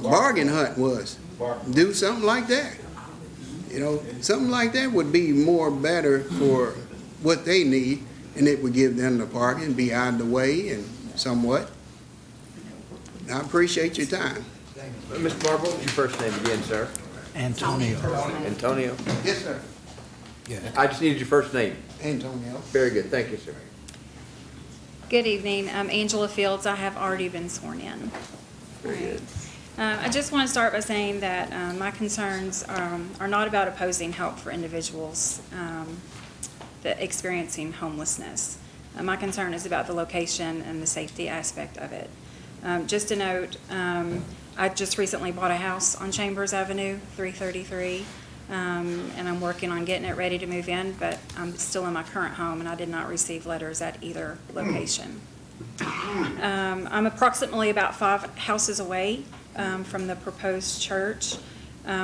bargain hut was. Do something like that. Something like that would be more better for what they need, and it would give them the parking, be out of the way and somewhat. I appreciate your time. Mr. Barber, what's your first name again, sir? Antonio. Antonio? Yes, sir. Yeah. I just needed your first name. Antonio. Very good. Thank you, sir. Good evening. I'm Angela Fields. I have already been sworn in. I just want to start by saying that my concerns are not about opposing help for individuals that experiencing homelessness. My concern is about the location and the safety aspect of it. Just a note, I just recently bought a house on Chambers Avenue, 333, and I'm working on getting it ready to move in, but I'm still in my current home, and I did not receive letters at either location. I'm approximately about 5 houses away from the proposed church,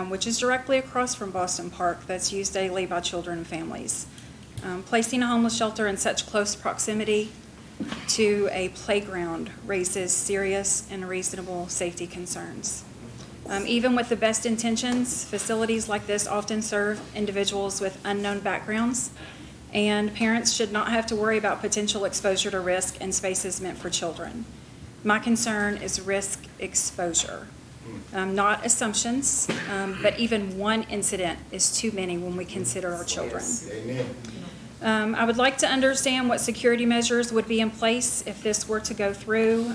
which is directly across from Boston Park, that's used daily by children and families. Placing a homeless shelter in such close proximity to a playground raises serious and reasonable safety concerns. Even with the best intentions, facilities like this often serve individuals with unknown backgrounds, and parents should not have to worry about potential exposure to risk in spaces meant for children. My concern is risk exposure, not assumptions, but even one incident is too many when we consider our children. I would like to understand what security measures would be in place if this were to go through.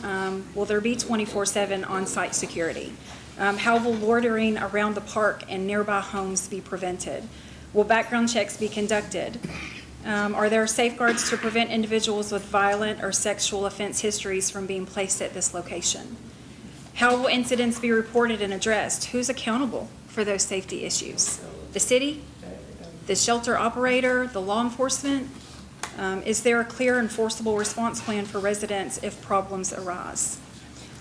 Will there be 24/7 on-site security? How will loitering around the park and nearby homes be prevented? Will background checks be conducted? Are there safeguards to prevent individuals with violent or sexual offense histories from being placed at this location? How will incidents be reported and addressed? Who's accountable for those safety issues? The city? The shelter operator? The law enforcement? Is there a clear enforceable response plan for residents if problems arise?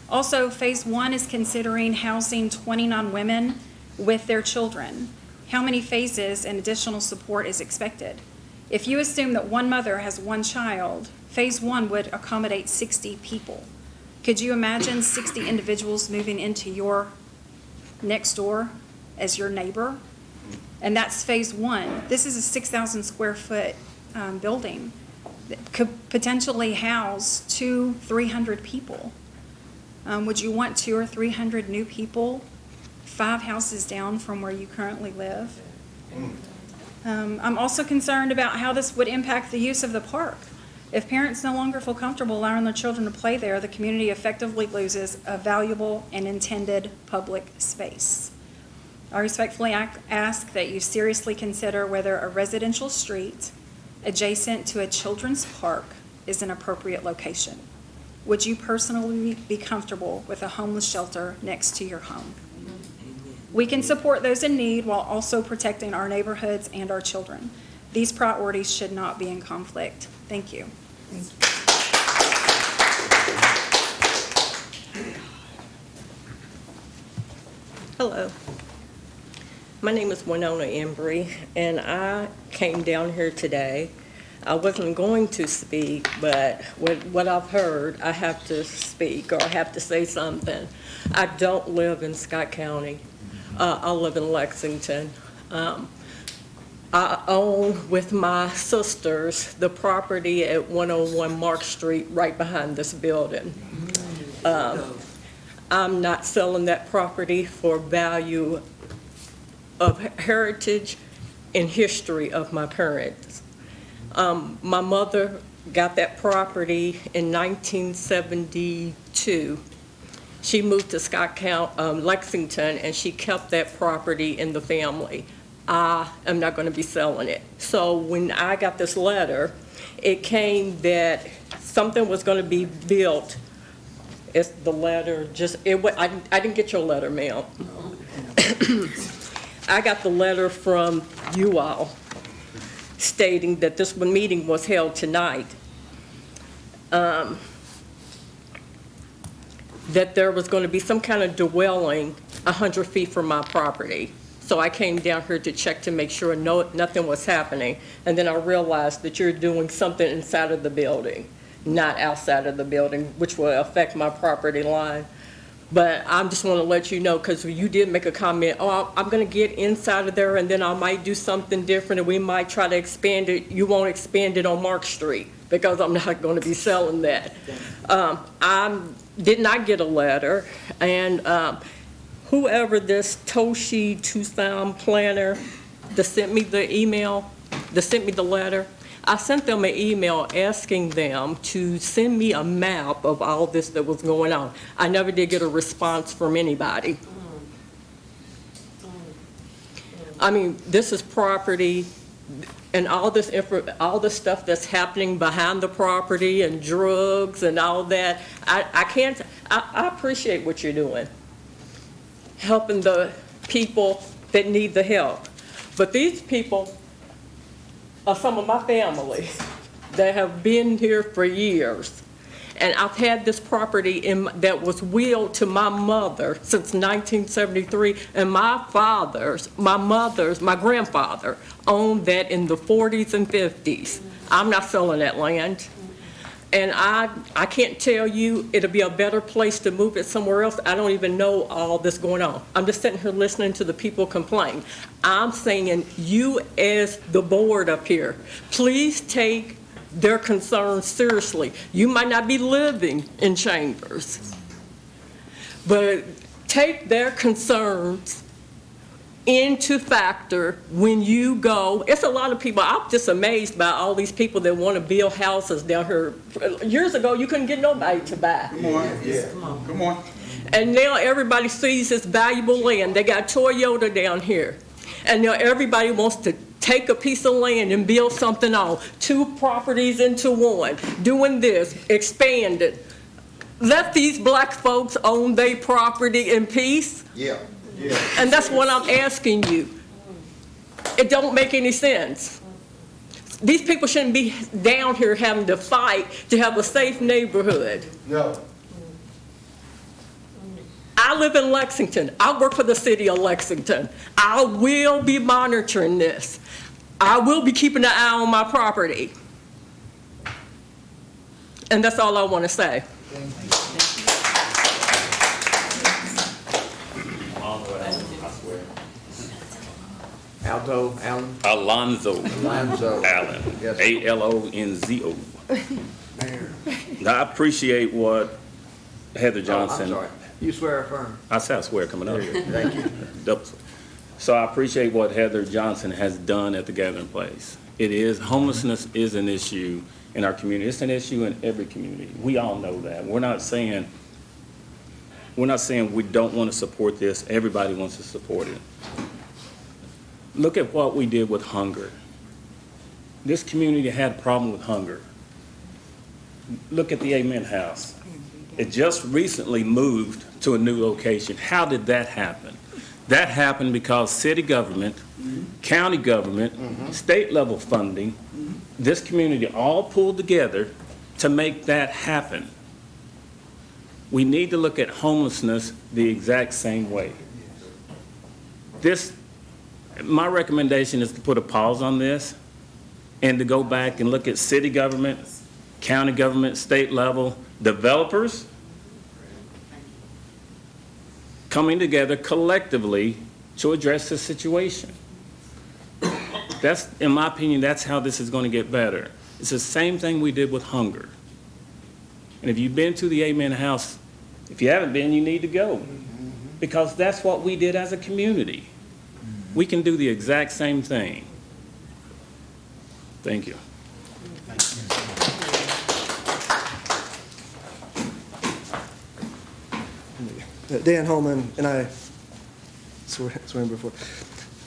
Also, Phase 1 is considering housing 29 women with their children. How many phases and additional support is expected? If you assume that one mother has one child, Phase 1 would accommodate 60 people. Could you imagine 60 individuals moving into your next door as your neighbor? And that's Phase 1. This is a 6,000 square foot building that could potentially house 200-300 people. Would you want 200 or 300 new people 5 houses down from where you currently live? I'm also concerned about how this would impact the use of the park. If parents no longer feel comfortable allowing their children to play there, the community effectively loses a valuable and intended public space. I respectfully ask that you seriously consider whether a residential street adjacent to a children's park is an appropriate location. Would you personally be comfortable with a homeless shelter next to your home? We can support those in need while also protecting our neighborhoods and our children. These priorities should not be in conflict. Thank you. Hello. My name is Winona Embry, and I came down here today. I wasn't going to speak, but with what I've heard, I have to speak or I have to say something. I don't live in Scott County. I live in Lexington. I own with my sisters the property at 101 Mark Street right behind this building. I'm not selling that property for value of heritage and history of my parents. My mother got that property in 1972. She moved to Scott County, Lexington, and she kept that property in the family. I am not going to be selling it. So when I got this letter, it came that something was going to be built. It's the letter, I didn't get your letter, ma'am. I got the letter from you all stating that this meeting was held tonight. That there was going to be some kind of dwelling 100 feet from my property. So I came down here to check to make sure nothing was happening. And then I realized that you're doing something inside of the building, not outside of the building, which will affect my property line. But I just want to let you know, because you did make a comment, oh, I'm going to get inside of there and then I might do something different and we might try to expand it. You won't expand it on Mark Street because I'm not going to be selling that. I did not get a letter, and whoever this Toshi Tucson planner that sent me the email, that sent me the letter, I sent them an email asking them to send me a map of all this that was going on. I never did get a response from anybody. I mean, this is property, and all this stuff that's happening behind the property and drugs and all that. I appreciate what you're doing, helping the people that need the help. But these people are some of my family that have been here for years. And I've had this property that was willed to my mother since 1973, and my grandfather owned that in the 40s and 50s. I'm not selling that land. And I can't tell you it'll be a better place to move it somewhere else. I don't even know all this going on. I'm just sitting here listening to the people complain. I'm saying, you as the board up here, please take their concerns seriously. You might not be living in Chambers, but take their concerns into factor when you go. It's a lot of people. I'm just amazed by all these people that want to build houses down here. Years ago, you couldn't get nobody to buy. Come on, yeah, come on. And now everybody sees this valuable land. They got Toyota down here. And now everybody wants to take a piece of land and build something on. 2 properties into one. Doing this, expand it. Let these black folks own their property in peace. Yeah, yeah. And that's what I'm asking you. It don't make any sense. These people shouldn't be down here having to fight to have a safe neighborhood. No. I live in Lexington. I work for the city of Lexington. I will be monitoring this. I will be keeping an eye on my property. And that's all I want to say. Alto, Allen? Alonzo Allen, Yes. Alonzo. Now, I appreciate what Heather Johnson. I'm sorry. You swear or affirm? I said I swear coming up. Thank you. So I appreciate what Heather Johnson has done at the Gathering Place. Homelessness is an issue in our community. It's an issue in every community. We all know that. We're not saying we don't want to support this. Everybody wants to support it. Look at what we did with hunger. This community had a problem with hunger. Look at the Amen House. It just recently moved to a new location. How did that happen? That happened because city government, county government, state level funding, this community all pulled together to make that happen. We need to look at homelessness the exact same way. My recommendation is to put a pause on this and to go back and look at city government, county government, state level, developers coming together collectively to address the situation. In my opinion, that's how this is going to get better. It's the same thing we did with hunger. And if you've been to the Amen House, if you haven't been, you need to go. Because that's what we did as a community. We can do the exact same thing. Thank you. Dan Holman and I swearing before.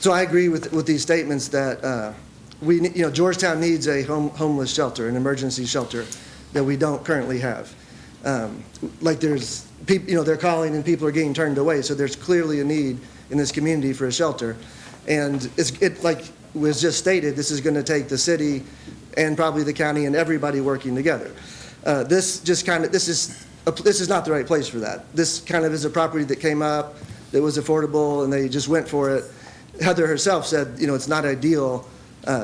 So I agree with these statements that Georgetown needs a homeless shelter, an emergency shelter that we don't currently have. Like there's people, they're calling and people are getting turned away. So there's clearly a need in this community for a shelter. And like was just stated, this is going to take the city and probably the county and everybody working together. This is not the right place for that. This kind of is a property that came up, that was affordable, and they just went for it. Heather herself said, it's not ideal.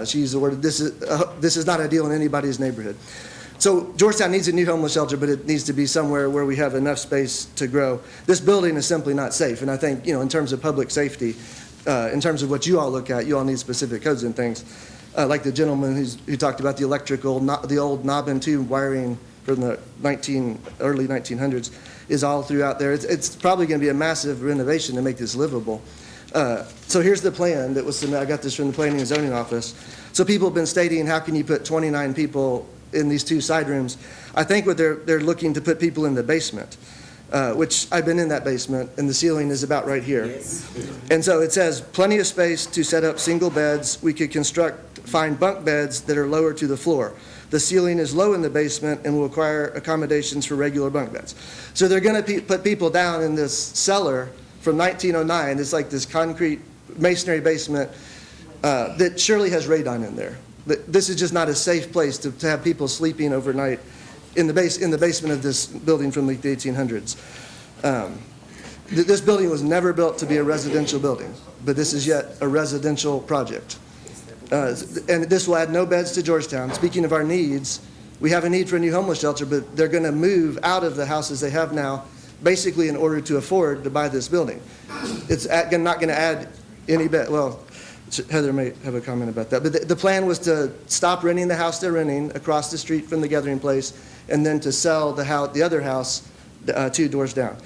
She used the word, this is not ideal in anybody's neighborhood. So Georgetown needs a new homeless shelter, but it needs to be somewhere where we have enough space to grow. This building is simply not safe, and I think, in terms of public safety, in terms of what you all look at, you all need specific codes and things. Like the gentleman who talked about the electrical, the old knob and tube wiring from the early 1900s is all throughout there. It's probably going to be a massive renovation to make this livable. So here's the plan that was submitted. I got this from the Planning and Zoning Office. So people have been stating, how can you put 29 people in these 2 side rooms? I think what they're looking to put people in the basement, which I've been in that basement, and the ceiling is about right here. And so it says, plenty of space to set up single beds. We could find bunk beds that are lower to the floor. The ceiling is low in the basement and will require accommodations for regular bunk beds. So they're going to put people down in this cellar from 1909. It's like this concrete masonry basement that surely has radon in there. This is just not a safe place to have people sleeping overnight in the basement of this building from like the 1800s. This building was never built to be a residential building, but this is yet a residential project. And this will add no beds to Georgetown. Speaking of our needs, we have a need for a new homeless shelter, but they're going to move out of the houses they have now, basically in order to afford to buy this building. It's not going to add any bed. Well, Heather may have a comment about that. But the plan was to stop renting the house they're renting across the street from the gathering place, and then to sell the other house 2 doors down.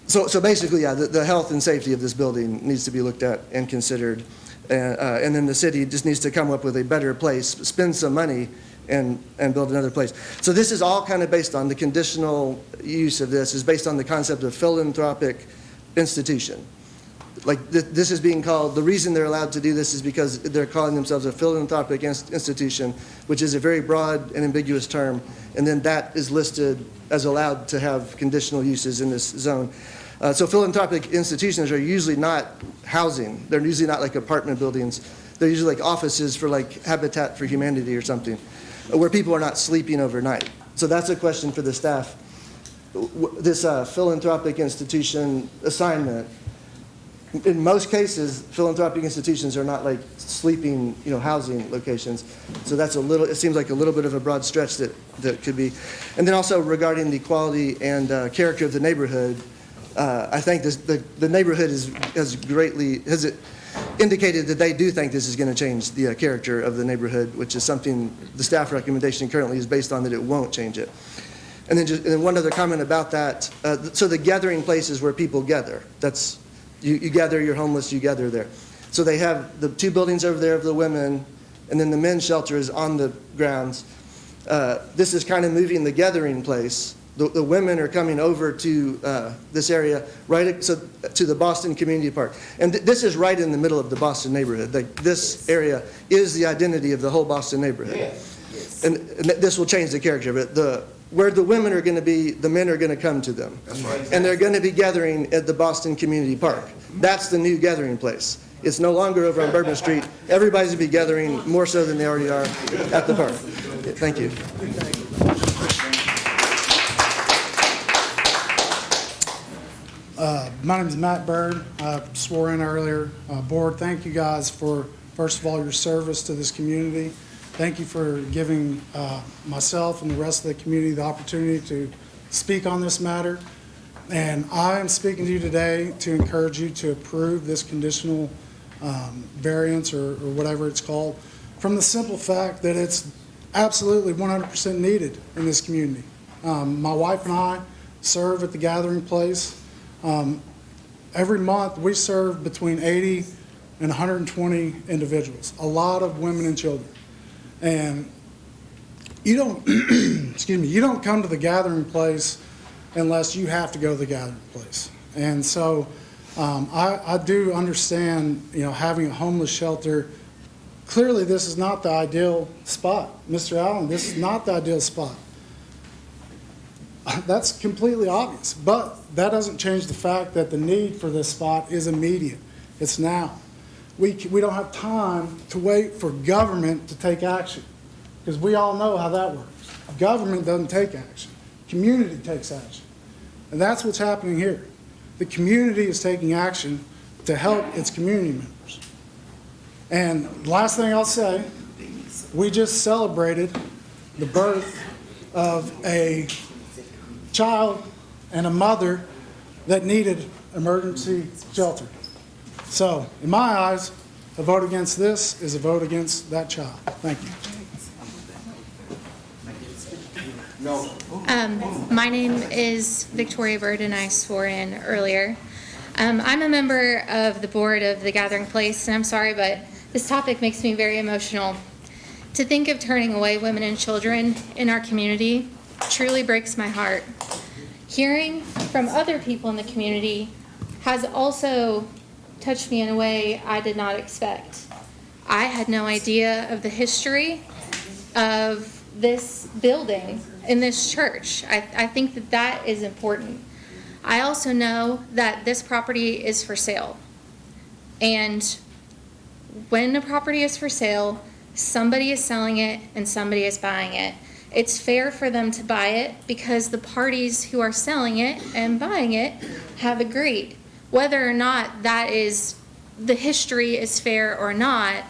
So basically, yeah, the health and safety of this building needs to be looked at and considered. And then the city just needs to come up with a better place, spend some money, and build another place. So this is all kind of based on the conditional use of this is based on the concept of philanthropic institution. Like this is being called, the reason they're allowed to do this is because they're calling themselves a philanthropic institution, which is a very broad and ambiguous term, and then that is listed as allowed to have conditional uses in this zone. So philanthropic institutions are usually not housing. They're usually not like apartment buildings. They're usually like offices for like Habitat for Humanity or something, where people are not sleeping overnight. So that's a question for the staff. This philanthropic institution assignment, in most cases, philanthropic institutions are not like sleeping, housing locations. So that's it seems like a little bit of a broad stretch that could be. And then also regarding the quality and character of the neighborhood, I think the neighborhood has indicated that they do think this is going to change the character of the neighborhood, which is something the staff recommendation currently is based on that it won't change it. And then one other comment about that. So the gathering places where people gather, that's, you gather, you're homeless, you gather there. So they have the 2 buildings over there of the women, and then the men's shelter is on the grounds. This is kind of moving the gathering place. The women are coming over to this area, to the Boston Community Park. And this is right in the middle of the Boston neighborhood. This area is the identity of the whole Boston neighborhood. Yes. And this will change the character of it. Where the women are going to be, the men are going to come to them. That's right. And they're going to be gathering at the Boston Community Park. That's the new gathering place. It's no longer over on Bourbon Street. Everybody's going to be gathering more so than they already are at the park. Thank you. My name is Matt Bird. I swore in earlier. Board, thank you guys for, first of all, your service to this community. Thank you for giving myself and the rest of the community the opportunity to speak on this matter. And I am speaking to you today to encourage you to approve this conditional variance or whatever it's called, from the simple fact that it's absolutely 100% needed in this community. My wife and I serve at the gathering place. Every month we serve between 80 and 120 individuals, a lot of women and children. And you don't, excuse me, you don't come to the gathering place unless you have to go to the gathering place. And so I do understand, having a homeless shelter. Clearly, this is not the ideal spot. Mr. Allen, this is not the ideal spot. That's completely obvious. But that doesn't change the fact that the need for this spot is immediate. It's now. We don't have time to wait for government to take action, because we all know how that works. Government doesn't take action. Community takes action. And that's what's happening here. The community is taking action to help its community members. And the last thing I'll say, we just celebrated the birth of a child and a mother that needed emergency shelter. So, in my eyes, a vote against this is a vote against that child. Thank you. My name is Victoria Bird, and I swore in earlier. I'm a member of the board of the Gathering Place, and I'm sorry, but this topic makes me very emotional. To think of turning away women and children in our community truly breaks my heart. Hearing from other people in the community has also touched me in a way I did not expect. I had no idea of the history of this building in this church. I think that that is important. I also know that this property is for sale. And when a property is for sale, somebody is selling it and somebody is buying it. It's fair for them to buy it because the parties who are selling it and buying it have agreed. Whether or not that is, the history is fair or not,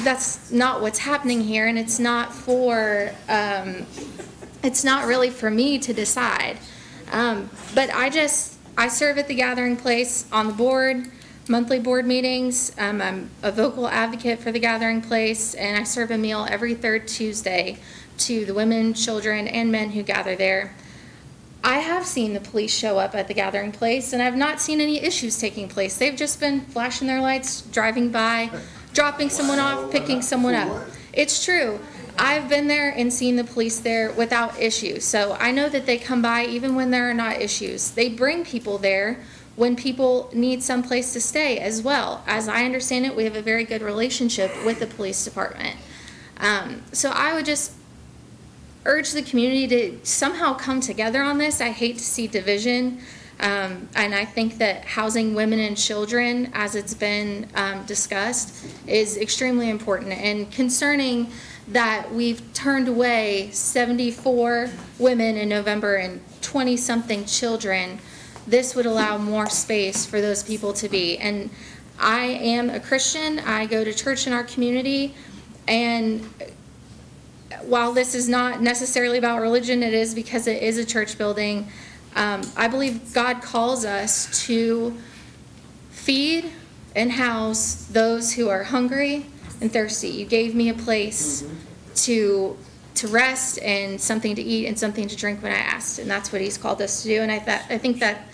that's not what's happening here, and it's not for, it's not really for me to decide. But I serve at the Gathering Place on the board, monthly board meetings. I'm a vocal advocate for the Gathering Place, and I serve a meal every third Tuesday to the women, children, and men who gather there. I have seen the police show up at the Gathering Place, and I've not seen any issues taking place. They've just been flashing their lights, driving by, dropping someone off, picking someone up. It's true. I've been there and seen the police there without issues. So I know that they come by even when there are not issues. They bring people there when people need some place to stay as well. As I understand it, we have a very good relationship with the police department. So I would just urge the community to somehow come together on this. I hate to see division. And I think that housing women and children, as it's been discussed, is extremely important. And concerning that we've turned away 74 women in November and 20-something children, this would allow more space for those people to be. And I am a Christian. I go to church in our community. And while this is not necessarily about religion, it is because it is a church building. I believe God calls us to feed and house those who are hungry and thirsty. You gave me a place to rest and something to eat and something to drink when I asked, and that's what He's called us to do. And I think that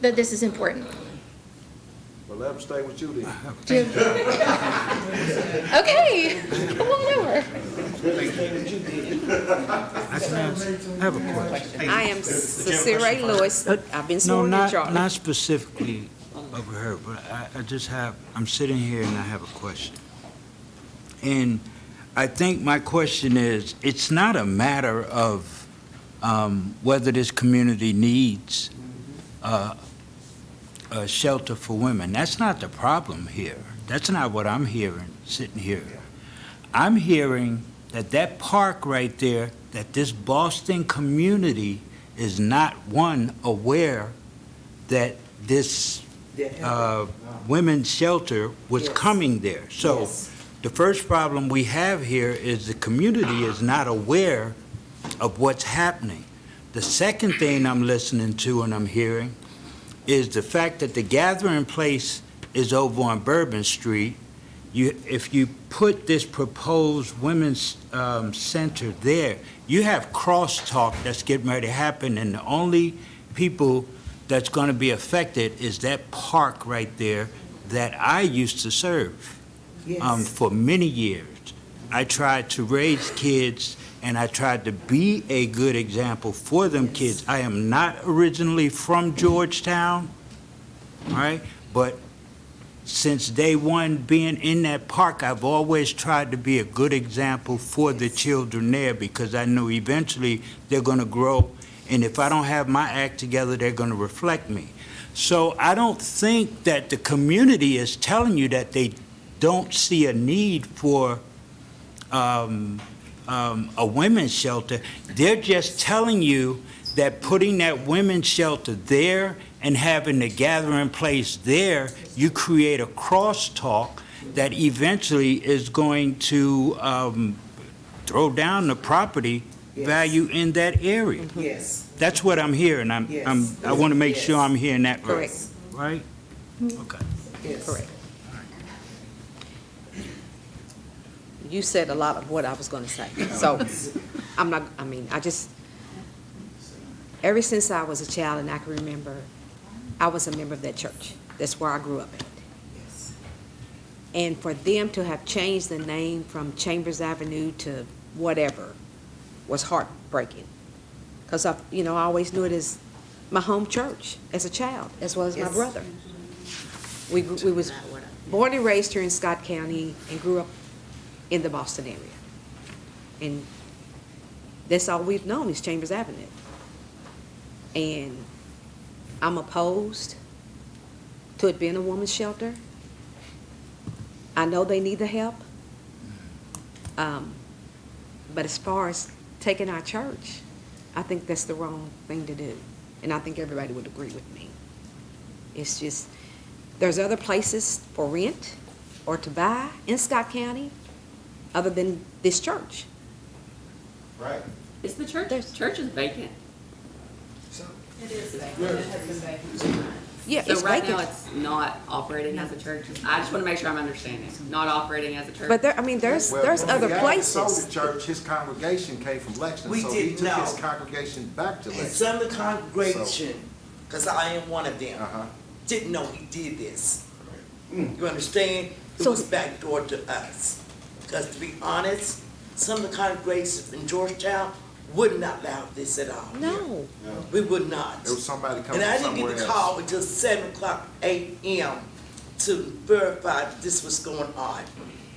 this is important. Well, let them stay with you then. Okay, come on over. I have a question. I am Cecilia Ray Lewis. I've been sworn in Charlotte. Not specifically over her, but I'm sitting here and I have a question. And I think my question is, it's not a matter of whether this community needs a shelter for women. That's not the problem here. That's not what I'm hearing, sitting here. I'm hearing that park right there, that this Boston community is not, one, aware that this women's shelter was coming there. So the first problem we have here is the community is not aware of what's happening. The second thing I'm listening to and I'm hearing is the fact that the Gathering Place is over on Bourbon Street. If you put this proposed women's center there, you have crosstalk that's getting ready to happen, and the only people that's going to be affected is that park right there that I used to serve for many years. I tried to raise kids, and I tried to be a good example for them kids. I am not originally from Georgetown, all right? But since day one being in that park, I've always tried to be a good example for the children there because I knew eventually they're going to grow, and if I don't have my act together, they're going to reflect me. So I don't think that the community is telling you that they don't see a need for a women's shelter. They're just telling you that putting that women's shelter there and having the Gathering Place there, you create a crosstalk that eventually is going to throw down the property value in that area. Yes. That's what I'm hearing. I want to make sure I'm hearing that right. Correct. Right? Okay. Yes. Correct. you said a lot of what I was gonna say. So, ever since I was a child and I can remember, I was a member of that church. That's where I grew up at. And for them to have changed the name from Chambers Avenue to whatever was heartbreaking. Because I always knew it as my home church as a child, as well as my brother. We was born and raised here in Scott County and grew up in the Boston area. And that's all we've known is Chambers Avenue. And I'm opposed to it being a woman's shelter. I know they need the help. But as far as taking our church, I think that's the wrong thing to do. And I think everybody would agree with me. It's just, there's other places for rent or to buy in Scott County other than this church. Right. Is the church is vacant? It is vacant. It has been vacant. Yeah, So it's right vacant. now, it's not operating as a church? I just want to make sure I'm understanding. Not operating as a church? But there's Well, other when the guy that sold places. the church, his congregation came from Lexington, We so he didn't took his know. congregation back to And Lexington. some of the congregation, because I am one of them, Uh-huh. didn't know he did this. You understand? It So- was backdoor to us. Because to be honest, some of the congregations in Georgetown would not allow this at all. No. We would not. There was somebody coming And I from didn't get somewhere the else. call until 7:00 a.m. to verify that this was going on.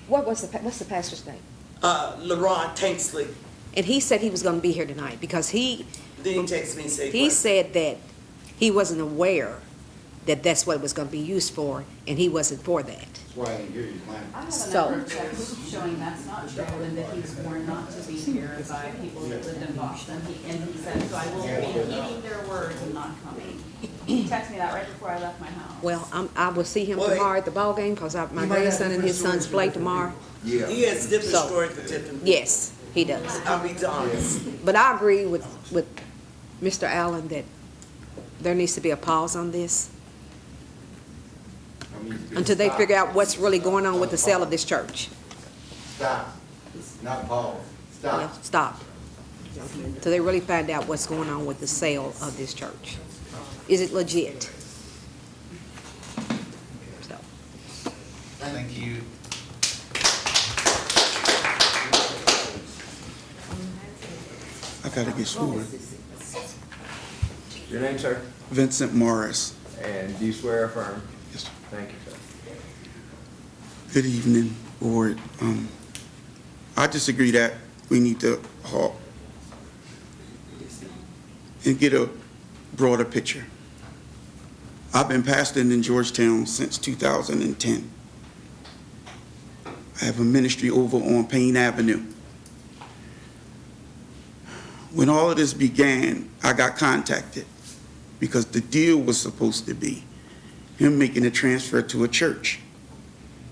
What's the pastor's name? LaRon Tanksley, And he said he was gonna be here tonight because he then he texted me and said, He said that he wasn't aware that that's what it was gonna be used for, and he wasn't for that. That's why I didn't hear you, man. I have a So- number of checks showing that's not true and that he was sworn not to be here by people that lived in Boston. And he said, so I will be heeding their words and not coming. He texted me that right before I left my house. Well, I will see him Well, tomorrow at the ball game because my grandson and his sons play tomorrow. Yeah. he has different So- stories for different people. Yes, he does. I'll be honest. But I agree with Mr. Allen that there needs to be a pause on this until they figure out what's really going on with the sale of this church. Stop. Not pause. Yeah, Stop. stop. Till they really find out what's going on with the sale of this church. Is it legit? So, Thank you. I gotta get sworn. Your name, sir? Vincent Morris. And do you swear or affirm? Yes, sir. Thank you, sir. Good evening, board. I disagree that we need to halt and get a broader picture. I've been pastoring in Georgetown since 2010. I have a ministry over on Payne Avenue. When all of this began, I got contacted because the deal was supposed to be him making a transfer to a church.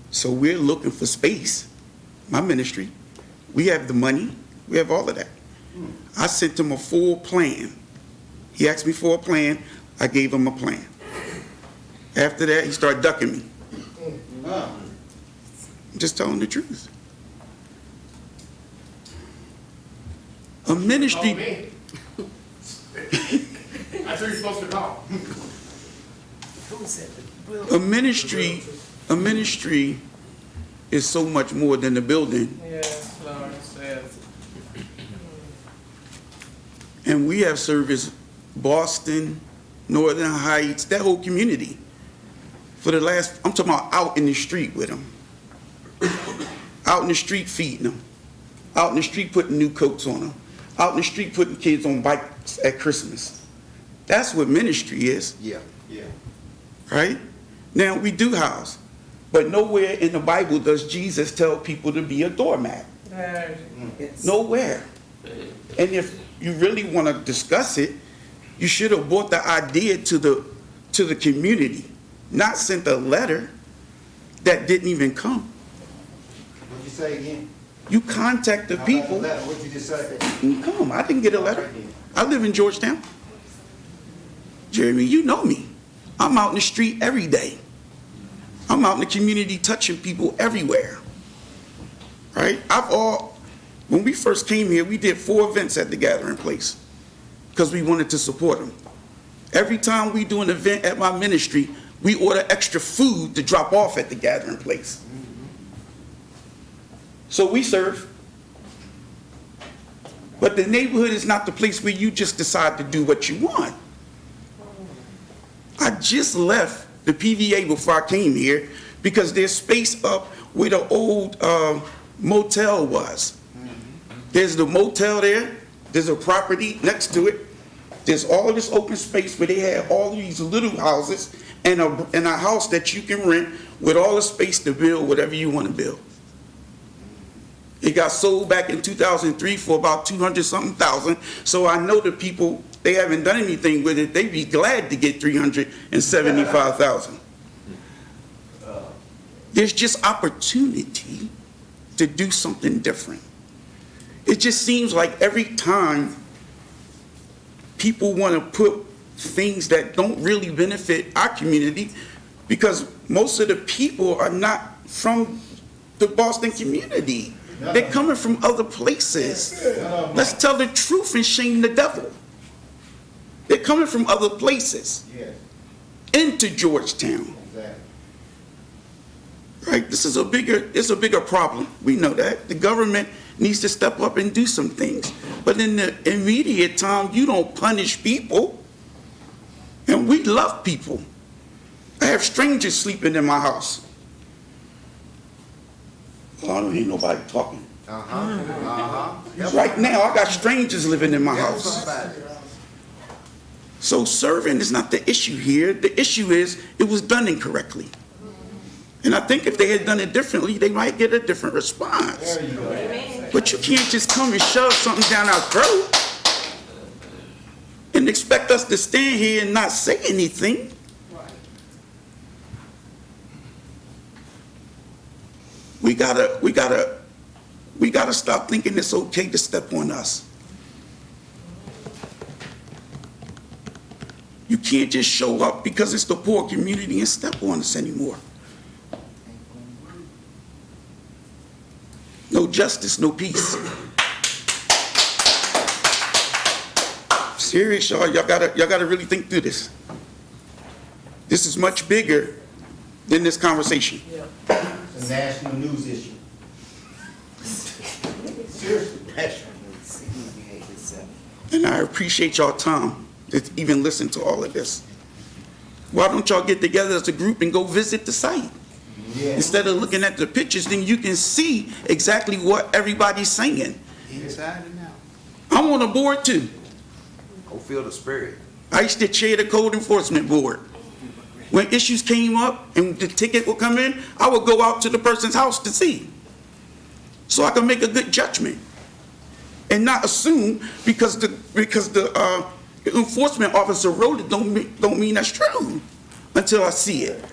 So we're looking for space, my ministry. We have the money, we have all of that. I sent him a full plan. He asked me for a plan, I gave him a plan. After that, he started ducking me. I'm just telling the truth. A ministry. That's who you're supposed to call. A ministry is so much more than the building. Yes, Lord, it says. And we have serviced Boston, Northern Heights, that whole community. For the last, I'm talking about out in the street with them. Out in the street feeding them. Out in the street putting new coats on them. Out in the street putting kids on bikes at Christmas. That's what ministry is. Yeah. Yeah. Right? Now, we do house, but nowhere in the Bible does Jesus tell people to be a doormat. Nowhere. And if you really want to discuss it, you should have brought the idea to the community, not sent a letter that didn't even come. What'd you say again? You contact the How about people. the letter? What'd you just say? Come, I didn't get a letter. I live in Georgetown. Jeremy, you know me. I'm out in the street every day. I'm out in the community touching people everywhere. Right? right? When we first came here, we did 4 events at the Gathering Place because we wanted to support them. Every time we do an event at my ministry, we order extra food to drop off at the Gathering Place. So we serve. But the neighborhood is not the place where you just decide to do what you want. I just left the PVA before I came here because there's space up where the old motel was. There's the motel there. There's a property next to it. There's all this open space where they had all these little houses and a house that you can rent with all the space to build whatever you want to build. It got sold back in 2003 for about 200-something thousand. So I know the people, they haven't done anything with it. They'd be glad to get 375,000. There's just opportunity to do something different. It just seems like every time people want to put things that don't really benefit our community, because most of the people are not from the Boston community. They're coming from other places. Let's tell the truth and shame the devil. They're coming from other places into Georgetown. Right? It's a bigger problem. We know that. The government needs to step up and do some things. But in the immediate time, you don't punish people. And we love people. I have strangers sleeping in my house. Oh, I don't hear nobody talking. Right now, I got strangers living in my house. So serving is not the issue here. The issue is it was done incorrectly. And I think if they had done it differently, they might get a different response. But you can't just come and shove something down our throat and expect us to stand here and not say anything. We gotta stop thinking it's okay to step on us. You can't just show up because it's the poor community and step on us anymore. No justice, no peace. Serious, y'all. Y'all gotta really think through this. This is much bigger than this conversation. It's a national news issue. Seriously. And I appreciate y'all time to even listen to all of this. Why don't y'all get together as a group and go visit the site? Instead of looking at the pictures, then you can see exactly what everybody's saying. Inside and out. I'm on a board too. Go feel the spirit. I used to chair the code enforcement board. When issues came up and the ticket would come in, I would go out to the person's house to see, so I could make a good judgment and not assume because the enforcement officer wrote it don't mean that's true until I see it.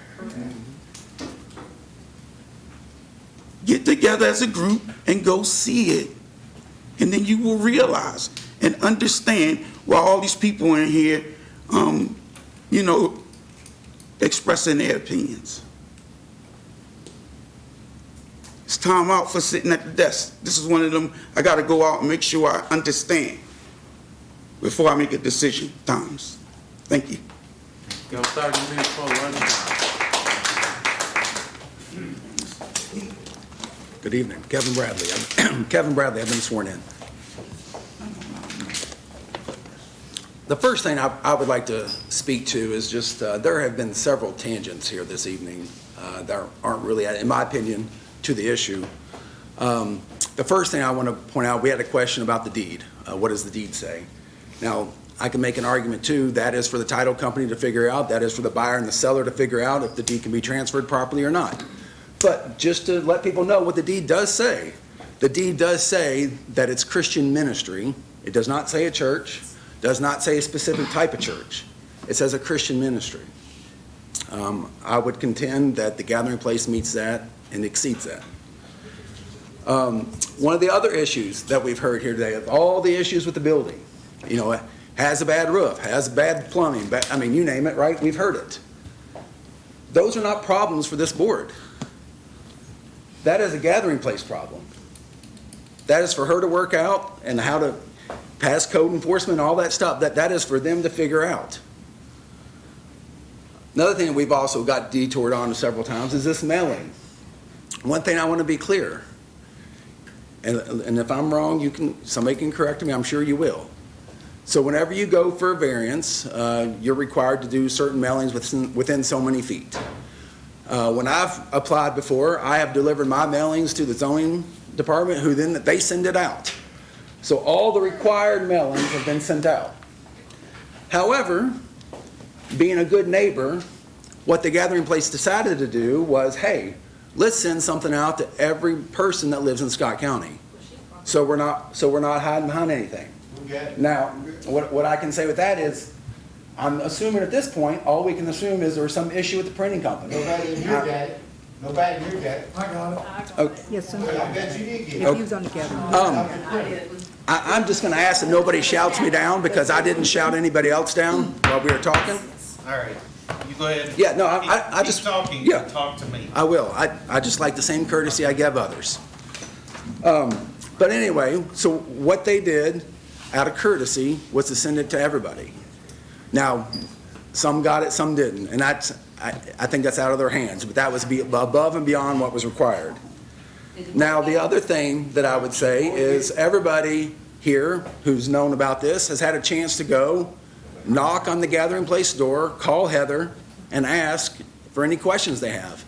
Get together as a group and go see it, and then you will realize and understand why all these people in here, expressing their opinions. It's time out for sitting at the desk. This is one of them, I got to go out and make sure I understand before I make a decision times. Thank you. You know, 30 minutes for lunchtime. Good evening, Kevin Bradley. Kevin Bradley, I've been sworn in. The first thing I would like to speak to is just there have been several tangents here this evening that aren't really, in my opinion, to the issue. The first thing I want to point out, we had a question about the deed. What does the deed say? Now, I can make an argument too, that is for the title company to figure out, that is for the buyer and the seller to figure out if the deed can be transferred properly or not. But just to let people know what the deed does say, the deed does say that it's Christian ministry. It does not say a church, does not say a specific type of church. It says a Christian ministry. I would contend that the Gathering Place meets that and exceeds that. One of the other issues that we've heard here today, of all the issues with the building, has a bad roof, has bad plumbing, you name it, right? We've heard it. Those are not problems for this board. That is a Gathering Place problem. That is for her to work out, and how to pass code enforcement, all that stuff, that is for them to figure out. Another thing that we've also got detoured on several times is this mailing. One thing I want to be clear, and if I'm wrong, somebody can correct me, I'm sure you will. So whenever you go for a variance, you're required to do certain mailings within so many feet. When I've applied before, I have delivered my mailings to the zoning department, who then, they send it out. So all the required mailings have been sent out. However, being a good neighbor, what the Gathering Place decided to do was, hey, let's send something out to every person that lives in Scott County. So we're not hiding behind anything. Now, what I can say with that is, I'm assuming at this point, all we can assume is there was some issue with the printing company. Nobody in here got it. Nobody in here got it. I got it. Okay. Yes, sir. I bet you did get If it. he was on the gathering. I'm just gonna ask that nobody shouts me down, because I didn't shout anybody else down while we were talking. All right, you go ahead. Yeah, no, I just. Keep talking, Yeah. talk to me. I will. I just like the same courtesy I give others. But anyway, so what they did out of courtesy was to send it to everybody. Now, some got it, some didn't, and I think that's out of their hands, but that was above and beyond what was required. Now, the other thing that I would say is everybody here who's known about this has had a chance to go knock on the Gathering Place door, call Heather, and ask for any questions they have.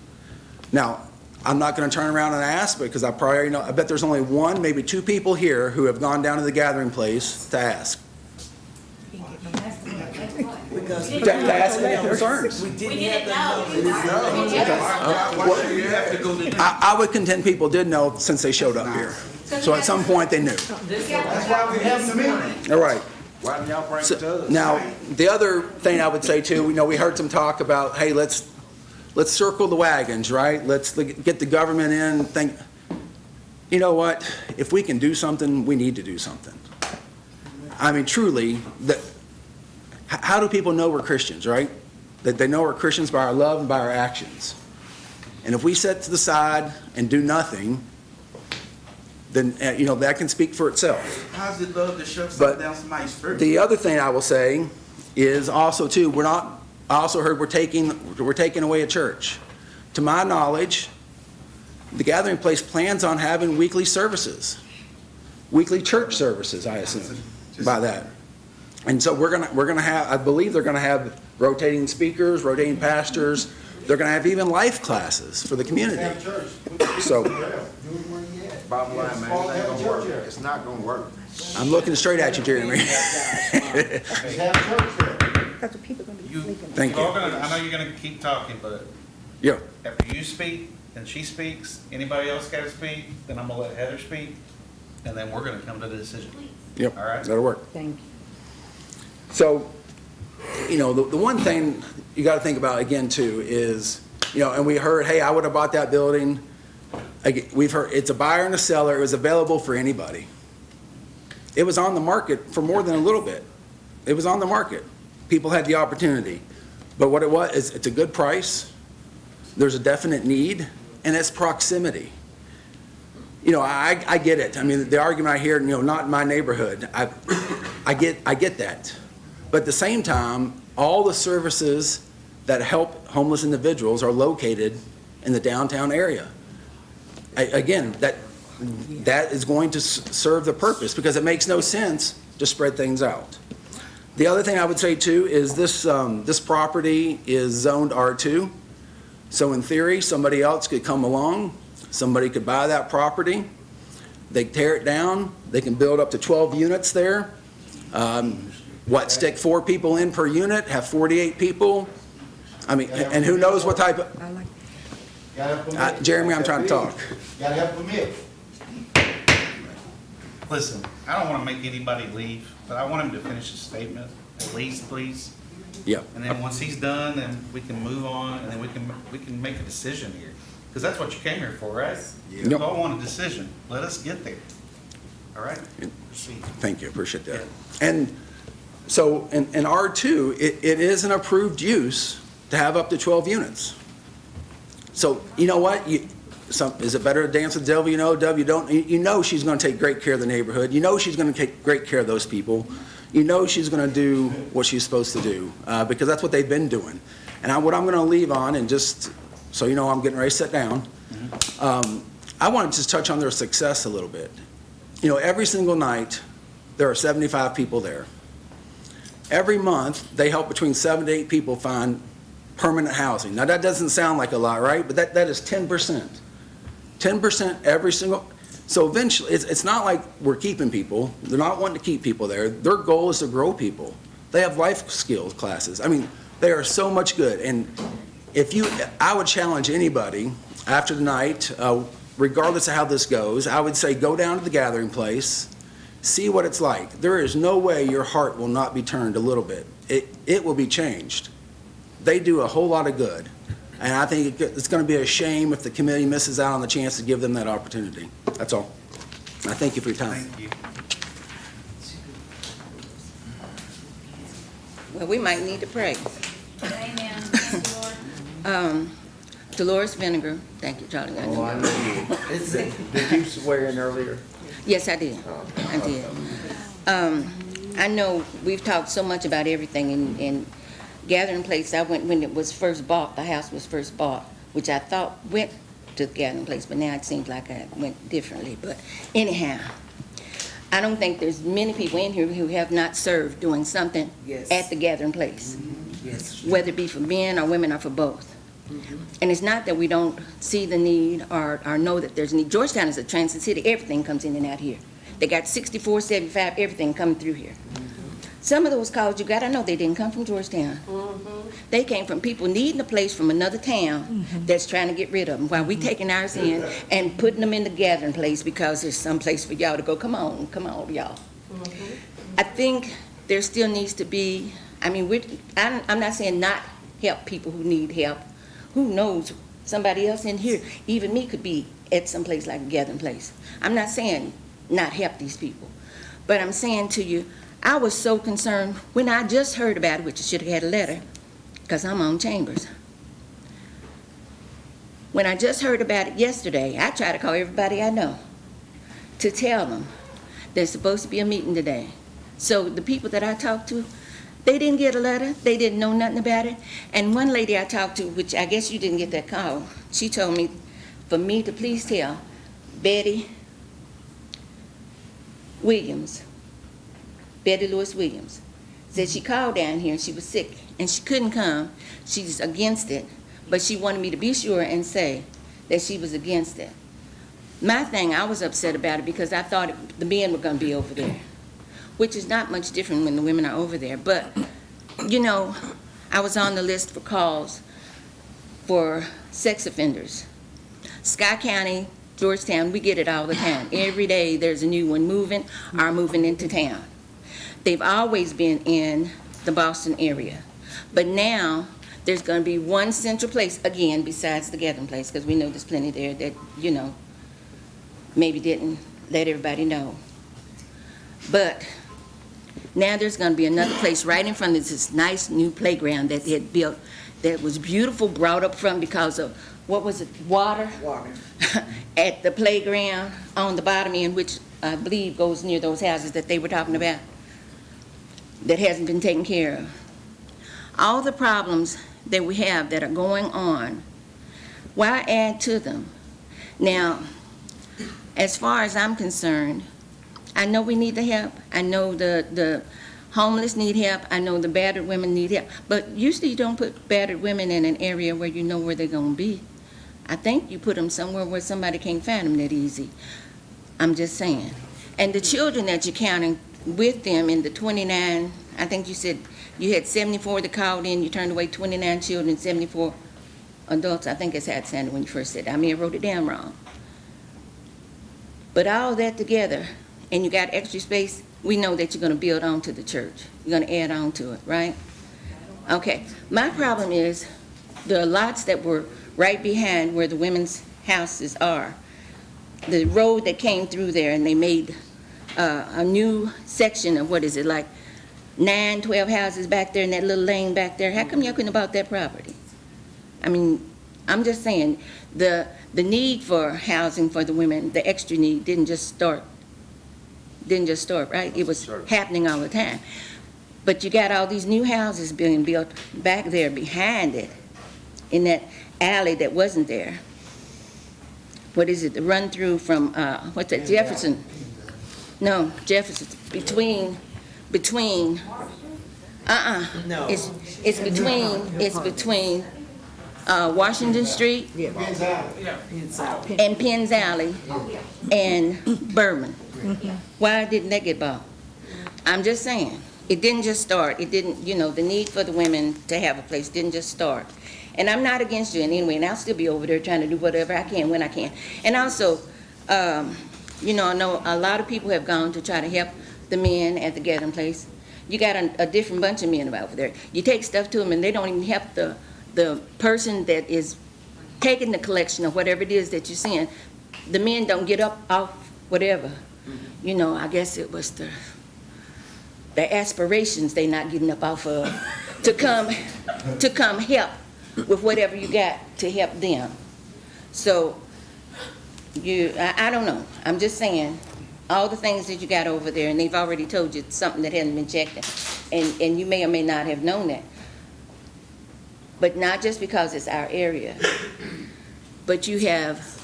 Now, I'm not going to turn around and ask, because I bet there's only one, maybe two people here who have gone down to the Gathering Place to ask. To ask any concerns. I would contend people did know since they showed up here. So at some point they knew. That's why we have the meeting. All right. Why didn't y'all bring it to us? Now, the other thing I would say too, we heard some talk about, hey, let's circle the wagons, right? Let's get the government in, think, you know what? If we can do something, we need to do something. I mean, truly, how do people know we're Christians, right? That they know we're Christians by our love and by our actions. And if we sit to the side and do nothing, then, that can speak for itself. How's it love to shove something down somebody's throat? The other thing I will say is also too, I also heard we're taking away a church. To my knowledge, the Gathering Place plans on having weekly services, weekly church services, I assume, by that. And so we're gonna have, I believe they're gonna have rotating speakers, rotating pastors. They're gonna have even life classes for the community. So Bottom line, man, it ain't gonna work. It's not gonna work. I'm looking straight at you, Jeremy. Thank you. I know you're gonna keep talking, but Yeah. after you speak, and she speaks, anybody else gotta speak, then I'm gonna let Heather speak, and then we're gonna come to the decision. Yep. All right? That'll work. Thank you. So, the one thing you got to think about again too is, and we heard, hey, I would have bought that building. We've heard it's a buyer and a seller. It was available for anybody. It was on the market for more than a little bit. It was on the market. People had the opportunity. But what it was is it's a good price. There's a definite need, and it's proximity. I get it. I mean, the argument I hear, not in my neighborhood. I get that. But at the same time, all the services that help homeless individuals are located in the downtown area. Again, that is going to serve the purpose, because it makes no sense to spread things out. The other thing I would say too is this property is zoned R2. So in theory, somebody else could come along, somebody could buy that property, they tear it down, they can build up to 12 units there. Stick 4 people in per unit, have 48 people. I mean, and who knows what type of, Jeremy, I'm trying to talk. Gotta have permit. Listen, I don't wanna make anybody leave, but I want him to finish his statement, at least, please. Yeah. And then once he's done, then we can move on, and then we can make a decision here. Because that's what you came here for, right? Yep. You all want a decision. Let us get there. All right? Proceed. Thank you, appreciate that. And so in R2, it is an approved use to have up to 12 units. So you know what? is it better to dance with the devil you don't? You know she's going to take great care of the neighborhood. You know she's going to take great care of those people. You know she's going to do what she's supposed to do, because that's what they've been doing. And what I'm going to leave on, and just so you know I'm getting ready to sit down, I want to just touch on their success a little bit. You know, every single night, there are 75 people there. Every month, they help between 7 to 8 people find permanent housing. Now, that doesn't sound like a lot, right? But that is 10%. 10% every single. So eventually, it's not like we're keeping people. They're not wanting to keep people there. Their goal is to grow people. They have life skills classes. I mean, they are so much good. And I would challenge anybody after the night, regardless of how this goes, I would say go down to the gathering place, see what it's like. There is no way your heart will not be turned a little bit. It will be changed. They do a whole lot of good. And I think it's going to be a shame if the committee misses out on the chance to give them that opportunity. That's all. I thank you for your time. Thank you. Well, we might need to pray. Amen. Dolores Vinegar, thank you, Charlie. Oh, I know you. Did you swear in earlier? Yes, I did. I did. I know we've talked so much about everything in Gathering Place. I went when it was first bought, the house was first bought, which I thought went to the Gathering Place, but now it seems like I went differently. But anyhow, I don't think there's many people in here who have not served doing something at the Gathering Place, whether it be for men or women or for both. And it's not that we don't see the need or know that there's a need. Georgetown is a transit city. Everything comes in and out here. They got 64, 75, everything coming through here. Some of those calls you got, I know they didn't come from Georgetown. They came from people needing a place from another town that's trying to get rid of them, while we taking ours in and putting them in the Gathering Place because there's some place for y'all to go. Come on, y'all. I think there still needs to be, I mean, I'm not saying not help people who need help. Who knows, somebody else in here, even me, could be at some place like a Gathering Place. I'm not saying not help these people, but I'm saying to you, I was so concerned when I just heard about it, which I should have had a letter, because I'm on Chambers. When I just heard about it yesterday, I tried to call everybody I know to tell them there's supposed to be a meeting today. So the people that I talked to, they didn't get a letter. They didn't know nothing about it. And one lady I talked to, which I guess you didn't get that call, she told me for me to please tell Betty Williams, Betty Lewis Williams, said she called down here and she was sick and she couldn't come. She's against it, but she wanted me to be sure and say that she was against it. My thing, I was upset about it because I thought the men were going to be over there, which is not much different when the women are over there. But, you know, I was on the list for calls for sex offenders. Scott County, Georgetown, we get it all the time. Every day there's a new one moving or moving into town. They've always been in the Boston area. But now there's going to be one central place, again, besides the Gathering Place, because we know there's plenty there that, you know, maybe didn't let everybody know. But now there's going to be another place right in front of this nice new playground that they had built that was beautiful, brought up from because of, what was it, water? Water. At the playground on the bottom end, which I believe goes near those houses that they were talking about, that hasn't been taken care of. All the problems that we have that are going on, why add to them? Now, as far as I'm concerned, I know we need the help. I know the homeless need help. I know the battered women need help. But usually you don't put battered women in an area where you know where they're going to be. I think you put them somewhere where somebody can't find them that easy. I'm just saying. And the children that you're counting with them in the 29, I think you said you had 74 that called in, you turned away 29 children, 74 adults. I think that's how it sounded when you first said it. I may have wrote it down wrong. But all that together, and you got extra space, we know that you're going to build onto the church. You're going to add on to it, right? Okay. My problem is there are lots that were right behind where the women's houses are. The road that came through there, and they made a new section of, what is it, like 9, 12 houses back there in that little lane back there. How come y'all couldn't have bought that property? I mean, I'm just saying, the need for housing for the women, the extra need, didn't just start, right? It was happening all the time. But you got all these new houses being built back there behind it, in that alley that wasn't there. What is it, the run through from, what's that, Jefferson? No, Jefferson, between, No. it's between Washington Street and Penn's Alley and Bourbon. Why didn't that get bought? I'm just saying, it didn't just start. It didn't, the need for the women to have a place didn't just start. And I'm not against you in any way, and I'll still be over there trying to do whatever I can when I can. And also, I know a lot of people have gone to try to help the men at the gathering place. You got a different bunch of men over there. You take stuff to them, and they don't even help the person that is taking the collection or whatever it is that you're seeing. The men don't get up off whatever. I guess it was the aspirations they not getting up off of to come help with whatever you got to help them. So I don't know. I'm just saying, all the things that you got over there, and they've already told you it's something that hasn't been checked, and you may or may not have known that. But not just because it's our area, but you have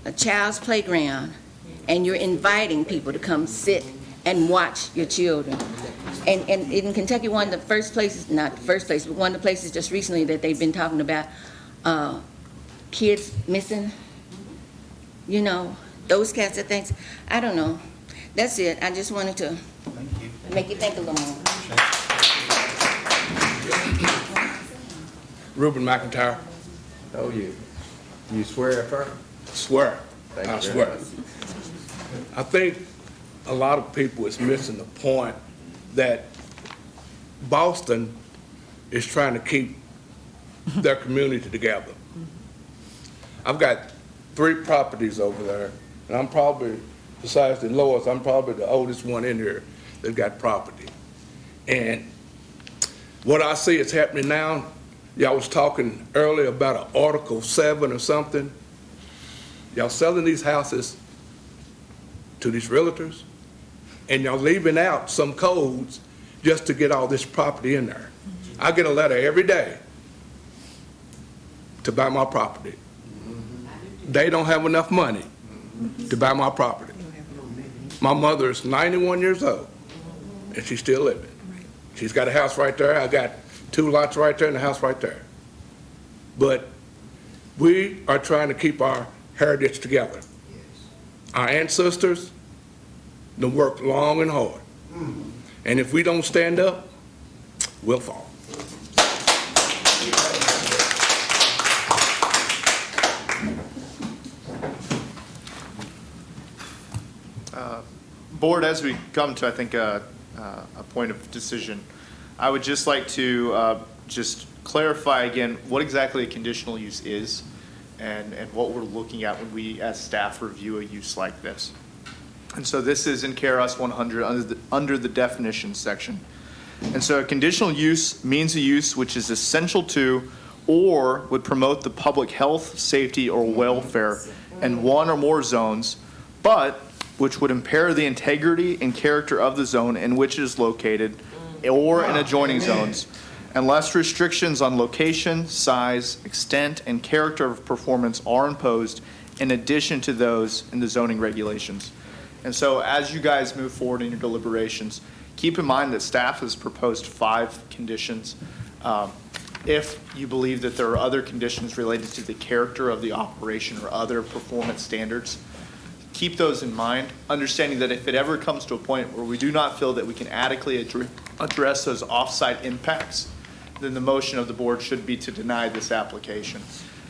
a child's playground, and you're inviting people to come sit and watch your children. And in Kentucky, one of the first places, not the first place, but one of the places just recently that they've been talking about kids missing, those kinds of things. I don't know. That's it. I just wanted to make you think a little more. Reuben McIntyre. Oh, you swear affirm? Swear. Thank you I very swear. much. I think a lot of people is missing the point that Boston is trying to keep their community together. I've got 3 properties over there, and I'm probably, besides the lowest, I'm probably the oldest one in here that got property. And what I see is happening now, y'all was talking earlier about an Article 7 or something. Y'all selling these houses to these realtors, and y'all leaving out some codes just to get all this property in there. I get a letter every day to buy my property. They don't have enough money to buy my property. My mother is 91 years old, and she's still living. She's got a house right there. I got 2 lots right there and a house right there. But we are trying to keep our heritage together. Our ancestors, they worked long and hard. And if we don't stand up, we'll fall. Board, as we come to, I think, a point of decision, I would just like to just clarify again what exactly a conditional use is and what we're looking at when we, as staff, review a use like this. And so this is in KRS 100 under the definitions section. And so a conditional use means a use which is essential to or would promote the public health, safety, or welfare in one or more zones, but which would impair the integrity and character of the zone in which it is located or in adjoining zones, unless restrictions on location, size, extent, and character of performance are imposed in addition to those in the zoning regulations. And so as you guys move forward in your deliberations, keep in mind that staff has proposed 5 conditions. If you believe that there are other conditions related to the character of the operation or other performance standards, keep those in mind, understanding that if it ever comes to a point where we do not feel that we can adequately address those off-site impacts, then the motion of the board should be to deny this application.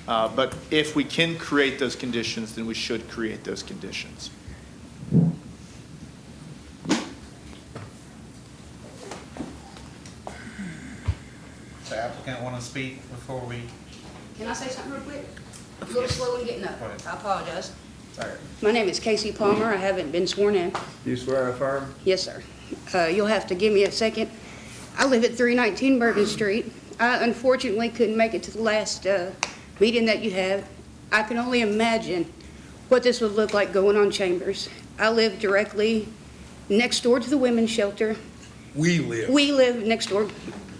But if we can create those conditions, then we should create those conditions. Does the applicant want to speak before we? Can I say something real quick? I'm a little slow in getting up. Go ahead. I apologize. Sorry. My name is Casey Palmer. I haven't been sworn in. Do you swear or affirm? Yes, sir. You'll have to give me a second. I live at 319 Bourbon Street. I unfortunately couldn't make it to the last meeting that you have. I can only imagine what this would look like going on Chambers. I live directly next door to the women's shelter. We live. We live next door.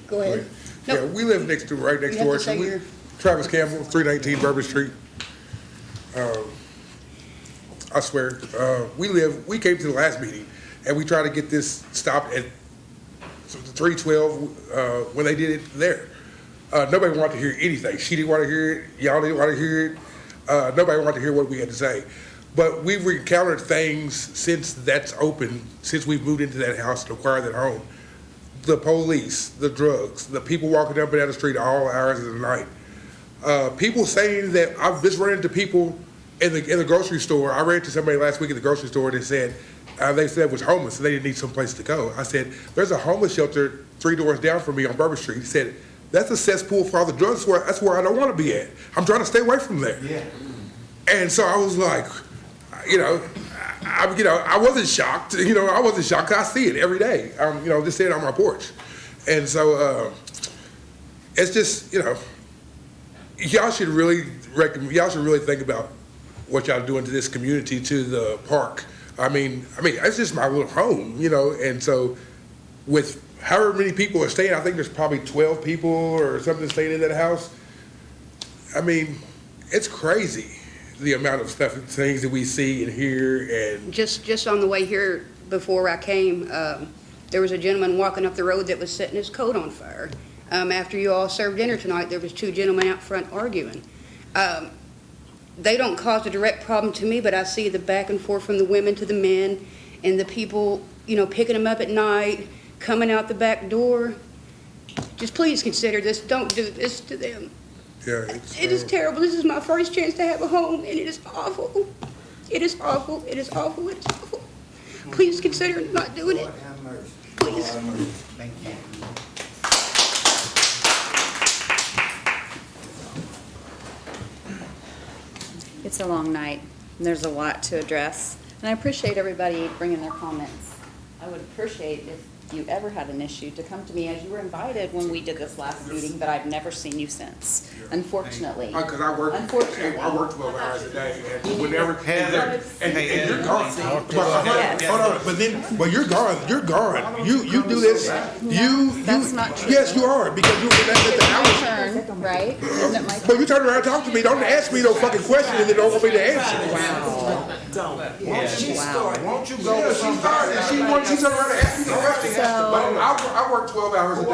Go ahead. Yeah, we live next to, right next You have door. to say your- Travis Campbell, 319 Bourbon Street. I swear, we came to the last meeting and we tried to get this stopped at 312 when they did it there. Nobody wanted to hear anything. She didn't want to hear it. Y'all didn't want to hear it. Nobody wanted to hear what we had to say. But we've encountered things since that's open, since we've moved into that house and acquired that home. The police, the drugs, the people walking up and down the street all hours of the night. People saying that I've just run into people in the grocery store. I ran into somebody last week at the grocery store and they said was homeless and they didn't need some place to go. I said, there's a homeless shelter 3 doors down from me on Bourbon Street. He said, that's a cesspool for all the drugs. That's where I don't want to be at. I'm trying to stay away from there. Yeah. And so I was like, I wasn't shocked. I wasn't shocked 'cause I see it every day. Just sitting on my porch. And so it's just, y'all should really think about what y'all doing to this community, to the park. I mean, it's just my little home, and so with however many people are staying, I think there's probably 12 people or something staying in that house. I mean, it's crazy, the amount of stuff, things that we see and hear. And Just on the way here, before I came, there was a gentleman walking up the road that was setting his coat on fire. After you all served dinner tonight, there was 2 gentlemen out front arguing. They don't cause a direct problem to me, but I see the back and forth from the women to the men and the people, picking them up at night, coming out the back door. Just please consider this. Don't do this to them. Yeah, It is terrible. This is my first chance to have a home, and it is awful. It is awful. It is awful. It's awful. Please consider not doing it. Please. Thank you. It's a long night, and there's a lot to address, and I appreciate everybody bringing their comments. I would appreciate if you ever had an issue to come to me, as you were invited when we did this last meeting, but I've never seen you since, unfortunately. Because I work 12 hours a day, and whenever, and you're gone. Hold on, but you're gone. You're gone. You do this. That's not true. Yes, you are, because you were at the hours. Turn, right? Isn't it my But you turn around and talk to me. Don't ask me no fucking question and then don't want me to answer. Won't you go with some She turned around and asked me the question. But I work 12 hours a day.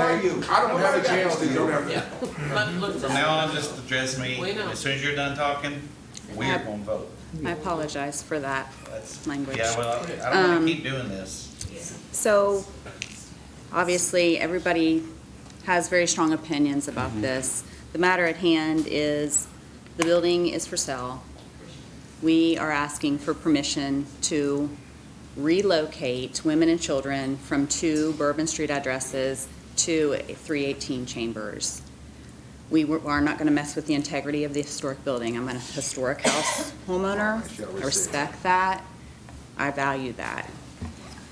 I don't have a chance to go down there. From now on, just address me. As soon as you're done talking, we're gonna vote. I apologize for that language. Yeah, well, I don't wanna keep doing this. So, obviously, everybody has very strong opinions about this. The matter at hand is, the building is for sale. We are asking for permission to relocate women and children from 2 Bourbon Street addresses to 318 Chambers. We are not going to mess with the integrity of the historic building. I'm a historic house homeowner. I respect that. I value that.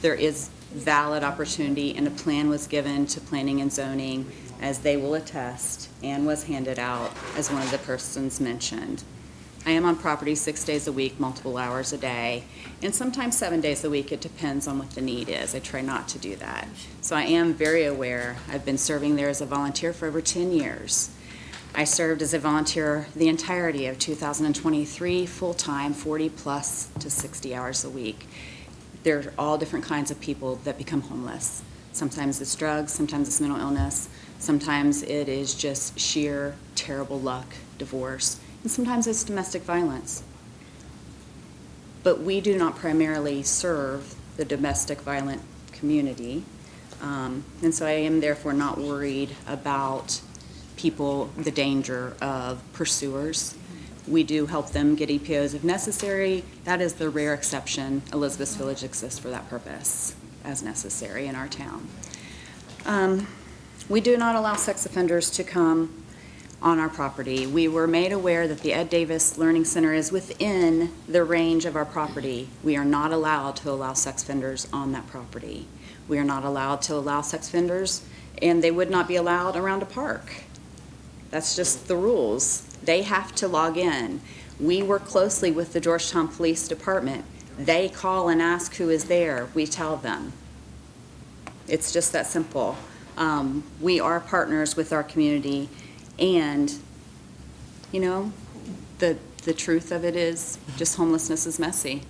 There is valid opportunity, and a plan was given to planning and zoning, as they will attest, and was handed out, as one of the persons mentioned. I am on property 6 days a week, multiple hours a day, and sometimes 7 days a week. It depends on what the need is. I try not to do that. So I am very aware. I've been serving there as a volunteer for over 10 years. I served as a volunteer the entirety of 2023, full-time, 40 plus to 60 hours a week. There are all different kinds of people that become homeless. Sometimes it's drugs, sometimes it's mental illness, sometimes it is just sheer terrible luck, divorce, and sometimes it's domestic violence. But we do not primarily serve the domestic violent community, and so I am therefore not worried about people, the danger of pursuers. We do help them get EPOs if necessary. That is the rare exception. Elizabeth's Village exists for that purpose, as necessary in our town. We do not allow sex offenders to come on our property. We were made aware that the Ed Davis Learning Center is within the range of our property. We are not allowed to allow sex offenders on that property. We are not allowed to allow sex offenders, and they would not be allowed around a park. That's just the rules. They have to log in. We work closely with the Georgetown Police Department. They call and ask who is there. We tell them. It's just that simple. We are partners with our community, and, you know, the truth of it is just homelessness is messy.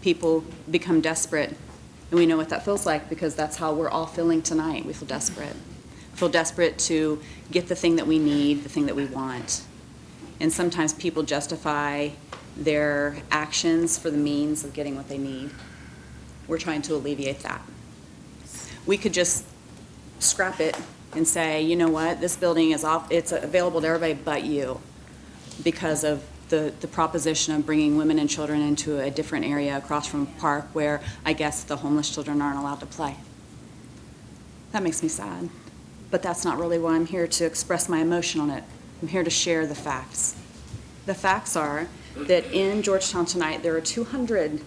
People become desperate, and we know what that feels like because that's how we're all feeling tonight. We feel desperate. We feel desperate to get the thing that we need, the thing that we want. And sometimes people justify their actions for the means of getting what they need. We're trying to alleviate that. We could just scrap it and say, you know what, this building is off, it's available to everybody but you, because of the proposition of bringing women and children into a different area across from a park where I guess the homeless children aren't allowed to play. That makes me sad, but that's not really why I'm here to express my emotion on it. I'm here to share the facts. The facts are that in Georgetown tonight, there are 200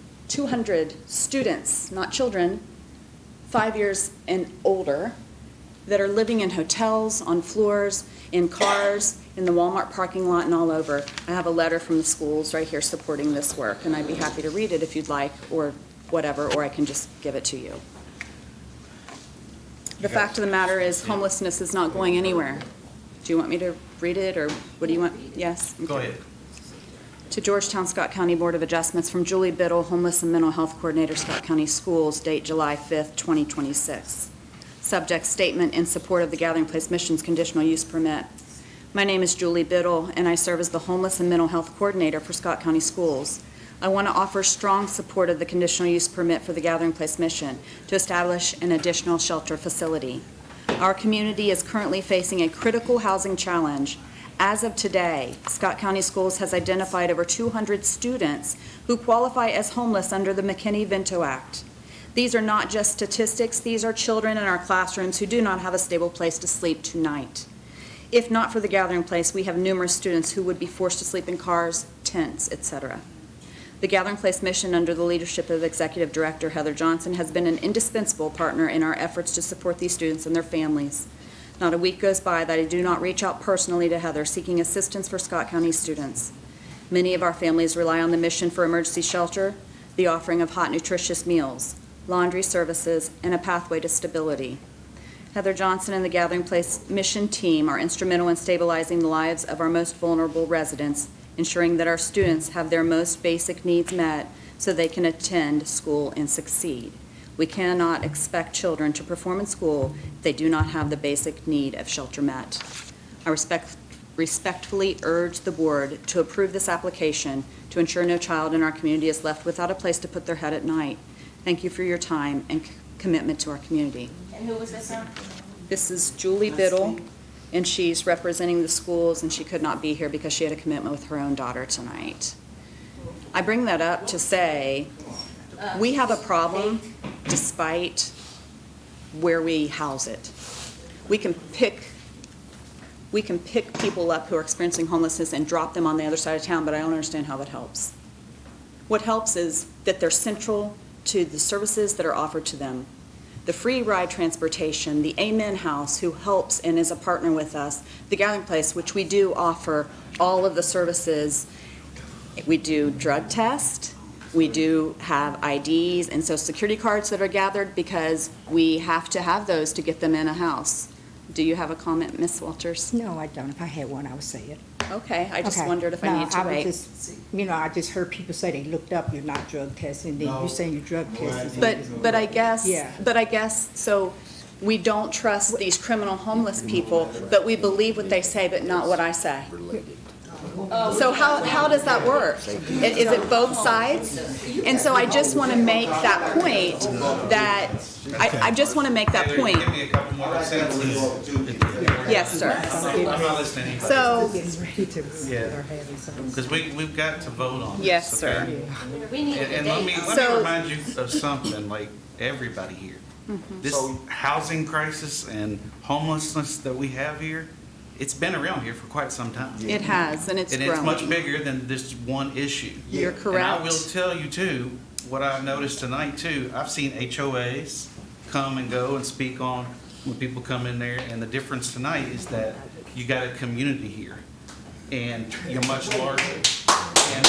students, not children, 5 years and older, that are living in hotels, on floors, in cars, in the Walmart parking lot, and all over. I have a letter from the schools right here supporting this work, and I'd be happy to read it if you'd like, or whatever, or I can just give it to you. The fact of the matter is homelessness is not going anywhere. Do you want me to read it, or what do you want? Yes? Go ahead. To Georgetown-Scott County Board of Adjustments from Julie Biddle, Homeless and Mental Health Coordinator, Scott County Schools, date July 5th, 2026. Subject statement in support of the Gathering Place Mission's conditional use permit. My name is Julie Biddle, and I serve as the Homeless and Mental Health Coordinator for Scott County Schools. I want to offer strong support of the conditional use permit for the Gathering Place Mission to establish an additional shelter facility. Our community is currently facing a critical housing challenge. As of today, Scott County Schools has identified over 200 students who qualify as homeless under the McKinney-Vento Act. These are not just statistics, these are children in our classrooms who do not have a stable place to sleep tonight. If not for the Gathering Place, we have numerous students who would be forced to sleep in cars, tents, etc. The Gathering Place Mission, under the leadership of Executive Director Heather Johnson, has been an indispensable partner in our efforts to support these students and their families. Not a week goes by that I do not reach out personally to Heather seeking assistance for Scott County students. Many of our families rely on the mission for emergency shelter, the offering of hot, nutritious meals, laundry services, and a pathway to stability. Heather Johnson and the Gathering Place Mission team are instrumental in stabilizing the lives of our most vulnerable residents, ensuring that our students have their most basic needs met so they can attend school and succeed. We cannot expect children to perform in school if they do not have the basic need of shelter met. I respectfully urge the board to approve this application to ensure no child in our community is left without a place to put their head at night. Thank you for your time and commitment to our community. And who was this on? This is Julie Biddle, and she's representing the schools, and she could not be here because she had a commitment with her own daughter tonight. I bring that up to say we have a problem despite where we house it. We can pick people up who are experiencing homelessness and drop them on the other side of town, but I don't understand how that helps. What helps is that they're central to the services that are offered to them. The free ride transportation, the Amen House, who helps and is a partner with us, the Gathering Place, which we do offer all of the services. We do drug tests, we do have IDs and social security cards that are gathered because we have to have those to get them in a house. Do you have a comment, Ms. Walters? No, I don't. If I had one, I would say it. Okay, I just Okay. wondered if No, I need to wait. I just heard people say they looked up, you're not drug testing, then you're saying you're drug testing. But I guess, Yeah. so we don't trust these criminal homeless people, but we believe what they say, but not what I say. So how does that work? Is it both sides? And so I just want to make that point that, I just want to make that point. Give me a couple more sentences. Yes, sir. I'm not listening. So, Yeah, because we've got to vote on this. yes, sir. okay? And let me So- remind you of something, like everybody here. This housing crisis and homelessness that we have here, it's been around here for quite some time. It has, and it's And it's much growing. bigger than this one issue. You're And I correct. will tell you too, what I've noticed tonight too, I've seen HOAs come and go and speak on when people come in there, and the difference tonight is that you got a community here. and you're much larger. And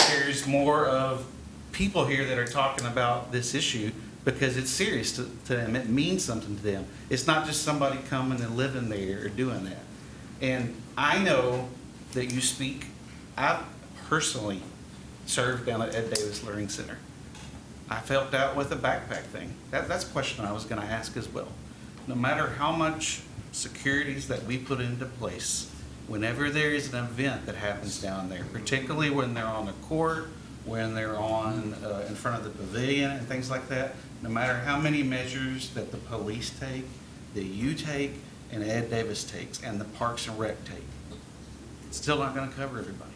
there's more of people here that are talking about this issue because it's serious to them. It means something to them. It's not just somebody coming and living there or doing that. And I know that you speak, I personally served down at Ed Davis Learning Center. I felt out with the backpack thing. That's a question I was gonna ask as well. No matter how much securities that we put into place, whenever there is an event that happens down there, particularly when they're on the court, when they're on, in front of the pavilion and things like that, no matter how many measures that the police take, that you take, and Ed Davis takes, and the Parks and Rec take, it's still not gonna cover everybody.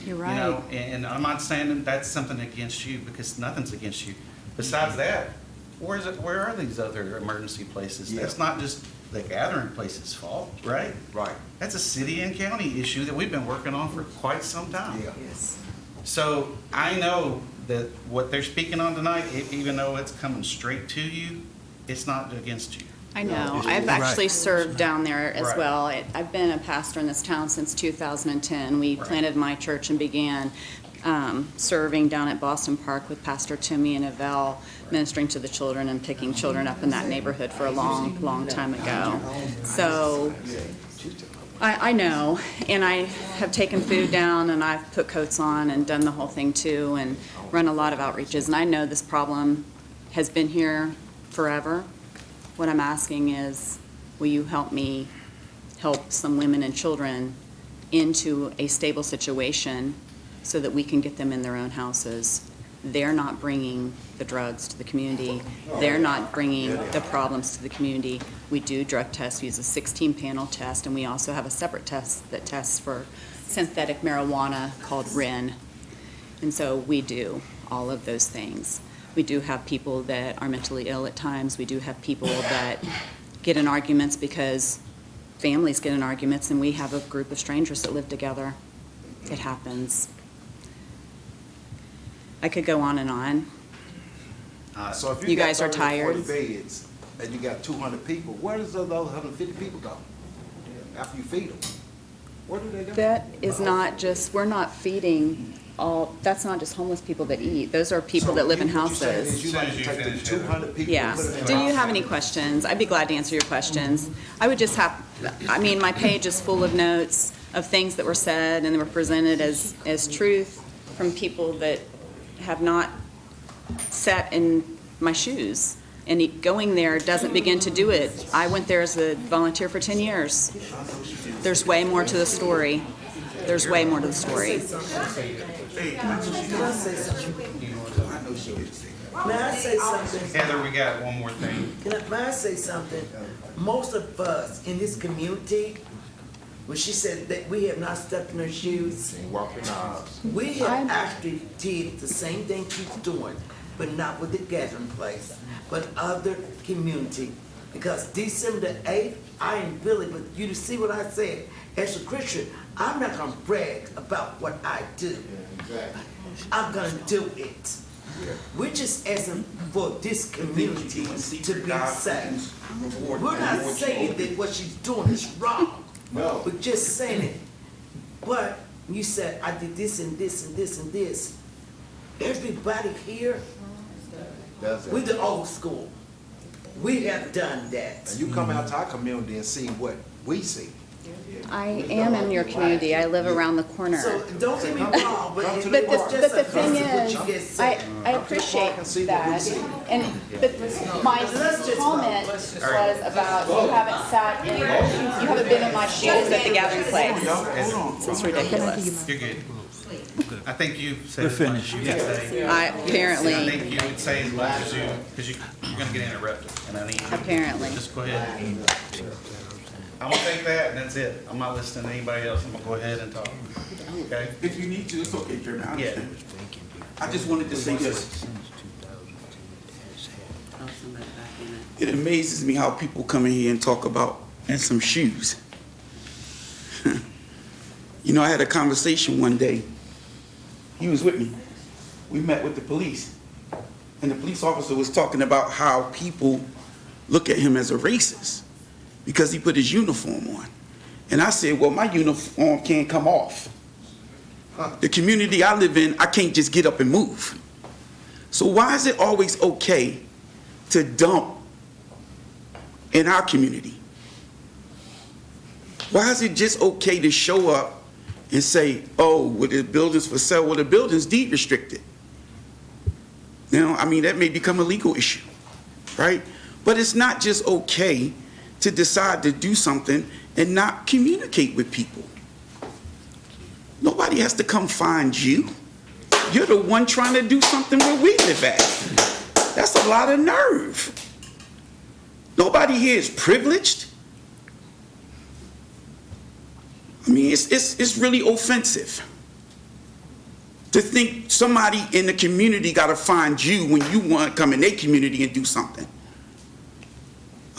You're You right. know, and I'm not saying that that's something against you, because nothing's against you. Besides that, where are these other emergency places? That's not just the gathering place's fault, right? Right. That's a city and county issue that we've been working on for quite some time. Yes. So I know that what they're speaking on tonight, even though it's coming straight to you, it's not against you. I know. I've actually served down there as well. I've been a pastor in this town since 2010. We planted my church and began serving down at Boston Park with Pastor Timmy and Yvelle, ministering to the children and picking children up in that neighborhood for a long, long time ago. So I know, and I have taken food down and I've put coats on and done the whole thing too and run a lot of outreaches. And I know this problem has been here forever. What I'm asking is, will you help me help some women and children into a stable situation so that we can get them in their own houses? They're not bringing the drugs to the community. They're not bringing the problems to the community. We do drug tests, we use a 16-panel test, and we also have a separate test that tests for synthetic marijuana called RIN. And so we do all of those things. We do have people that are mentally ill at times. We do have people that get in arguments because families get in arguments, and we have a group of strangers that live together. It happens. I could go on and on. So if You got guys are 30 or 40 tired. beds and you got 200 people, where does those 150 people go after you feed them? Where do they go? That is not just, we're not feeding all, that's not just homeless people that eat. Those are people that live in houses. You like to take the 200 people Yeah. and put them in Do you houses? have any questions? I'd be glad to answer your questions. I would just have, I mean, my page is full of notes of things that were said and they were presented as truth from people that have not sat in my shoes. And going there doesn't begin to do it. I went there as a volunteer for 10 years. There's way more to the story. There's way more to the story. May I say something? Heather, we got one more thing. May I say something? Most of us in this community, when she said that we have not stepped in her shoes, we have actually did the same thing she's doing, but not with the gathering place, but other community. Because December the 8th, I am Billy, but you see what I said? As a Christian, I'm not gonna brag about what I do. I'm gonna do it. We're just asking for this community to be saved. We're not saying that what she's doing is wrong. No. We're just saying it. But you said, I did this and this and this and this. Everybody here, we're the old school. We have done that. And you come out to our community and see what we see. I am in your community. I live around the corner. So don't get me wrong, but But it's just the thing what you is, just said. I appreciate that. And my comment was about you haven't sat in, you haven't been in my shoes at the gathering place. It's ridiculous. You're good. I think you said We're as much finished. as you can say. Apparently. I think you would say as much as you, because you're gonna get interrupted, and I need you. Apparently. Just go ahead. I'm gonna take that, and that's it. I'm not listening to anybody else. I'm gonna go ahead and talk. Okay? If you need to, it's okay, Jeremy. I Yeah. understand. I just wanted to say this. It amazes me how people come in here and talk about in some shoes. You know, I had a conversation one day. He was with me. We met with the police. And the police officer was talking about how people look at him as a racist because he put his uniform on. And I said, well, my uniform can't come off. The community I live in, I can't just get up and move. So why is it always okay to dump in our community? Why is it just okay to show up and say, oh, well, the building's for sale? Well, the building's deed restricted. Now, I mean, that may become a legal issue, right? But it's not just okay to decide to do something and not communicate with people. Nobody has to come find you. You're the one trying to do something where we live at. That's a lot of nerve. Nobody here is privileged. I mean, it's really offensive to think somebody in the community got to find you when you want to come in their community and do something.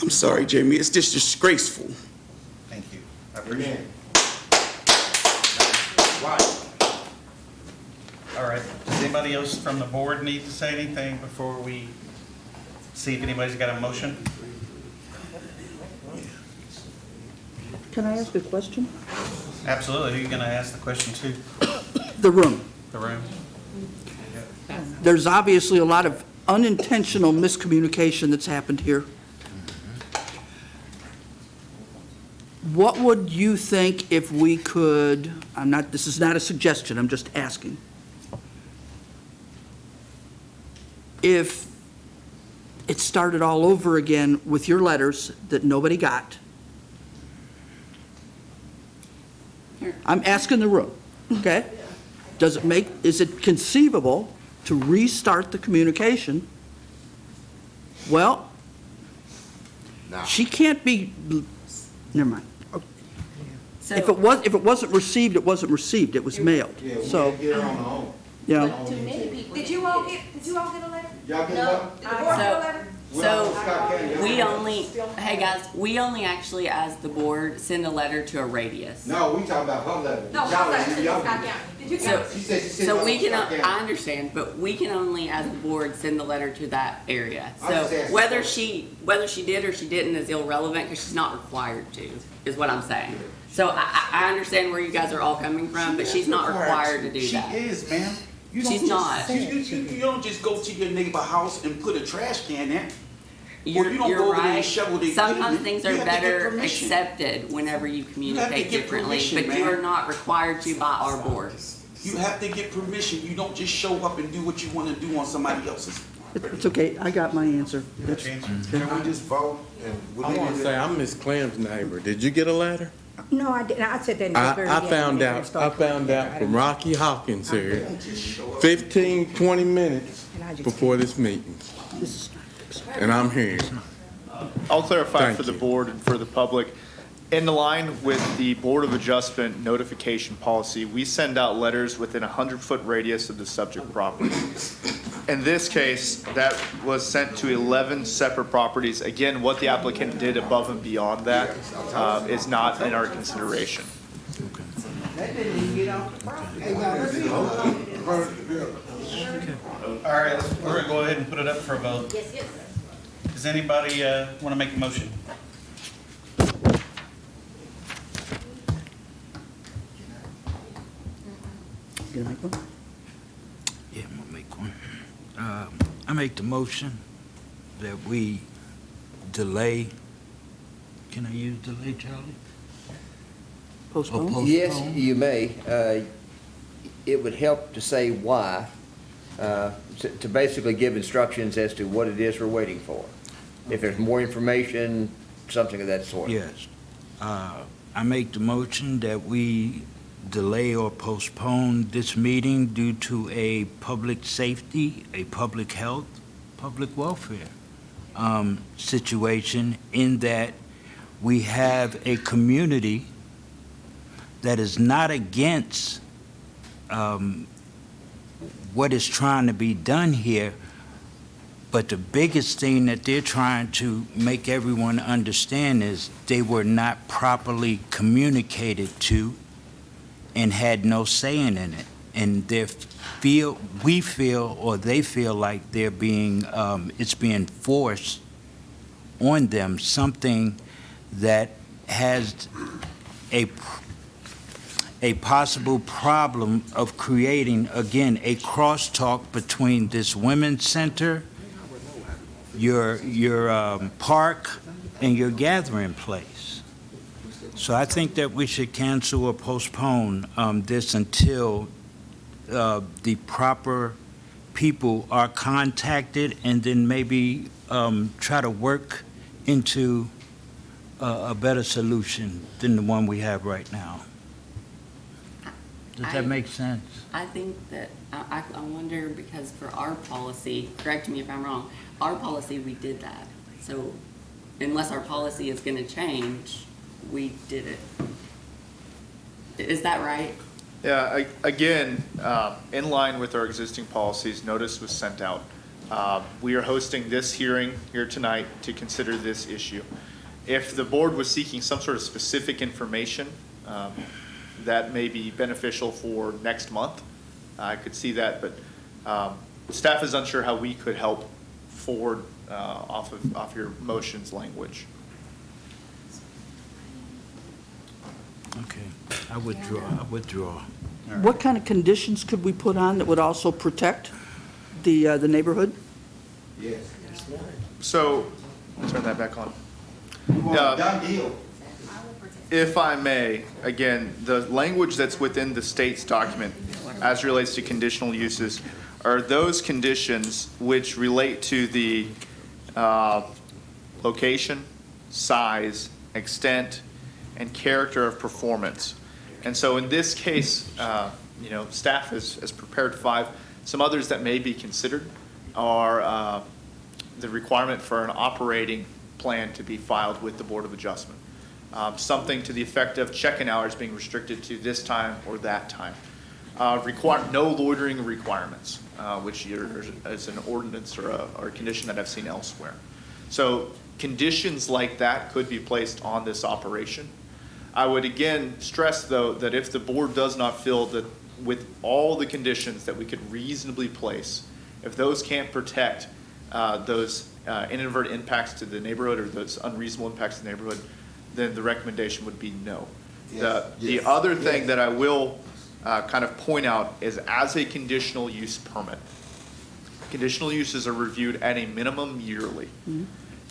I'm sorry, Jamie, it's just disgraceful. Thank you. I appreciate it. All right. Does anybody else from the board need to say anything before we see if anybody's got a motion? Can I ask a question? Absolutely. Who are you going to ask the question to? The room. The room? There's obviously a lot of unintentional miscommunication that's happened here. What would you think if we could, this is not a suggestion, I'm just asking. If it started all over again with your letters that nobody got? I'm asking the room, okay? Is it conceivable to restart the communication? Well, she can't be, never mind. If it wasn't received, it wasn't received, it was mailed, so. Yeah. Did you all get a letter? Y'all get what? Did the board get a letter? So, hey guys, we only actually, as the board, send a letter to a radius. No, we talking about her letter. No, her letter to Scott County. Did you get She said she sent So it we to can, Scott County. I understand, but we can only, as the board, send the letter to that area. I'm So just asking. whether she did or she didn't is irrelevant, because she's not required to, is what I'm saying. So I understand where you guys are all coming from, but she's not required to do that. She is, ma'am. You don't She's just- not. You don't just go to your neighbor's house and put a trash can in. You're you don't go over there and right. shovel their Sometimes pavement. things You are have to get better permission. accepted whenever you communicate get differently, permission, but you man. are not required to by our board. You have to get permission. You don't just show up and do what you want to do on somebody else's. It's okay, I got my answer. Can we just vote and? I want to say, I'm Miss Clem's neighbor. Did you get a letter? No, I didn't. I said that in the very I beginning. found out from Rocky Hawkins here, 15, 20 minutes before this meeting. And I'm here. I'll clarify Thank for the you. board and for the public. In line with the Board of Adjustment notification policy, we send out letters within a 100-foot radius of the subject property. In this case, that was sent to 11 separate properties. Again, what the applicant did above and beyond that is not in our consideration. That didn't even get off the property. All right, we're going to go ahead and put it up for a vote. Yes, yes. Does anybody want to make a motion? Can I make one? Yeah, I'm gonna make one. I make the motion that we delay, can I use delay, Charlie? Postpone? Yes, you may. It would help to say why, to basically give instructions as to what it is we're waiting for. If there's more information, something of that sort. Yes. I make the motion that we delay or postpone this meeting due to a public safety, a public health, public welfare situation, in that we have a community that is not against what is trying to be done here, but the biggest thing that they're trying to make everyone understand is they were not properly communicated to and had no saying in it. And they feel like they're being, it's being forced on them, something that has a possible problem of creating, again, a crosstalk between this women's center, your park, and your gathering place. So I think that we should cancel or postpone this until the proper people are contacted, and then maybe try to work into a better solution than the one we have right now. Does that make sense? I think that, I wonder, because for our policy, correct me if I'm wrong, our policy, we did that. So unless our policy is gonna change, we did it. Is that right? Yeah, again, in line with our existing policies, notice was sent out. We are hosting this hearing here tonight to consider this issue. If the board was seeking some sort of specific information, that may be beneficial for next month. I could see that, but staff is unsure how we could help forward off your motions language. Okay, I withdraw. What kind of conditions could we put on that would also protect the neighborhood? Yes. So, I'll turn that back on. We want a done deal. If I may, again, the language that's within the state's document as relates to conditional uses are those conditions which relate to the location, size, extent, and character of performance. And so in this case, staff has prepared 5. Some others that may be considered are the requirement for an operating plan to be filed with the Board of Adjustment. Something to the effect of check-in hours being restricted to this time or that time. Require no loitering requirements, which is an ordinance or a condition that I've seen elsewhere. So conditions like that could be placed on this operation. I would again stress, though, that if the board does not feel that with all the conditions that we could reasonably place, if those can't protect those inadvertent impacts to the neighborhood or those unreasonable impacts to the neighborhood, then the recommendation would be no. Yes. The other thing that I will kind of point out is as a conditional use permit, conditional uses are reviewed at a minimum yearly. Mm-hmm.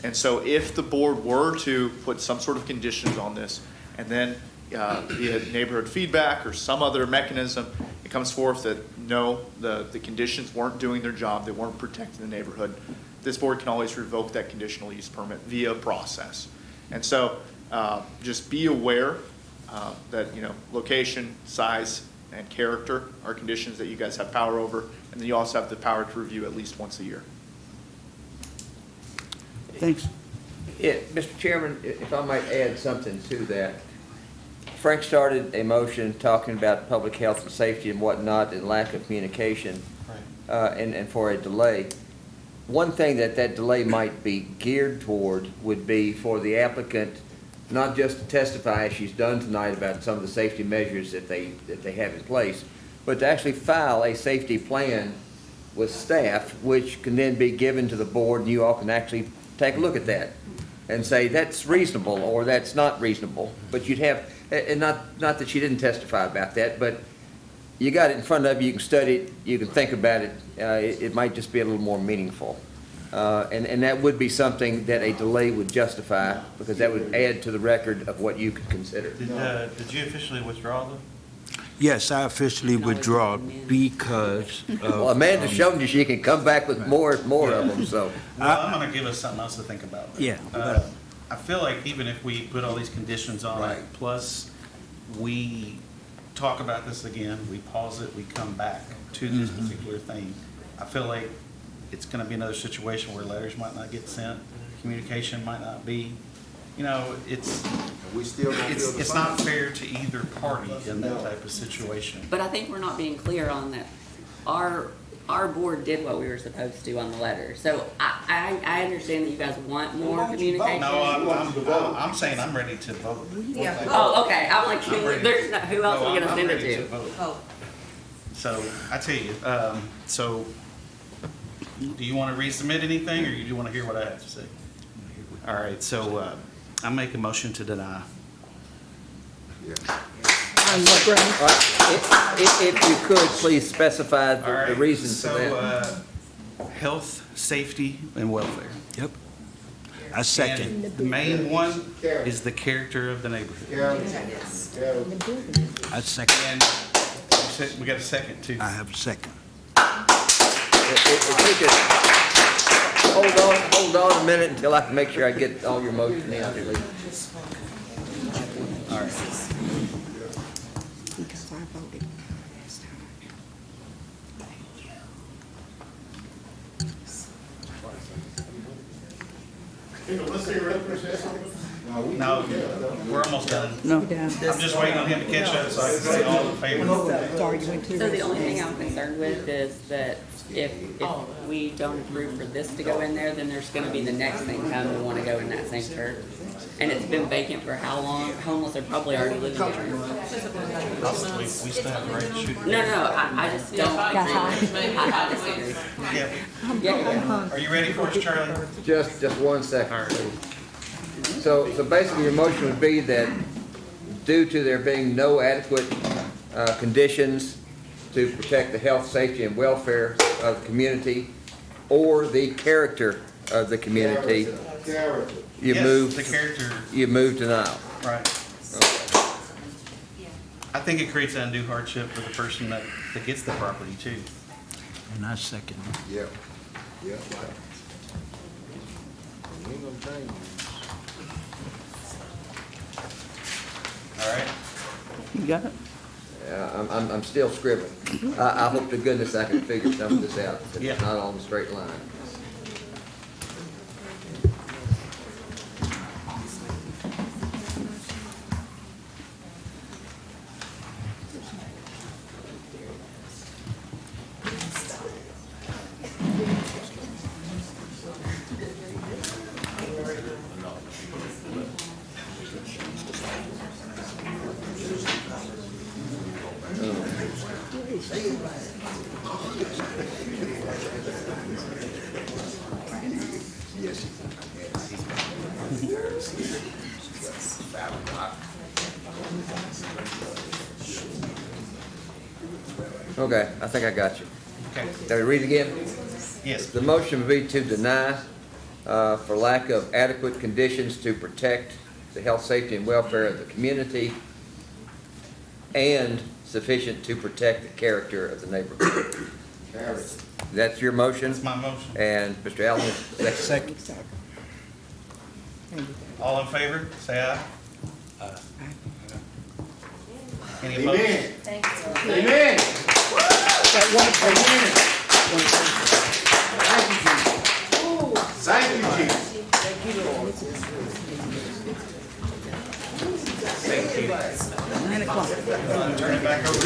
And so if the board were to put some sort of conditions on this, and then via neighborhood feedback or some other mechanism, it comes forth that no, the conditions weren't doing their job, they weren't protecting the neighborhood, this board can always revoke that conditional use permit via process. And so just be aware that, location, size, and character are conditions that you guys have power over, and then you also have the power to review at least once a year. Thanks. Mr. Chairman, if I might add something to that. Frank started a motion talking about public health and safety and whatnot and lack of communication and for a delay. One thing that delay might be geared toward would be for the applicant not just to testify as she's done tonight about some of the safety measures that they have in place, but to actually file a safety plan with staff, which can then be given to the board, and you all can actually take a look at that and say that's reasonable or that's not reasonable. But you'd have, and not that she didn't testify about that, but you got it in front of you, you can study it, you can think about it, it might just be a little more meaningful. And that would be something that a delay would justify, because that would add to the record of what you could consider. Did you officially withdraw them? Yes, I officially withdraw because of, Well, Amanda's shown you she can come back with more of them, so. Well, I'm gonna give us something else to think about. Yeah. I feel like even if we put all these conditions on it, plus we talk about this again, we pause it, we come back to this particular thing, I feel like it's gonna be another situation where letters might not get sent, communication might not be, it's not fair to either party in that type of situation. But I think we're not being clear on that. Our board did what we were supposed to on the letter. So I understand that you guys want more communication. No, I'm saying I'm ready to vote. Yeah. Oh, okay. I'm like, there's no, who else are we gonna send it to? Oh. So, I tell you, so, do you want to resubmit anything, or you want to hear what I have to say? All right, so, I make a motion to deny. If you could, please specify All right, the reasons for that. So, health, safety, and welfare. Yep. I second. And the main one is the character of the neighborhood. I second. And we got a second too. I have a second. If we could hold on a minute until I can make sure I get all your motion in, please. All right. Because I voted last time. No, we're almost done. No. I'm just waiting on him to catch up so I can say all in favor. So the only thing I'm concerned with is that if we don't approve for this to go in there, then there's gonna be the next thing come to wanna go in that same church. And it's been vacant for how long? Homeless are probably already living there. We still have the right to shoot. No, I just don't agree. I disagree. Yeah. Are you ready for us, Charlie? Just 1 second, please. So basically, your motion would be that due to there being no adequate conditions to protect the health, safety, and welfare of the community or the character of the community, you Yes, move. the character. You move denial. Right. I think it creates undue hardship for the person that gets the property too. And I second. Yeah. Yeah, right. We ain't gonna change. All right. You got it? Yeah, I'm still scribbling. I hope to goodness I can figure some of this out. It's Yeah. not on the straight line. Okay, I think I got you. Okay. Can we read again? Yes. The motion would be to deny for lack of adequate conditions to protect the health, safety, and welfare of the community and sufficient to protect the character of the neighborhood. That's your motion? That's my motion. And Mr. Allen, second. All in favor, say aye. Any opposed? Amen. Amen. Thank you, Jesus. Thank you. 9 o'clock. Turn it back over.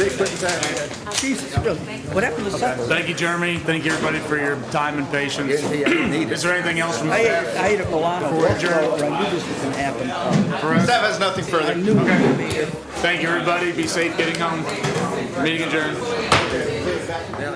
Jesus, really? What happened to supper? Thank you, Jeremy. Thank you, everybody, for your time and patience. Guarantee I didn't need it. Is there anything else from I staff? ate a Milano. Before we adjourn? I knew this was gonna happen. For us? Staff has nothing further. I knew it was gonna be here. Thank you, everybody. Be safe getting home. Meeting adjourned. Now,